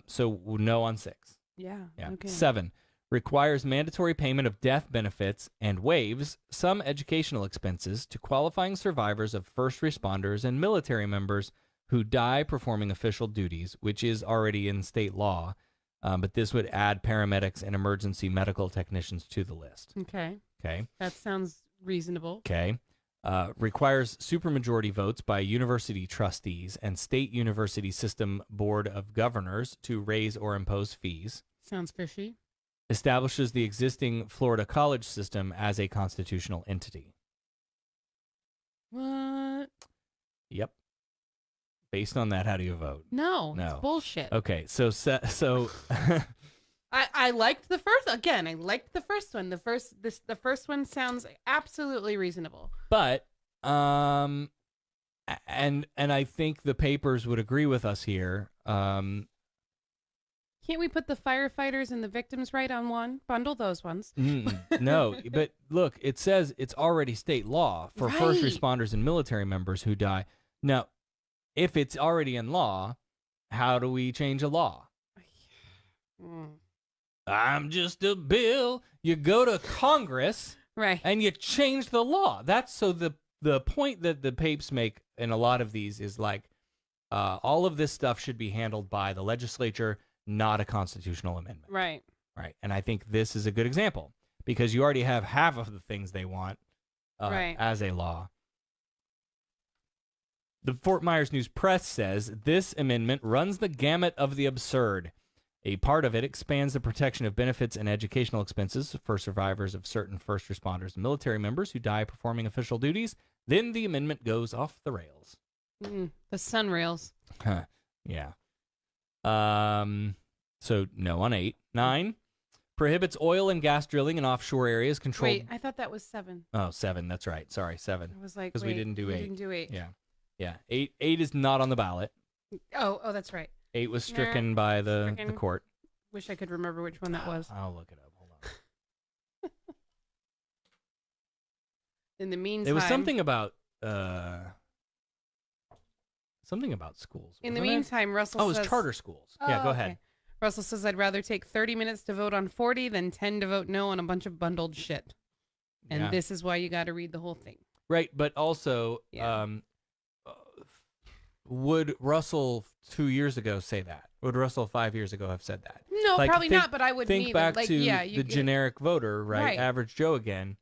so no on 6. Yeah. Okay. 7. Requires mandatory payment of death benefits and waives some educational expenses to qualifying survivors of first responders and military members who die performing official duties, which is already in state law, but this would add paramedics and emergency medical technicians to the list. Okay. Okay. That sounds reasonable. Okay. Requires supermajority votes by university trustees and state university system board of governors to raise or impose fees. Sounds fishy. Establishes the existing Florida college system as a constitutional entity. What? Yep. Based on that, how do you vote? No. It's bullshit. Okay, so I liked the first. Again, I liked the first one. The first one sounds absolutely reasonable. But and I think the papers would agree with us here. Can't we put the firefighters and the victims right on one? Bundle those ones. No, but look, it says it's already state law for first responders and military members who die. Now, if it's already in law, how do we change a law? I'm just a bill. You go to Congress, right, and you change the law. That's so the point that the papes make in a lot of these is like all of this stuff should be handled by the legislature, not a constitutional amendment. Right. Right. And I think this is a good example because you already have half of the things they want as a law. The Fort Myers News Press says this amendment runs the gamut of the absurd. A part of it expands the protection of benefits and educational expenses for survivors of certain first responders and military members who die performing official duties. Then the amendment goes off the rails. The sun rails. Yeah. So no on 8. 9, prohibits oil and gas drilling in offshore areas controlled. Wait, I thought that was 7. Oh, 7. That's right. Sorry, 7. I was like, because we didn't do 8. We didn't do 8. Yeah. Yeah, 8 is not on the ballot. Oh, that's right. 8 was stricken by the court. Wish I could remember which one that was. I'll look it up. Hold on. In the meantime, It was something about schools. In the wasn't it? meantime, Russell Oh, it says... was charter schools. Yeah, go ahead. Okay. Russell says, I'd rather take 30 minutes to vote on 40 than 10 to vote no on a bunch of bundled shit. And Yeah. this is why you got to read the whole thing. Right, but also, would Russell 2 years ago say that? Would Russell 5 years ago have said that? No, probably not, but I would think need back like, to yeah, the generic voter, right? Right. Average Joe again.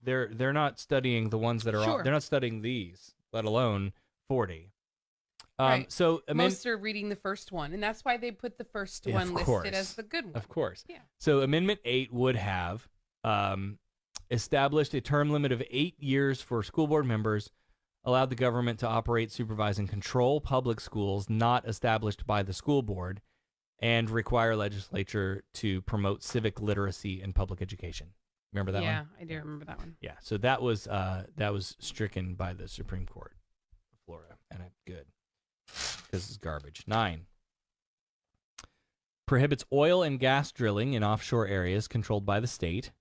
They're not studying the ones that are Sure. they're not studying these, let alone 40. Right. So most are reading the first one, and that's why they put the first Yeah, one of listed course. as the good one. Of course. Yeah. So Amendment 8 would have established a term limit of 8 years for school board members, allowed the government to operate, supervise, and control public schools not established by the school board, and require legislature to promote civic literacy and public education. Remember that one? Yeah, I do remember that one. Yeah. So that was stricken by the Supreme Court of Florida, and good. This is garbage. 9. Prohibits oil and gas drilling in offshore areas controlled by the state.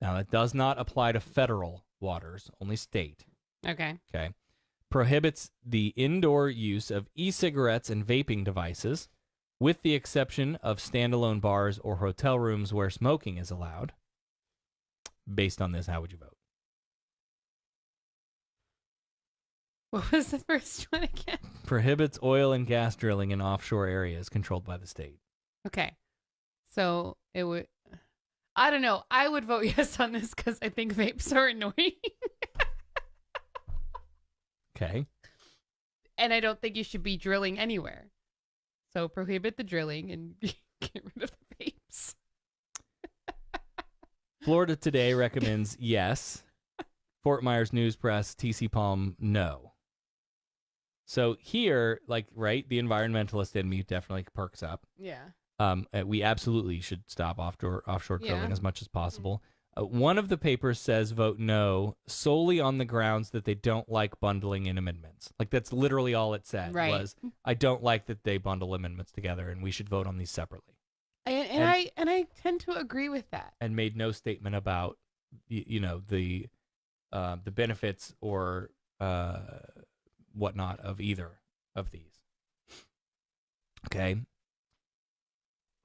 Now, that does not apply to federal waters, only state. Okay. Okay. Prohibits the indoor use of e-cigarettes and vaping devices, with the exception of standalone bars or hotel rooms where smoking is allowed. Based on this, how would you vote? What was the first one again? Prohibits oil and gas drilling in offshore areas controlled by the state. Okay. So it would... I don't know. I would vote yes on this because I think vapes are annoying. Okay. And I don't think you should be drilling anywhere. So prohibit the drilling and get rid of the vapes. Florida Today recommends yes. Fort Myers News Press, TC Palm, no. So here, like, right, the environmentalist in me definitely perks up. Yeah. We absolutely should stop offshore drilling Yeah. as much as possible. One of the papers says vote no solely on the grounds that they don't like bundling in amendments. Like, that's literally all it said Right. was, I don't like that they bundle amendments together and we should vote on these separately. And I tend to agree with that. And made no statement about, the benefits or whatnot of either of these. Okay.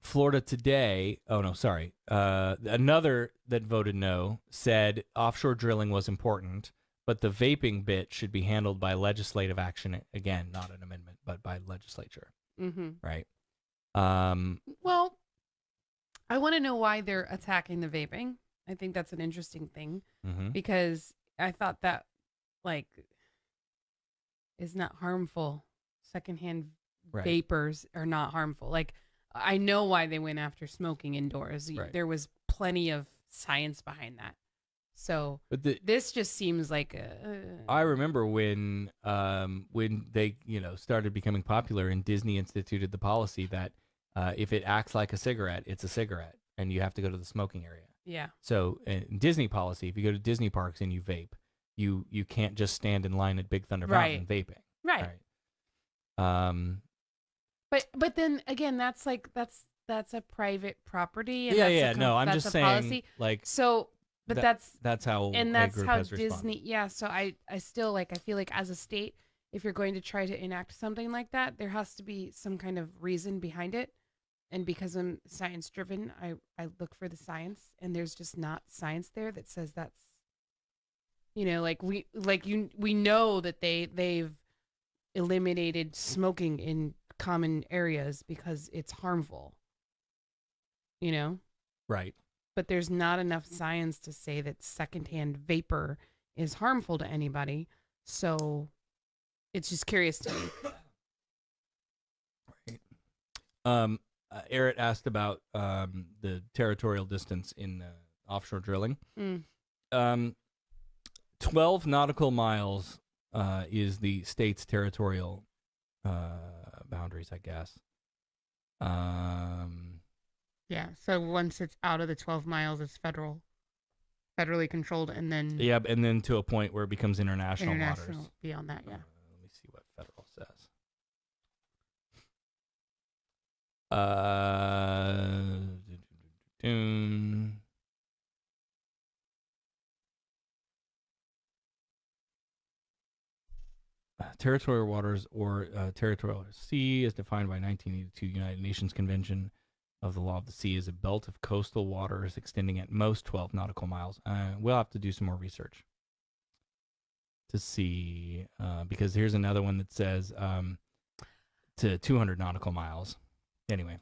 Florida Today, another that voted no said offshore drilling was important, but the vaping bit should be handled by legislative action. Again, not an amendment, but by legislature. Mm-hmm. Right. Well, I want to know why they're attacking the vaping. I think that's an interesting thing because I thought that, like, is not harmful. Secondhand vapors are not harmful. Like, I know why they went after smoking indoors. Right. There was plenty of science behind that. So this just seems like I remember when they started becoming popular and Disney instituted the policy that if it acts like a cigarette, it's a cigarette, and you have to go to the smoking area. Yeah. So in Disney policy, if you go to Disney parks and you vape, you can't just stand in line at Big Thunder Mountain vaping. Right. But then again, that's a private property. And No, I'm that's just a saying, policy. like, so. But that's how and a that's group how has Disney. responded. Yeah. So I still I feel like as a state, if you're going to try to enact something like that, there has to be some kind of reason behind it. And because I'm science driven, I look for the science, and there's just not science there that says that's, we know that they've eliminated smoking in common areas because it's harmful. Right. But there's not enough science to say that secondhand vapor is harmful to anybody. So it's just curious to me. Right. Eric asked about the territorial distance in offshore drilling. 12 nautical miles is the state's territorial boundaries, I guess. Yeah, so once it's out of the 12 miles, it's federal. federally controlled, and then Yeah, and then to a point where it becomes international waters. Beyond that, yeah. Let me see what federal says. Territorial waters or territorial sea is defined by 1982 United Nations Convention of the Law of the Sea as a belt of coastal waters extending at most 12 nautical miles. We'll have to do some more research to see, because here's another one that says to 200 nautical miles. Anyway,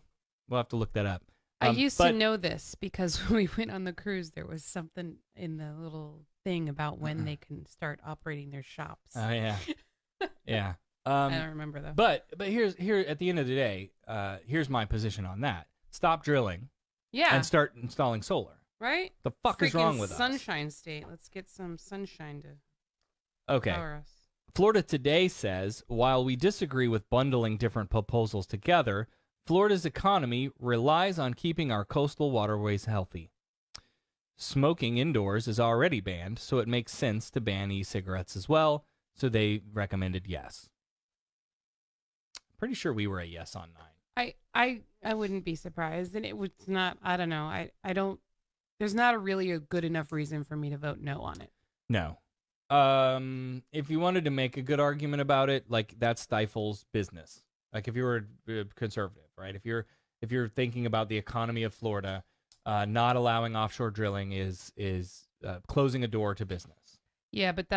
we'll have to look that up. I used to know this because when we went on the cruise, there was something in the little thing about when they can start operating their shops. Oh, yeah. Yeah. I don't remember though. But here at the end of the day, here's my position on that. Stop drilling. Yeah. And start installing solar. Right? The fuck is wrong with us? Sunshine State. Let's get some sunshine to Okay. power us. Florida Today says, while we disagree with bundling different proposals together, Florida's economy relies on keeping our coastal waterways healthy. Smoking indoors is already banned, so it makes sense to ban e-cigarettes as well, so they recommended yes. Pretty sure we were a yes on 9. I wouldn't be surprised, and it was not. I don't know. I don't. There's not a good enough reason for me to vote no on it. No. If you wanted to make a good argument about it, like that stifles business. Like if you were a conservative, right? If you're thinking about the economy of Florida, not allowing offshore drilling is closing a door to business. Yeah, but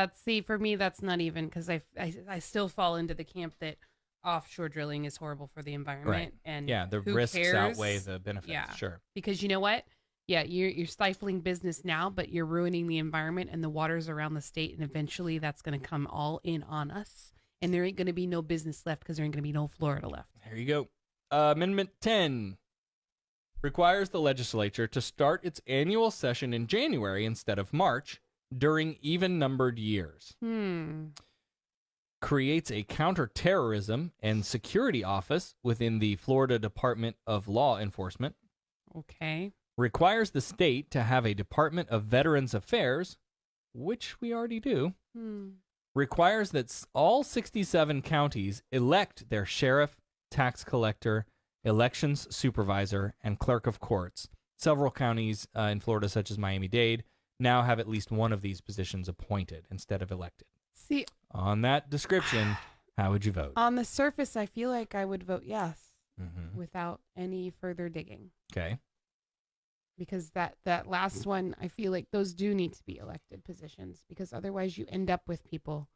for me, that's not even, because I still fall into the camp that offshore drilling is horrible for the environment. Right. And yeah, the who risks cares? outweigh the benefits. Yeah. Sure. Because you know what? Yeah, you're stifling business now, but you're ruining the environment and the waters around the state, and eventually that's going to come all in on us, and there ain't going to be no business left because there ain't going to be no Florida left. There you go. Amendment 10 requires the legislature to start its annual session in January instead of March during even-numbered years. Creates a counterterrorism and security office within the Florida Department of Law Enforcement. Okay. Requires the state to have a Department of Veterans Affairs, which we already do. Requires that all 67 counties elect their sheriff, tax collector, elections supervisor, and clerk of courts. Several counties in Florida, such as Miami-Dade, now have at least one of these positions appointed instead of elected. See, on that description, how would you vote? On the surface, I feel like I would vote yes without any further digging. Okay. Because that last one, I feel like those do need to be elected positions, because otherwise you end up with people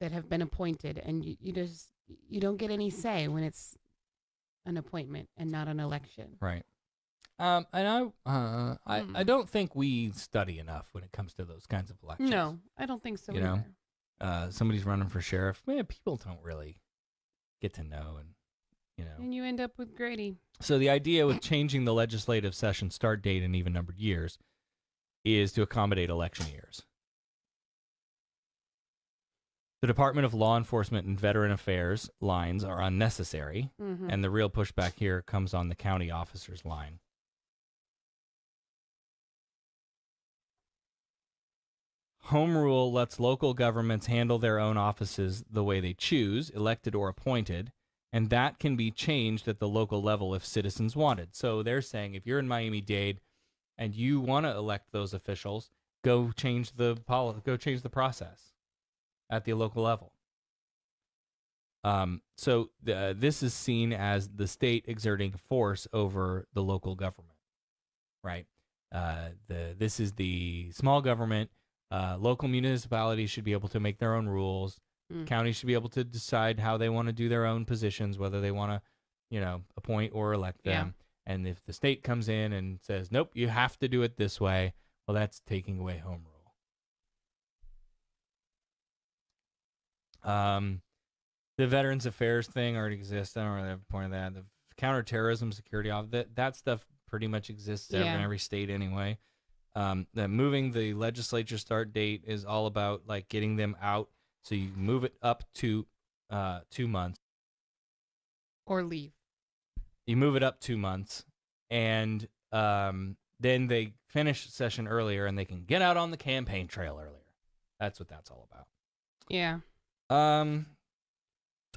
that have been appointed, and you don't get any say when it's an appointment and not an election. Right. And I don't think we study enough when it comes to those kinds of elections. No, I don't think so. You know, somebody's running for sheriff. Man, people don't really get to know, and and you end up with Grady. So the idea with changing the legislative session start date in even-numbered years is to accommodate election years. The Department of Law Enforcement and Veteran Affairs lines are unnecessary, and the real pushback here comes on the county officers line. Home rule lets local governments handle their own offices the way they choose, elected or appointed, and that can be changed at the local level if citizens wanted. So they're saying if you're in Miami-Dade and you want to elect those officials, go change the process at the local level. So this is seen as the state exerting force over the local government, right? This is the small government. Local municipalities should be able to make their own rules. Counties should be able to decide how they want to do their own positions, whether they want to, appoint or elect them. Yeah. And if the state comes in and says, nope, you have to do it this way, well, that's taking away home rule. The Veterans Affairs thing already exists. I don't really have a point of that. The counterterrorism security office, that stuff pretty much exists in every state anyway. Moving the legislature start date is all about like getting them out. So you move it up to 2 months. Or leave. You move it up 2 months, and then they finish session earlier and they can get out on the campaign trail earlier. That's what that's all about. Yeah.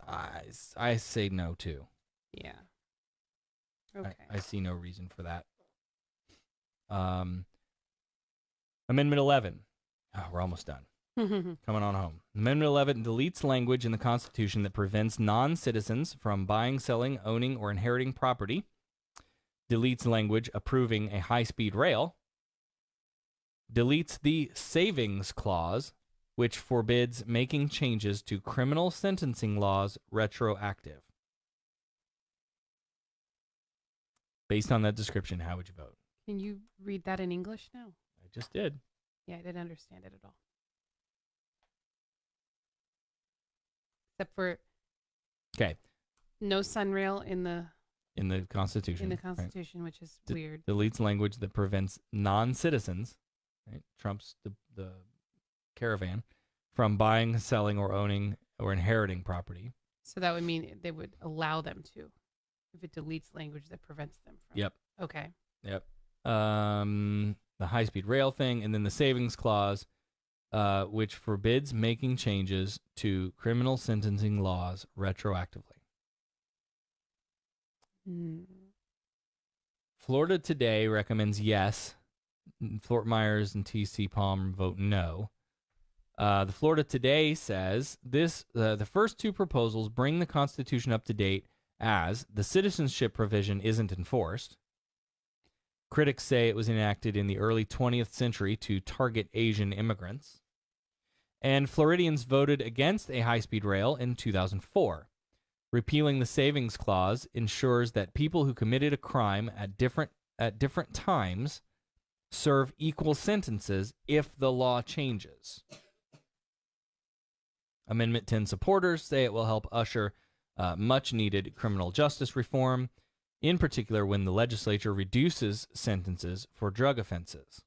I say no too. Yeah. Okay. I see no reason for that. Amendment 11. Oh, we're almost done. Coming on home. Amendment 11 deletes language in the Constitution that prevents non-citizens from buying, selling, owning, or inheriting property. Deletes language approving a high-speed rail. Deletes the savings clause, which forbids making changes to criminal sentencing laws retroactive. Based on that description, how would you vote? Can you read that in English now? I just did. Yeah, I didn't understand it at all. Except for Okay. no sunrail in the Constitution. Constitution, which is weird. Deletes language that prevents non-citizens, right, trumps the caravan, from buying, selling, or owning or inheriting property. So that would mean they would allow them to, if it deletes language that prevents them from. Yep. Okay. Yep. The high-speed rail thing, and then the savings clause, which forbids making changes to criminal sentencing laws retroactively. Florida Today recommends yes. Fort Myers and T.C. Palm vote no. The Florida Today says the first two proposals bring the Constitution up to date as the citizenship provision isn't enforced. Critics say it was enacted in the early 20th century to target Asian immigrants. And Floridians voted against a high-speed rail in 2004. Repealing the savings clause ensures that people who committed a crime at different times serve equal sentences if the law changes. Amendment 10 supporters say it will help usher much-needed criminal justice reform, in particular when the legislature reduces sentences for drug offenses.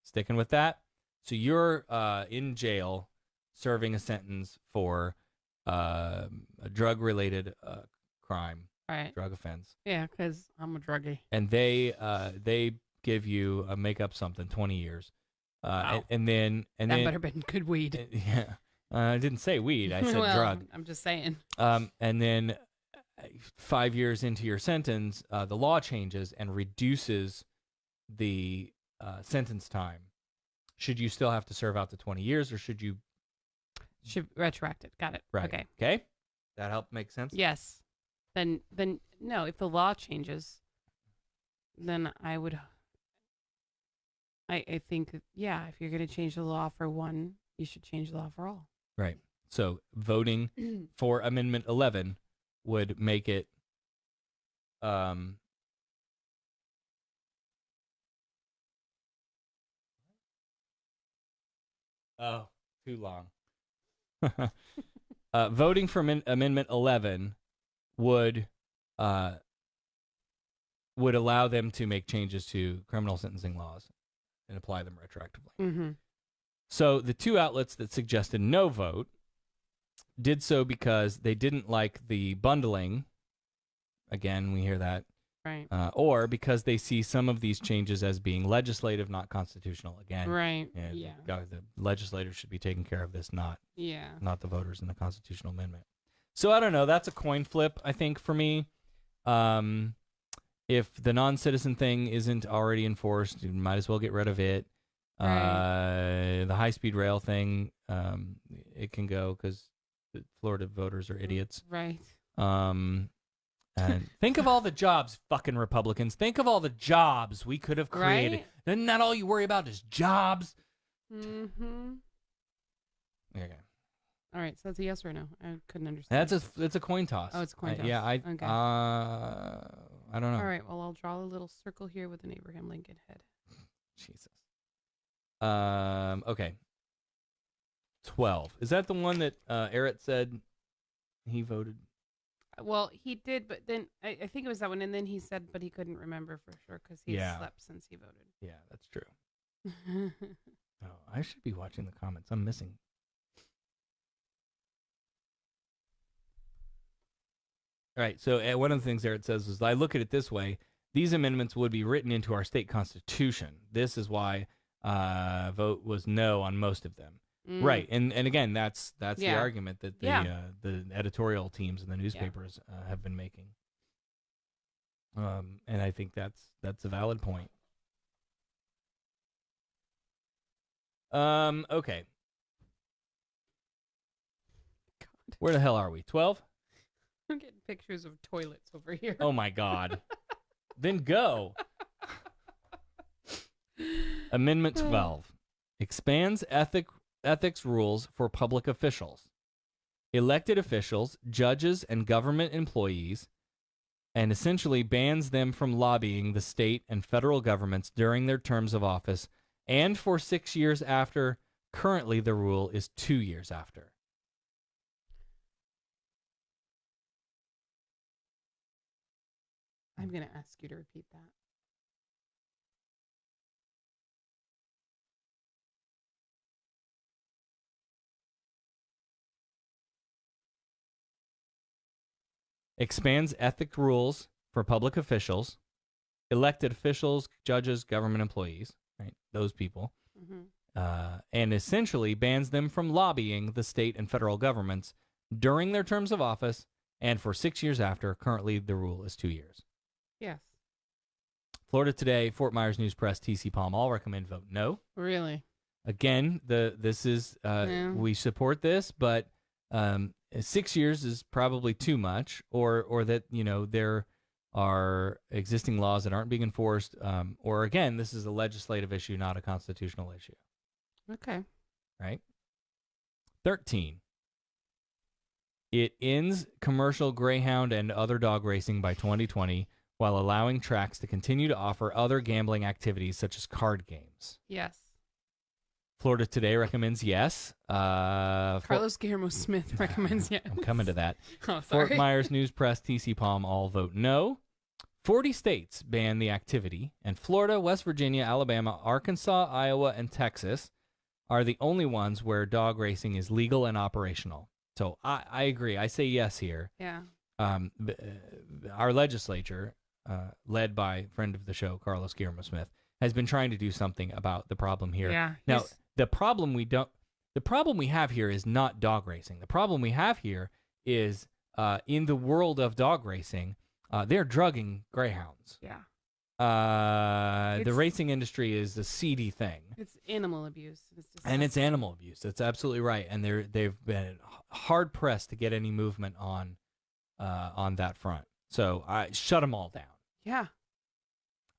Sticking with that, so you're in jail serving a sentence for a drug-related crime, right? Drug offense. Yeah, because I'm a druggie. And they give you make up something 20 years, Wow. and then That better been good weed. Yeah, I didn't say weed. I said Well, drug. I'm just saying. And then 5 years into your sentence, the law changes and reduces the sentence time. Should you still have to serve out the 20 years, or should you? Should retroact it. Got it. Right. Okay. Okay. That help make sense? Yes. Then no. If the law changes, then I would. I think yeah. If you're going to change the law for one, you should change the law for all. Right. So voting for Amendment 11 would make it oh, too long. Voting for Amendment 11 would allow them to make changes to criminal sentencing laws and apply them retroactively. Mm-hmm. So the two outlets that suggested no vote did so because they didn't like the bundling. Again, we hear that. Right. Or because they see some of these changes as being legislative, not constitutional. Again. Right. Yeah. The legislators should be taking care of this, not the voters in the constitutional amendment. So I don't know. That's a coin flip, I think, for me. If the non-citizen thing isn't already enforced, you might as well get rid of it. Right. The high-speed rail thing, it can go because the Florida voters are idiots. Right. And think of all the jobs, fucking Republicans. Think of all the jobs we could have created. Right? Isn't that all you worry about is jobs? Mm-hmm. Okay. All right. So that's a yes or no. I couldn't understand. It's a coin toss. Oh, it's a coin toss. Yeah. Okay. I don't know. All right. Well, I'll draw a little circle here with an Abraham Lincoln head. Jesus. Okay. 12. Is that the one that Eric said he voted? Well, he did, but then I think it was that one, and then he said, but he couldn't remember for sure because he slept since he voted. Yeah, that's true. Oh, I should be watching the comments. I'm missing. All right, so one of the things Eric says is, I look at it this way. These amendments would be written into our state constitution. This is why vote was no on most of them. Right, and again, that's the argument that the editorial teams and the newspapers have been making. And I think that's a valid point. Okay. God. Where the hell are we? 12? I'm getting pictures of toilets over here. Oh my God. Then go. Amendment 12 expands ethics rules for public officials, elected officials, judges, and government employees, and essentially bans them from lobbying the state and federal governments during their terms of office and for 6 years after. Currently, the rule is 2 years after. I'm going to ask you to repeat that. Expands ethic rules for public officials, elected officials, judges, government employees, right? Those people. And essentially bans them from lobbying the state and federal governments during their terms of office and for 6 years after. Currently, the rule is 2 years. Yes. Florida Today, Fort Myers News Press, TC Palm all recommend vote no. Really? Again, this is we support this, but 6 years is probably too much, or that there are existing laws that aren't being enforced, or again, this is a legislative issue, not a constitutional issue. Okay. Right. 13. It ends commercial greyhound and other dog racing by 2020 while allowing tracks to continue to offer other gambling activities such as card games. Yes. Florida Today recommends yes. Carlos Guillermo Smith recommends yes. I'm coming to that. Oh, sorry. Fort Myers News Press, TC Palm all vote no. 40 states ban the activity, and Florida, West Virginia, Alabama, Arkansas, Iowa, and Texas are the only ones where dog racing is legal and operational. So I agree. I say yes here. Yeah. Our legislature, led by friend of the show, Carlos Guillermo Smith, has been trying to do something about the problem here. Yeah. Now, the problem we have here is not dog racing. The problem we have here is in the world of dog racing, they're drugging greyhounds. Yeah. The racing industry is a seedy thing. It's animal abuse. It's animal abuse. That's absolutely right. And they've been hard pressed to get any movement on that front. So shut them all down. Yeah.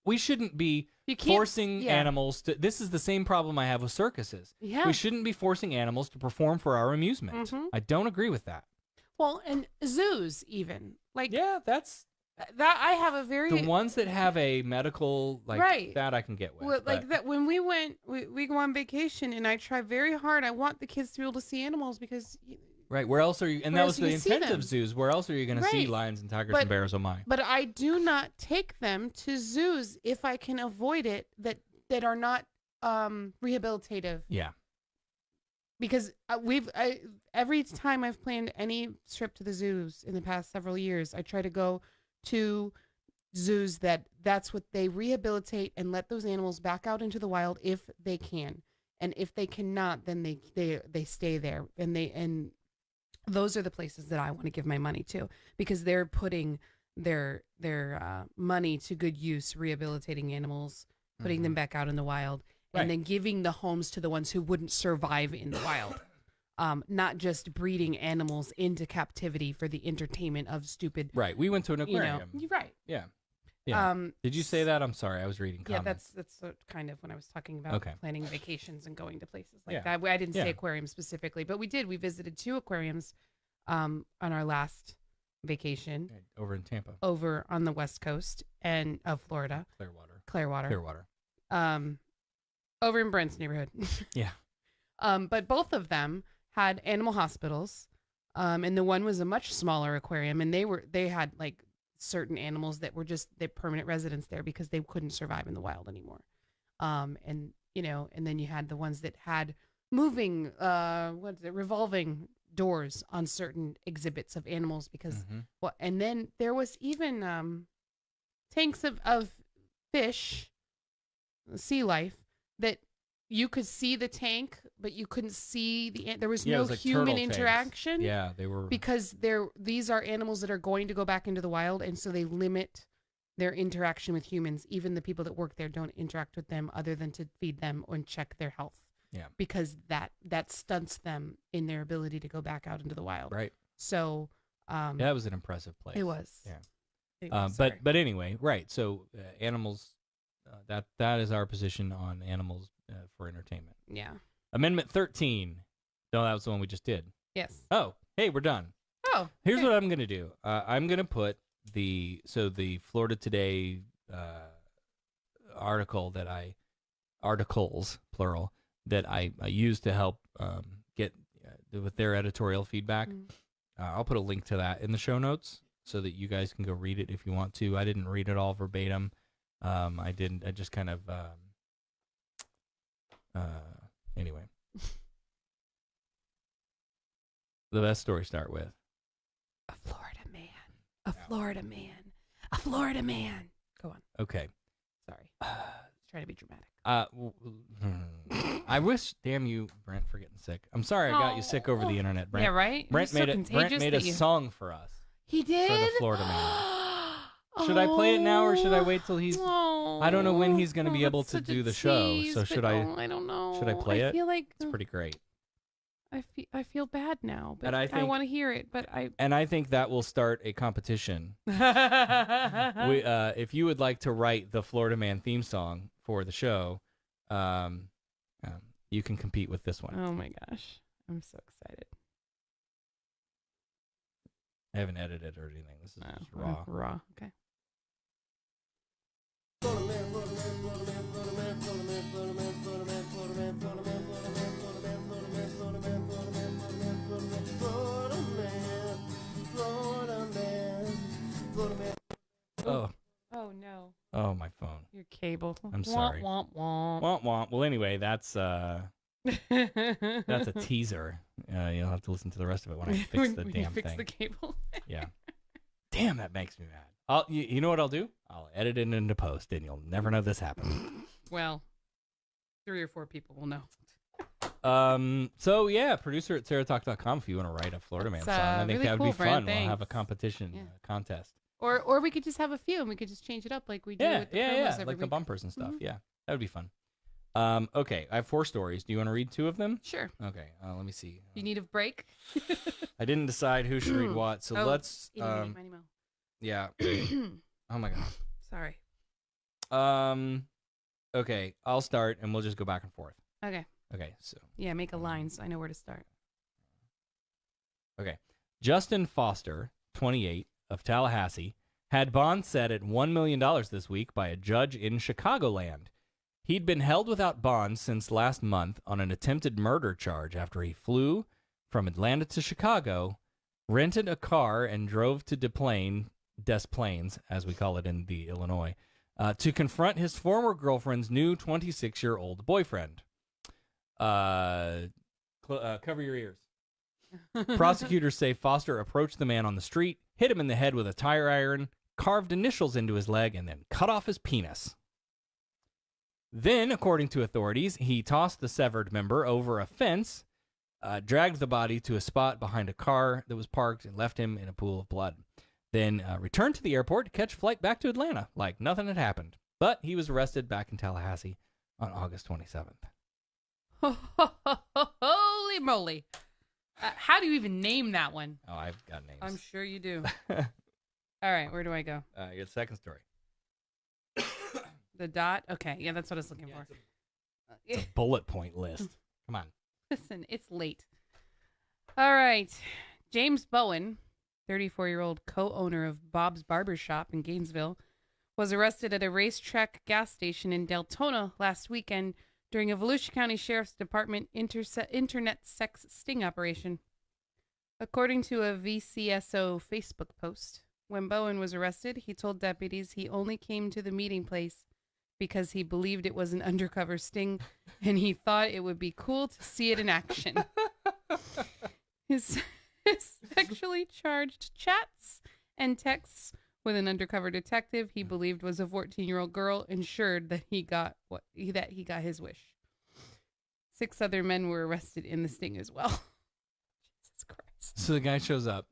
We shouldn't be forcing animals to. This is the same problem I have with circuses. Yeah. We shouldn't be forcing animals to perform for our amusement. Mm-hmm. I don't agree with that. Well, and zoos even. That's that I have a very the ones that have a medical that I can get with. Well, like that when we go on vacation and I try very hard. I want the kids to be able to see animals because. Right. Where else are you? And that was the intent of zoos. Where else are you going to see lions and tigers and bears? Oh my! But I do not take them to zoos if I can avoid it. That are not rehabilitative. Yeah. Because every time I've planned any trip to the zoos in the past several years, I try to go to zoos that's what they rehabilitate and let those animals back out into the wild if they can, and if they cannot, then they stay there, and those are the places that I want to give my money to because they're putting their money to good use, rehabilitating animals, putting them back out in the wild, and then giving the homes to the ones who wouldn't survive in the wild. Not just breeding animals into captivity for the entertainment of stupid. Right. We went to an aquarium. You're right. Yeah. Yeah. Did you say that? I'm sorry. I was reading comments. Yeah, that's kind of when I was talking about planning vacations and going to places like that. I didn't say aquarium specifically, but we did. We visited 2 aquariums on our last vacation. Over in Tampa. Over on the west coast of Florida. Clearwater. Over in Brent's neighborhood. Yeah. But both of them had animal hospitals, and the one was a much smaller aquarium, and they had like certain animals that were just their permanent residents there because they couldn't survive in the wild anymore. And then you had the ones that had moving, revolving doors on certain exhibits of animals because, and then there was even tanks of fish, sea life, that you could see the tank, but you couldn't see there was Yeah, it no was like human turtle tanks. interaction. Yeah, they were. Because these are animals that are going to go back into the wild, and so they limit their interaction with humans. Even the people that work there don't interact with them other than to feed them or check their health. Yeah. Because that stunts them in their ability to go back out into the wild. Right. So Yeah, that was an impressive place. it was. Yeah. Anyway, sorry. But anyway, right. So animals, that is our position on animals for entertainment. Yeah. Amendment 13. No, that was the one we just did. Yes. Oh, hey, we're done. Oh. Here's okay. what I'm going to do. I'm going to put the Florida Today articles plural that I used to help get with their editorial feedback. I'll put a link to that in the show notes so that you guys can go read it if you want to. I didn't read it all verbatim. I just kind of anyway. The best story start with a Florida man. A Florida man. A Florida man. Go on. Okay. Sorry. Trying to be dramatic. I wish, damn you, Brent, for getting sick. I'm sorry I got you sick over the internet, Brent. Yeah, right? Brent made a song for us. He did? For the Florida man. Should I play it now or should I wait till he's... I don't know when he's going to be able to do the show. So should I... I don't know. Should I play it? I feel like... It's pretty great. I feel bad now, but And I want to hear it, but I... And I think that will start a competition. If you would like to write the Florida Man theme song for the show, you can compete with this one. Oh my gosh. I'm so excited. I haven't edited or anything. This is just raw. Raw, okay. Oh. Oh no. Oh, my phone. Your cable. I'm sorry. Womp, womp, Womp womp. Well, anyway, that's a teaser. You'll have to listen to the rest of it when I fix the damn fix thing. the cable. Yeah. Damn, that makes me mad. You know what I'll do? I'll edit it into post, and you'll never know this happened. Well, 3 or 4 people will know. So yeah, producer at SarahTalk.com if you want to write a Florida Man song. I think really that would cool, be fun. Brent, We'll have a thanks. competition contest. Or we could just have a few and we could just change it up like we do with the promos every like the week. bumpers and stuff. Yeah, that would be fun. Okay, I have 4 stories. Do you want to read 2 of them? Sure. Okay, let me see. You need a break? I didn't decide who should read what, so let's. Emo. Yeah. Oh my god. Sorry. Okay, I'll start and we'll just go back and forth. Okay. Okay, so. Yeah, make a line so I know where to start. Okay. Justin Foster, 28, of Tallahassee, had bond set at $1 million this week by a judge in Chicagoland. He'd been held without bond since last month on an attempted murder charge after he flew from Atlanta to Chicago, rented a car, and drove to Des Plaines, as we call it in the Illinois, to confront his former girlfriend's new 26-year-old boyfriend. Cover your ears. Prosecutors say Foster approached the man on the street, hit him in the head with a tire iron, carved initials into his leg, and then cut off his penis. Then, according to authorities, he tossed the severed member over a fence, dragged the body to a spot behind a car that was parked, and left him in a pool of blood. Then returned to the airport to catch a flight back to Atlanta like nothing had happened. But he was arrested back in Tallahassee on August 27th. Holy moly. How do you even name that one? Oh, I've got names. I'm sure you do. All right, where do I go? Your second story. The dot? Okay, yeah, that's what I was looking for. It's a bullet point list. Come on. Listen, it's late. All right. James Bowen, 34-year-old co-owner of Bob's Barber Shop in Gainesville, was arrested at a racetrack gas station in Deltona last weekend during a Volusia County Sheriff's Department internet sex sting operation. According to a VCSO Facebook post, when Bowen was arrested, he told deputies he only came to the meeting place because he believed it was an undercover sting and he thought it would be cool to see it in action. His sexually charged chats and texts with an undercover detective he believed was a 14-year-old girl, ensured that he got his wish. 6 other men were arrested in the sting as well. Jesus Christ. So the guy shows up.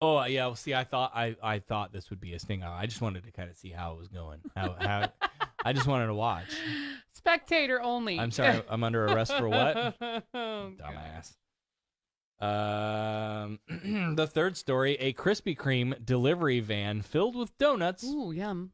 Oh yeah, well, see, I thought this would be a sting. I just wanted to kind of see how it was going. How I just wanted to watch. Spectator only. I'm sorry, I'm under arrest for what? Oh, dumbass. The third story, a Krispy Kreme delivery van filled with donuts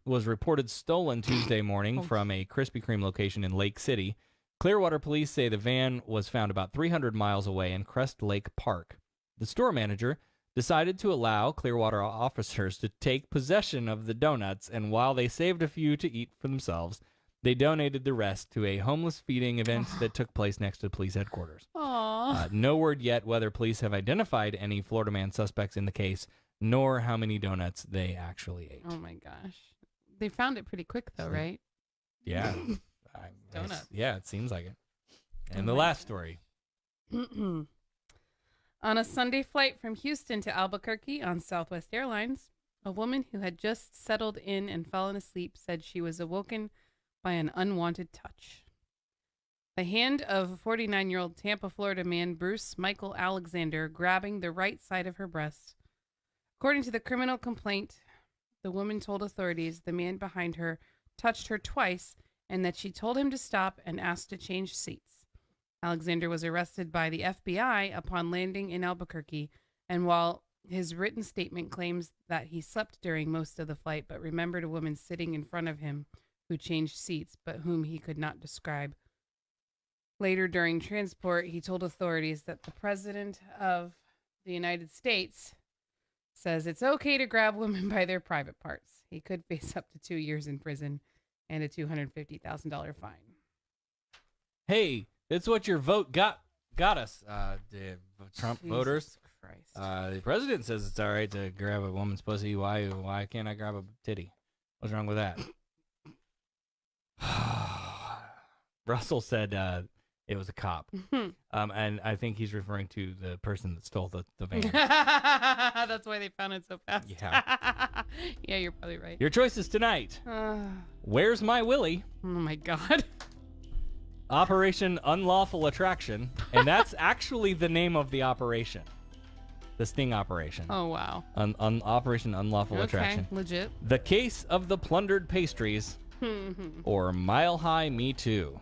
was reported stolen Tuesday morning from a Krispy Kreme location in Lake City. Clearwater police say the van was found about 300 miles away in Crest Lake Park. The store manager decided to allow Clearwater officers to take possession of the donuts, and while they saved a few to eat for themselves, they donated the rest to a homeless feeding event that took place next to police headquarters. No word yet whether police have identified any Florida man suspects in the case, nor how many donuts they actually ate. Oh my gosh. They found it pretty quick though, right? Yeah. Donuts. Yeah, it seems like it. And the last story. On a Sunday flight from Houston to Albuquerque on Southwest Airlines, a woman who had just settled in and fallen asleep said she was awoken by an unwanted touch. The hand of a 49-year-old Tampa, Florida man, Bruce Michael Alexander, grabbing the right side of her breast. According to the criminal complaint, the woman told authorities the man behind her touched her twice and that she told him to stop and asked to change seats. Alexander was arrested by the FBI upon landing in Albuquerque, and while his written statement claims that he slept during most of the flight but remembered a woman sitting in front of him who changed seats but whom he could not describe. Later during transport, he told authorities that the President of the United States says it's okay to grab women by their private parts. He could face up to 2 years in prison and a $250,000 fine. Hey, that's what your vote got us, the Trump Jesus voters. Christ. The president says it's all right to grab a woman's pussy. Why can't I grab a titty? What's wrong with that? Russell said it was a cop. And I think he's referring to the person that stole the van. That's why they found it so fast. Yeah. Yeah, you're probably right. Your choices tonight. Where's My Willie? Oh, my God. Operation Unlawful Attraction. And that's actually the name of the operation. The sting operation. Oh, wow. Operation Unlawful Attraction. Legit. The Case of the Plundered Pastries. Or Mile High Me Too.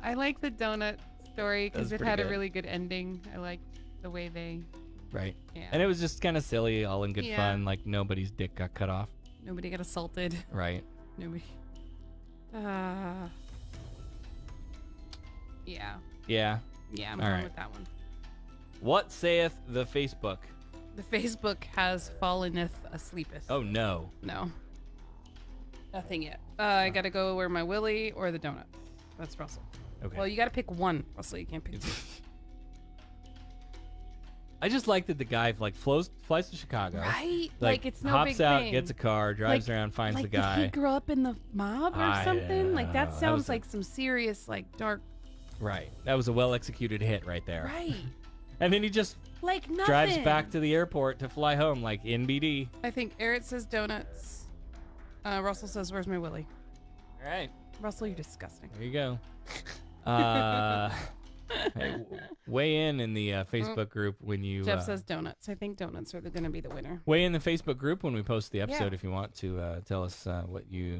I like the donut story because That's it had pretty a good. really good ending. I like the way they... Right. Yeah. And it was just kind of silly, all in good Yeah. fun. Like nobody's dick got cut off. Nobody got assaulted. Right. Nobody... Yeah. Yeah. Yeah, I'm All going right. with that one. What saith the Facebook? The Facebook has falleneth asleepeth. Oh, no. No. Nothing yet. I gotta go where my Willie or the donut. That's Russell. Okay. Well, you gotta pick one, Russell. You can't pick two. I just like that the guy flies to Chicago. Right? Like, it's no hops big out, thing. gets a car, drives around, finds the Did guy. he grow up in the mob or I, something? Like, that that sounds was a- like some serious, like, dark... Right. That was a well-executed hit right there. Right. And then he just Like, nothing. drives back to the airport to fly home like NBD. I think Eric says donuts. Russell says, where's my Willie? All right. Russell, you're disgusting. There you go. Hey, weigh in the Facebook group when you... Jeff says donuts. I think donuts are going to be the winner. Weigh in the Facebook group when we post the episode Yeah. if you want to tell us what your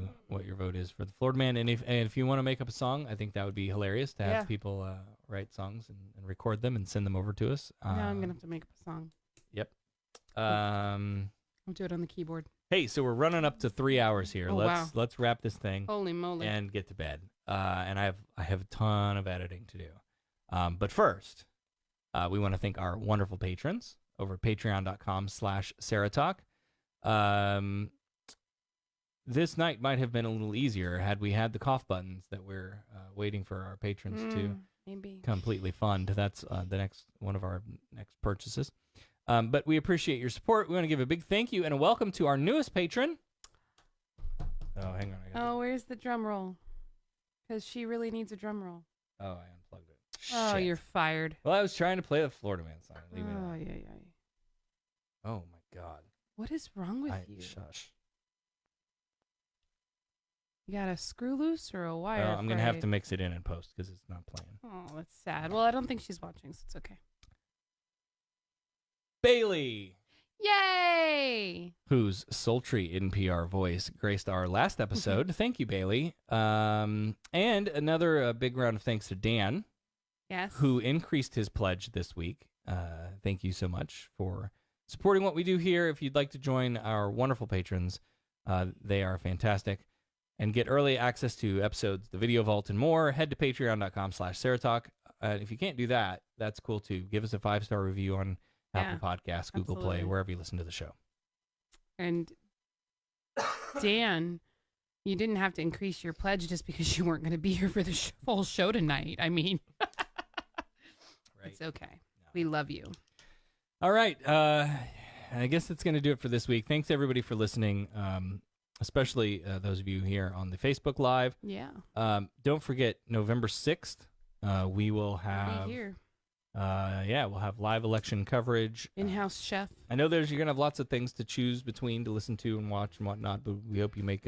vote is for the Florida Man. And if you want to make up a song, I think that would be hilarious to have Yeah. people write songs and record them and send them over to us. Yeah, I'm going to have to make up a song. Yep. I'll do it on the keyboard. Hey, so we're running up to 3 hours here. Oh, Let's wrap this thing. Holy moly. And get to bed. And I have a ton of editing to do. But first, we want to thank our wonderful patrons over at patreon.com/SarahTalk. This night might have been a little easier had we had the cough buttons that we're waiting for our patrons to maybe completely fund. That's the next one of our next purchases. But we appreciate your support. We want to give a big thank you and a welcome to our newest patron. Oh, hang on. Oh, where's the drum roll? Because she really needs a drum roll. Oh, I unplugged it. Oh, Shit. you're fired. Well, I was trying to play the Florida Man song. Leave me Oh, alone. yeah. Oh my God. What is wrong with you? Shush. You got a screw loose or a wire? Well, I'm gonna have to frayed? mix it in post because it's not playing. Oh, that's sad. Well, I don't think she's watching, so it's okay. Bailey, Yay! whose sultry NPR voice graced our last episode. Thank you, Bailey. And another big round of thanks to Dan. Yes. Who increased his pledge this week. Thank you so much for supporting what we do here. If you'd like to join our wonderful patrons, they are fantastic. And get early access to episodes, the video vault, and more, head to patreon.com/SarahTalk. If you can't do that, that's cool too. Give us a 5-star review on Apple Podcasts, Google Play, wherever you listen to the show. And Dan, you didn't have to increase your pledge just because you weren't going to be here for the full show tonight. I mean, it's okay. No. We love you. All right. I guess that's going to do it for this week. Thanks, everybody, for listening, especially those of you here on the Facebook Live. Yeah. Don't forget, November 6th, we will have... Be here. We'll have live election coverage. In-house chef. I know you're gonna have lots of things to choose between, to listen to and watch and whatnot, but we hope you make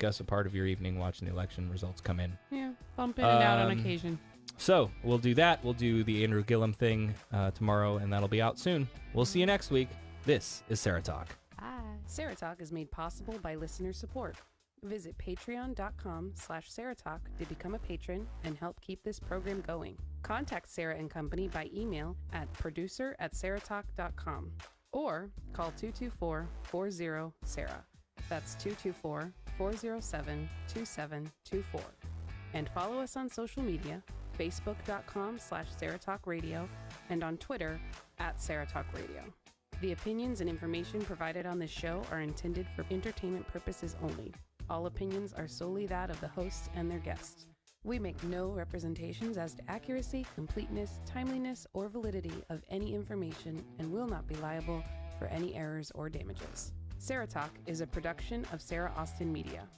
us a part of your evening watching the election results come in. Yeah, bump in and out on occasion. So we'll do that. We'll do the Andrew Gillum thing tomorrow, and that'll be out soon. We'll see you next week. This is Sarah Talk. Bye. Sarah Talk is made possible by listener support. Visit patreon.com/SarahTalk to become a patron and help keep this program going. Contact Sarah and Company by email at producer@sarahtalk.com or call 224-40-SARAH. That's 224-407-2724. And follow us on social media, facebook.com/SarahTalkRadio and on Twitter @SarahTalkRadio. The opinions and information provided on this show are intended for entertainment purposes only. All opinions are solely that of the hosts and their guests. We make no representations as to accuracy, completeness, timeliness, or validity of any information and will not be liable for any errors or damages. Sarah Talk is a production of Sarah Austin Media.